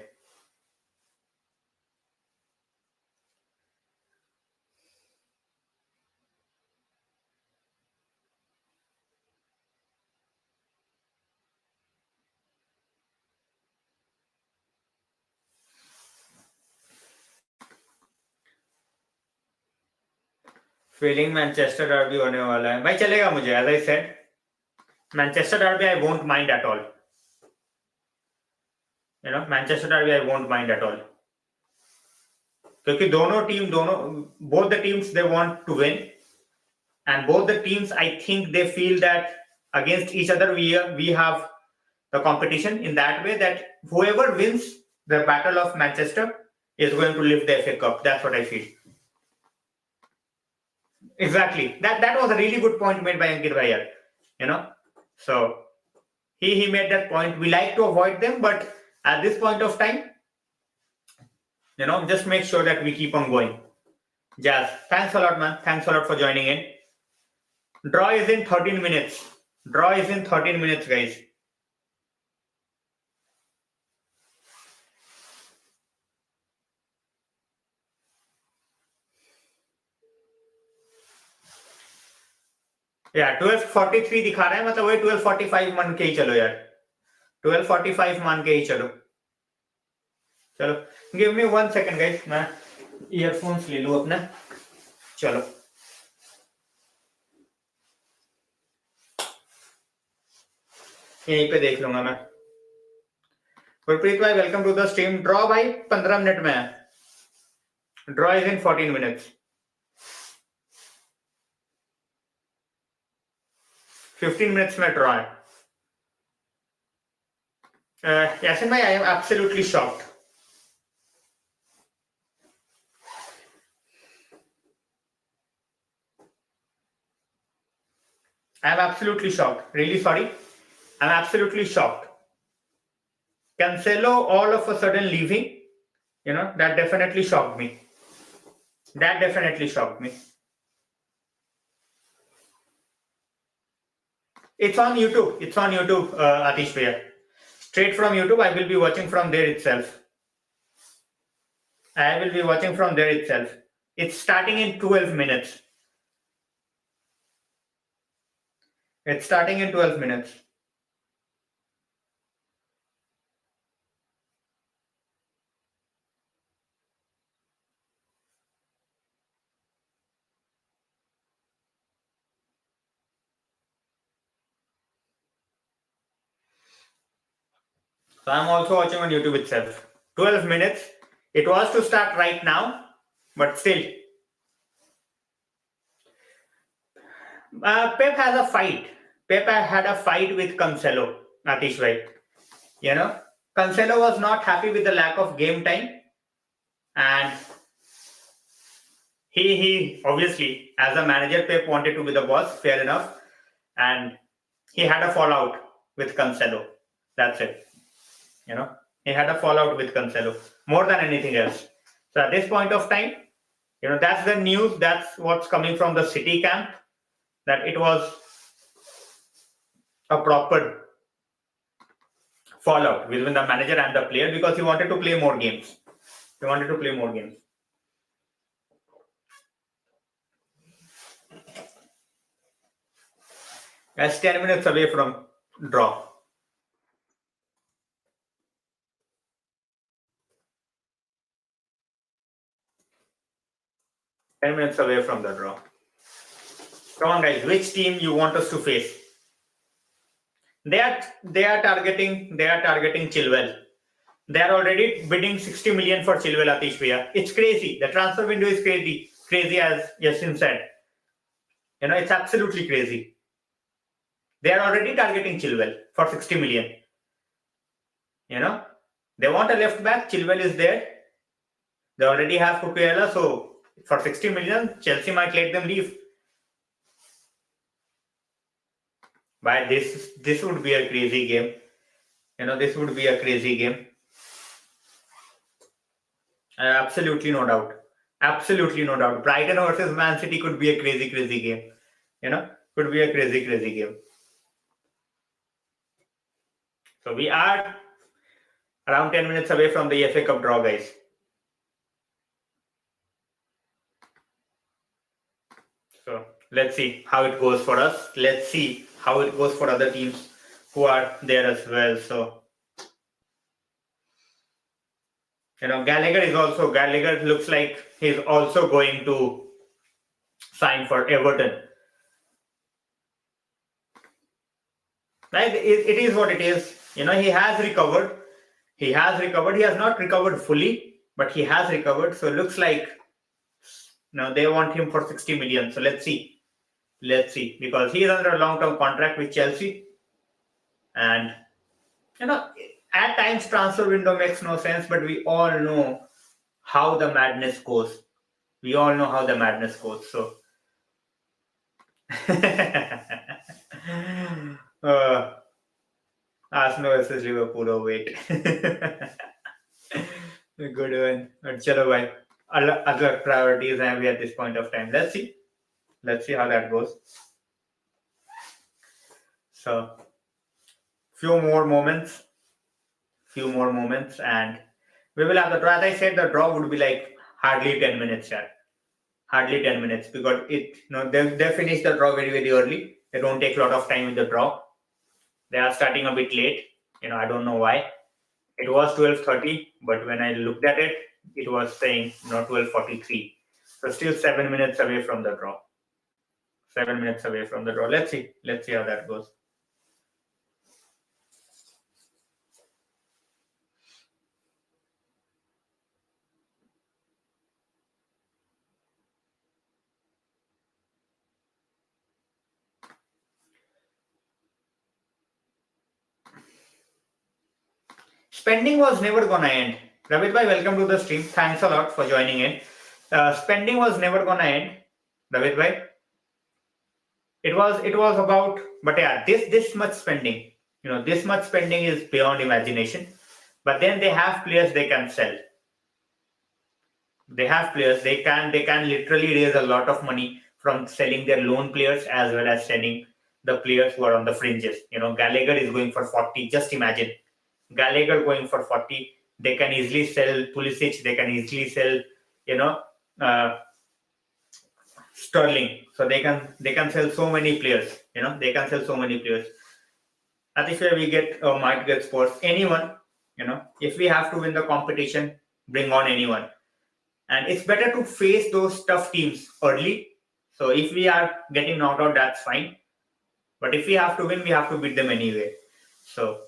[SPEAKER 1] Feeling Manchester derby होने वाला है भाई, चलेगा मुझे. As I said, Manchester derby I won't mind at all. Manchester derby I won't mind at all, क्योंकि दोनों both the teams they want to win, and both the teams I think they feel that against each other we have the competition in that way that whoever wins the battle of Manchester is going to lift the FA Cup. That's what I feel. Exactly. That was a really good point made by Ankit Bhaiya. So he made that point. We like to avoid them, but at this point of time, just make sure that we keep on going. Jazz, thanks a lot, man. Thanks a lot for joining in. Draw is in 13 minutes. Draw is in 13 minutes, guys. Yeah, 12:43 दिखा रहा है, मतलब वही 12:45 मान के ही चलो यार. 12:45 मान के ही चलो. चलो, give me 1 second, guys. मैं ईयरफोन्स ले लूं अपना. चलो. यहीं पे देख लूंगा मैं. गुरप्रीत भाई, welcome to the stream. Draw भाई 15 मिनट में है. Draw is in 14 minutes. 15 minutes में ड्रॉ है. यासिन भाई, I am absolutely shocked. I'm absolutely shocked. Really sorry. I'm absolutely shocked. Cancelo all of a sudden leaving, that definitely shocked me. That definitely shocked me. It's on YouTube. It's on YouTube, Atish Bhaiya. Straight from YouTube. I will be watching from there itself. I will be watching from there itself. It's starting in 12 minutes. It's starting in 12 minutes. So I'm also watching on YouTube itself. 12 minutes. It was to start right now, but still. Pep has a fight. Pep had a fight with Cancelo, Atish bhai. Cancelo was not happy with the lack of game time, and he obviously, as a manager, Pep wanted to be the boss, fair enough, and he had a fallout with Cancelo. That's it. He had a fallout with Cancelo more than anything else. So at this point of time, that's the news. That's what's coming from the City camp, that it was a proper fallout between the manager and the player because he wanted to play more games. He wanted to play more games. That's 10 minutes away from draw. Minutes away from the draw. Come on, guys. Which team you want us to face? They are targeting Chilwell. They are already bidding 60 million for Chilwell, Atish Bhaiya. It's crazy. The transfer window is crazy as Yasin said. It's absolutely crazy. They are already targeting Chilwell for 60 million. They want a left back. Chilwell is there. They already have Cucurella, so for 60 million, Chelsea might let them leave. But this would be a crazy game. This would be a crazy game. Absolutely no doubt. Absolutely no doubt. Brighton versus Man City could be a crazy game. Could be a crazy game. So we are around 10 minutes away from the FA Cup draw, guys. So let's see how it goes for us. Let's see how it goes for other teams who are there as well. So, Gallagher looks like he's also going to sign for Everton. Right? It is what it is. He has recovered. He has recovered. He has not recovered fully, but he has recovered. So it looks like they want him for 60 million. So let's see. Because he is under a long-term contract with Chelsea. And at times transfer window makes no sense, but we all know how the madness goes. So Arsenal versus Liverpool. Oh wait. Good one. But chalo bhai. Other priorities have we at this point of time. Let's see how that goes. So few more moments, and we will have the draw. As I said, the draw would be like hardly 10 minutes, yeah. Hardly 10 minutes, because they finish the draw very, very early. They don't take a lot of time in the draw. They are starting a bit late. I don't know why. It was 12:30, but when I looked at it, it was saying 12:43. So still 7 minutes away from the draw. 7 minutes away from the draw. Let's see how that goes. Spending was never gonna end. Ravid bhai, welcome to the stream. Thanks a lot for joining in. Spending was never gonna end. Ravid bhai. It was about, but yeah, this much spending. This much spending is beyond imagination. But then they have players they can sell. They have players they can literally raise a lot of money from selling their loan players as well as selling the players who are on the fringes. Gallagher is going for 40. Just imagine Gallagher going for 40. They can easily sell Pulisic. They can easily sell, Sterling. So they can sell so many players. They can sell so many players. At this way, we might get Spurs. Anyone. If we have to win the competition, bring on anyone. And it's better to face those tough teams early. So if we are getting knocked out, that's fine. But if we have to win, we have to beat them anyway. So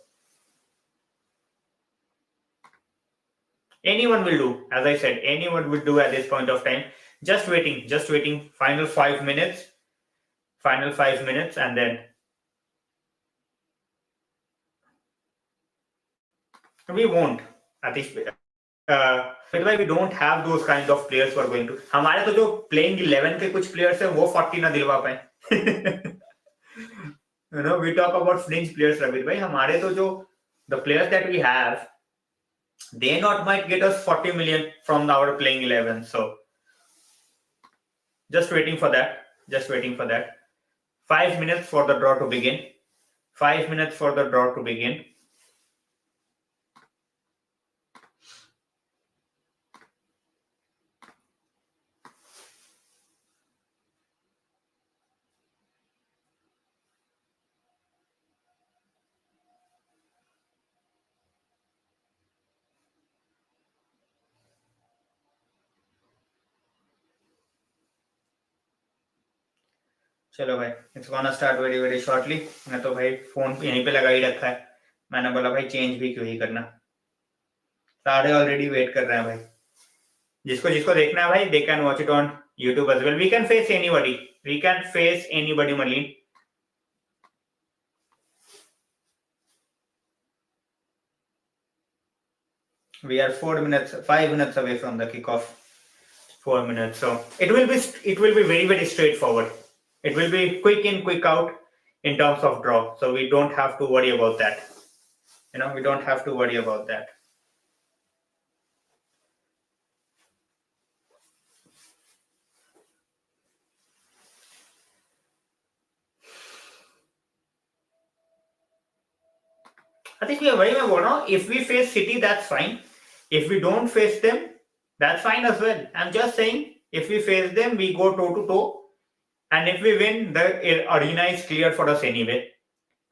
[SPEAKER 1] anyone will do. As I said, anyone will do at this point of time. Just waiting. Final 5 minutes. And then we won't. At this we don't have those kind of players who are going to. हमारे तो जो playing 11 के कुछ players हैं वो 40 ना दिलवा पाए. We talk about fringe players, Ravid bhai. हमारे तो जो the players that we have, they might get us 40 million from our playing 11. So just waiting for that. 5 minutes for the draw to begin. चलो भाई, it's gonna start very very shortly. मैं तो भाई phone यहीं पे लगा ही रखा है. मैंने बोला भाई चेंज भी क्यों ही करना. सारे ऑलरेडी वेट कर रहे हैं भाई. जिसको देखना है भाई, they can watch it on YouTube as well. We can face anybody. Marlene. We are 5 minutes away from the kickoff. 4 minutes. So it will be very, very straightforward. It will be quick in, quick out in terms of draw. So we don't have to worry about that. We don't have to worry about that. I think if we face City, that's fine. If we don't face them, that's fine as well. I'm just saying, if we face them, we go toe to toe. And if we win, the arena is clear for us anyway.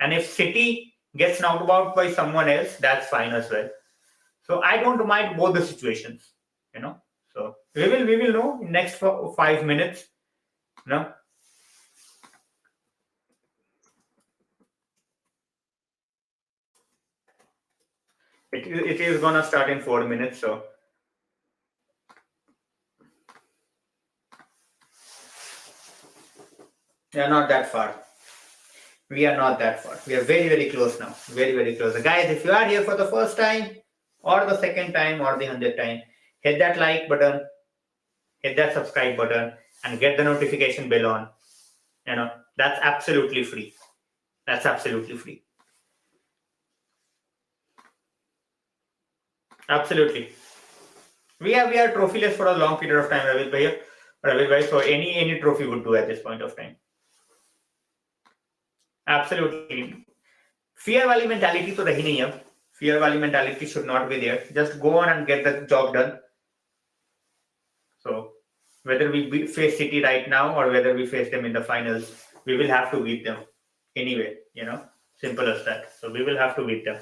[SPEAKER 1] And if City gets knocked out by someone else, that's fine as well. So I don't mind both the situations. So we will know in next 5 minutes. No? It is gonna start in 4 minutes, so we are not that far. We are not that far. We are very, very close now. Very, very close. Guys, if you are here for the first time, or the second time, or the 100th time, hit that like button, hit that subscribe button, and get the notification bell on. That's absolutely free. That's absolutely free. Absolutely. We are trophyless for a long period of time, Ravi bhai. So any trophy would do at this point of time. Absolutely. Fear वाली mentality तो रही नहीं अब. Fear वाली mentality should not be there. Just go on and get the job done. So whether we face City right now or whether we face them in the finals, we will have to beat them anyway. Simple as that. So we will have to beat them.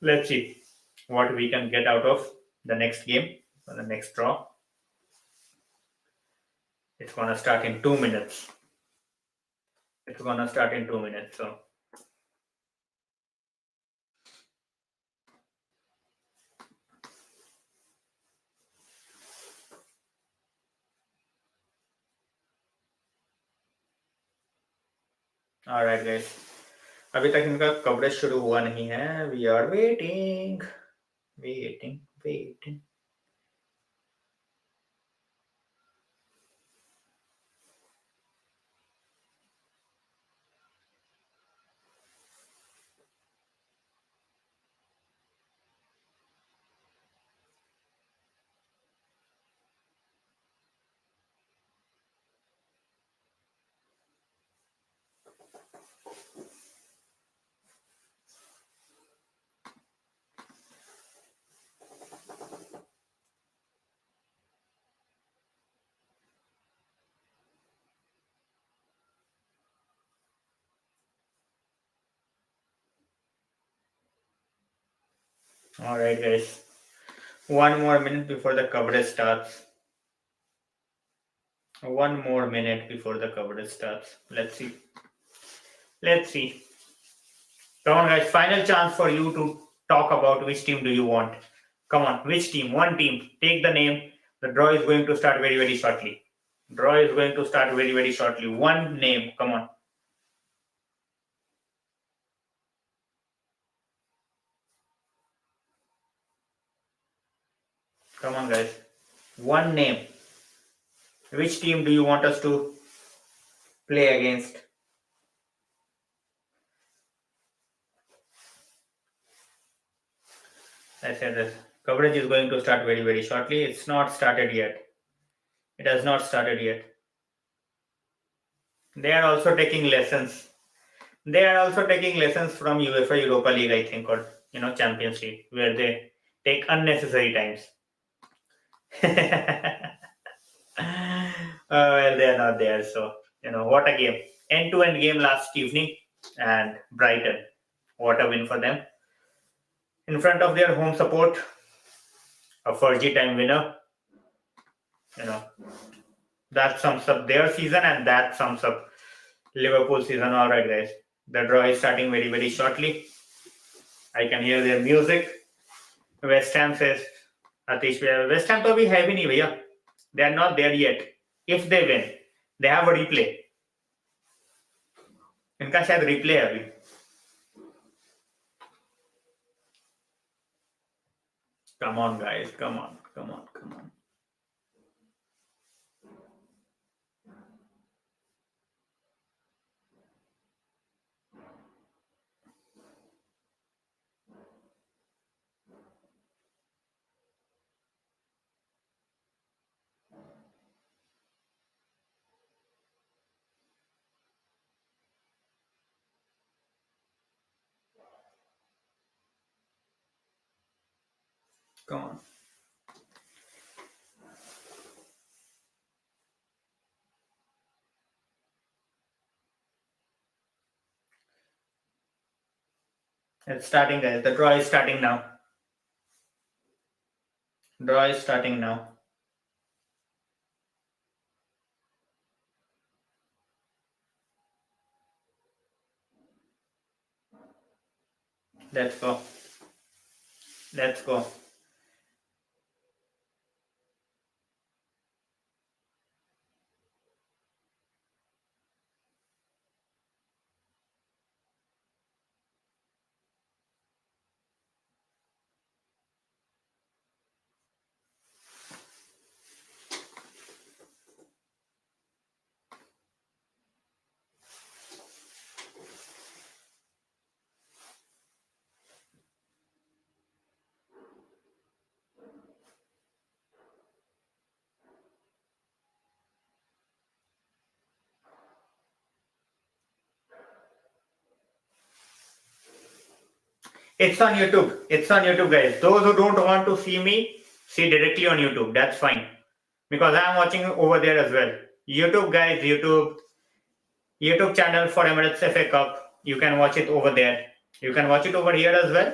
[SPEAKER 1] Let's see what we can get out of the next game or the next draw. It's gonna start in 2 minutes. It's gonna start in 2 minutes. So all right, guys. अभी तक इनका coverage शुरू हुआ नहीं है. We are waiting. All right, guys. 1 more minute before the coverage starts. 1 more minute before the coverage starts. Let's see. Come on, guys. Final chance for you to talk about which team do you want. Come on, which team? One team. Take the name. The draw is going to start very, very shortly. One name. Come on. Come on, guys. One name. Which team do you want us to play against? I said this. Coverage is going to start very, very shortly. It's not started yet. It has not started yet. They are also taking lessons. They are also taking lessons from UEFA Europa League, I think, or Champions League, where they take unnecessary times. Well, they are not there. So what a game! End-to-end game last evening, and Brighton, what a win for them! In front of their home support, a Fergie time winner. That sums up their season, and that sums up Liverpool season. All right, guys. The draw is starting very, very shortly. I can hear their music. West Ham says, Atish, West Ham to bhi hai bhi nahi bhaiya. They are not there yet. If they win, they have a replay. इनका शायद replay है अभी. Come on, guys. Come on. Come on. It's starting, guys. The draw is starting now. Let's go. Let's go. It's on YouTube. It's on YouTube, guys. Those who don't want to see me, see directly on YouTube. That's fine. Because I'm watching over there as well. YouTube, guys, YouTube channel for Emirates FA Cup. You can watch it over there. You can watch it over here as well.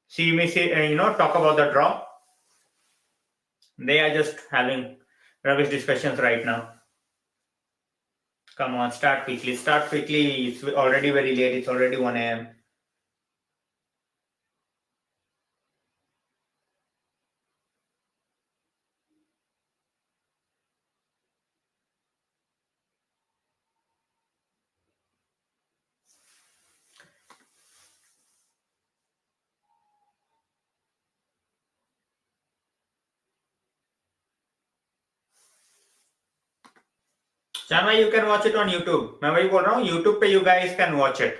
[SPEAKER 1] See me, talk about the draw. They are just having rubbish discussions right now. Come on, start quickly. Start quickly. It's already very late. It's already 1 a.m. Chama, you can watch it on YouTube. मैं वही बोल रहा हूँ, YouTube पे you guys can watch it.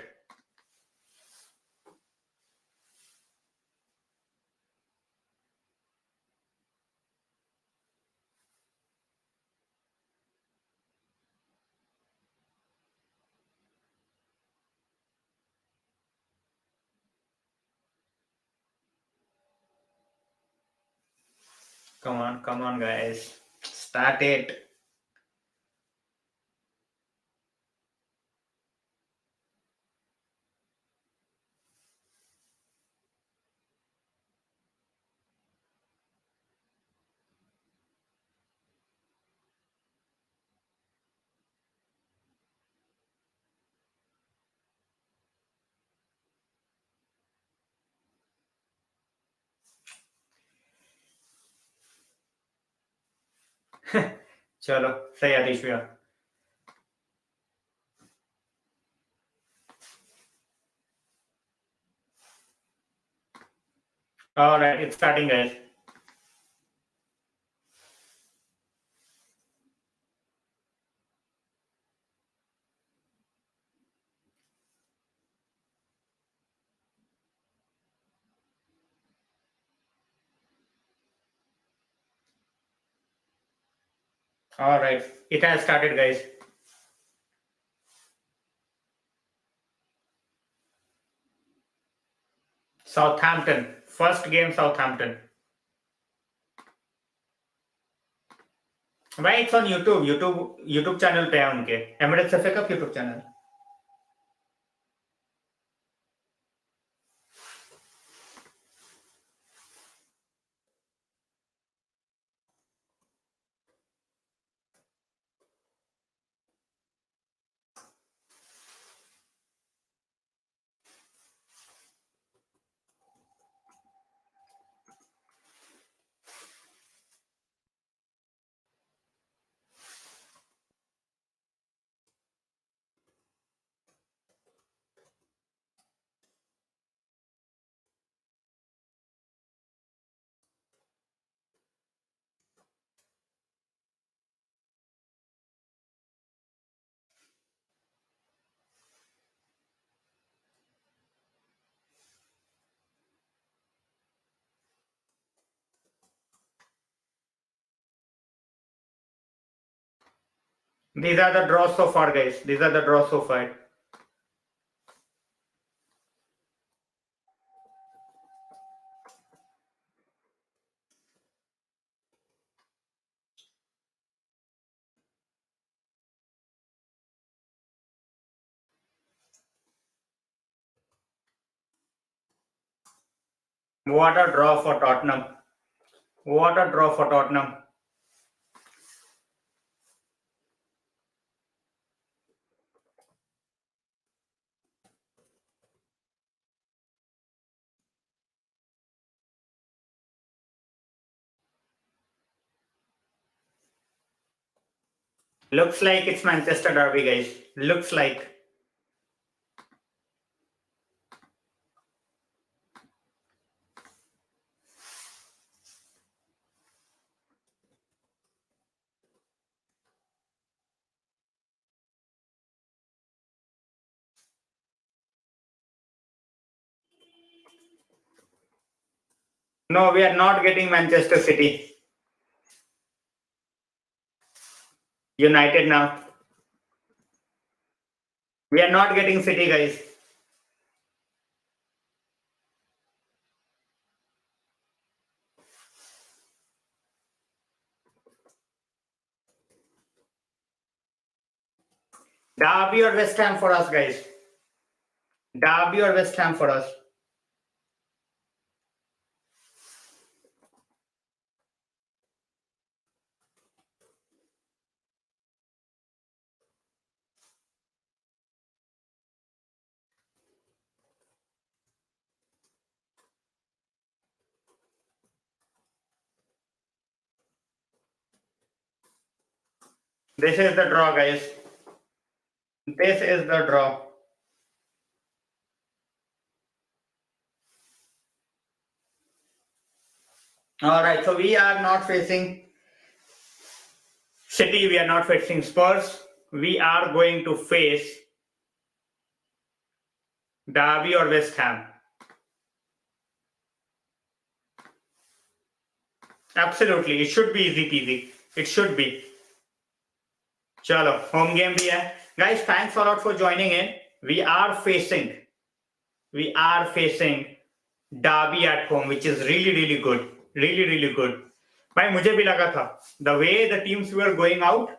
[SPEAKER 1] Come on, guys. Start it. चलो सही आदेश भैया. All right, it's starting, guys. All right, it has started, guys. Southampton, first game Southampton. भाई it's on YouTube चैनल पे है उनके, Emirates FA Cup YouTube channel. These are the draws so far, guys. These are the draws so far. What a draw for Tottenham. What a draw for Tottenham. Looks like it's Manchester Derby, guys. Looks like. No, we are not getting Manchester City. United now. We are not getting City, guys. Derby or West Ham for us, guys. Derby or West Ham for us. This is the draw, guys. This is the draw. All right, so we are not facing City. We are not facing Spurs. We are going to face Derby or West Ham. Absolutely, it should be easy peasy. It should be. Chalo, home game bhi hai. Guys, thanks a lot for joining in. We are facing Derby at home, which is really good. Really good. भाई मुझे भी लगा था, the way the teams were going out,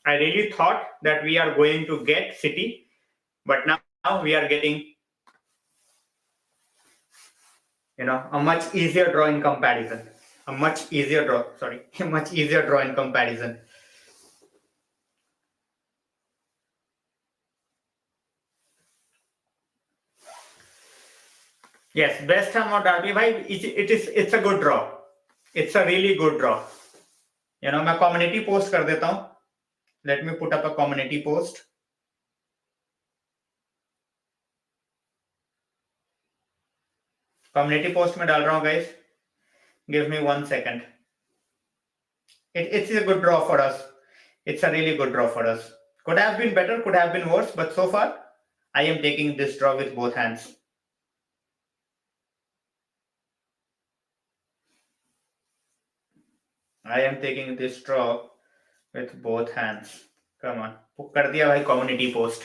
[SPEAKER 1] I really thought that we are going to get City, but now we are getting, a much easier draw in comparison. A much easier draw in comparison. Yes, West Ham or Derby, भाई, it's a good draw. It's a really good draw. मैं community post कर देता हूँ. Let me put up a community post. Community post में डाल रहा हूँ, guys. Give me 1 second. It's a good draw for us. It's a really good draw for us. Could have been better, could have been worse, but so far, I am taking this draw with both hands. I am taking this draw with both hands. Come on. कर दिया भाई community post.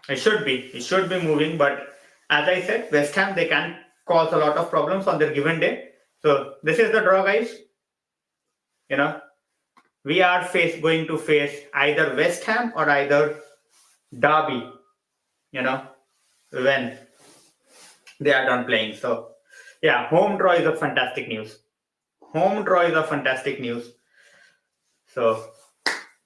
[SPEAKER 1] It should be moving, but as I said, West Ham, they can cause a lot of problems on their given day. So this is the draw, guys. We are going to face either West Ham or either Derby, when they are done playing. So yeah, home draw is a fantastic news. So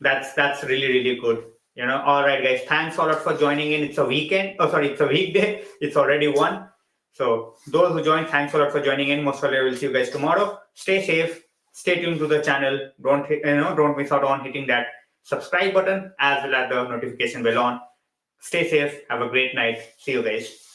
[SPEAKER 1] that's really good. All right, guys, thanks a lot for joining in. It's a weekend. It's a weekday. It's already 1. So those who joined, thanks a lot for joining in. Most probably I will see you guys tomorrow. Stay safe. Stay tuned to the channel. Don't miss out on hitting that subscribe button as well as the notification bell on. Stay safe. Have a great night. See you guys.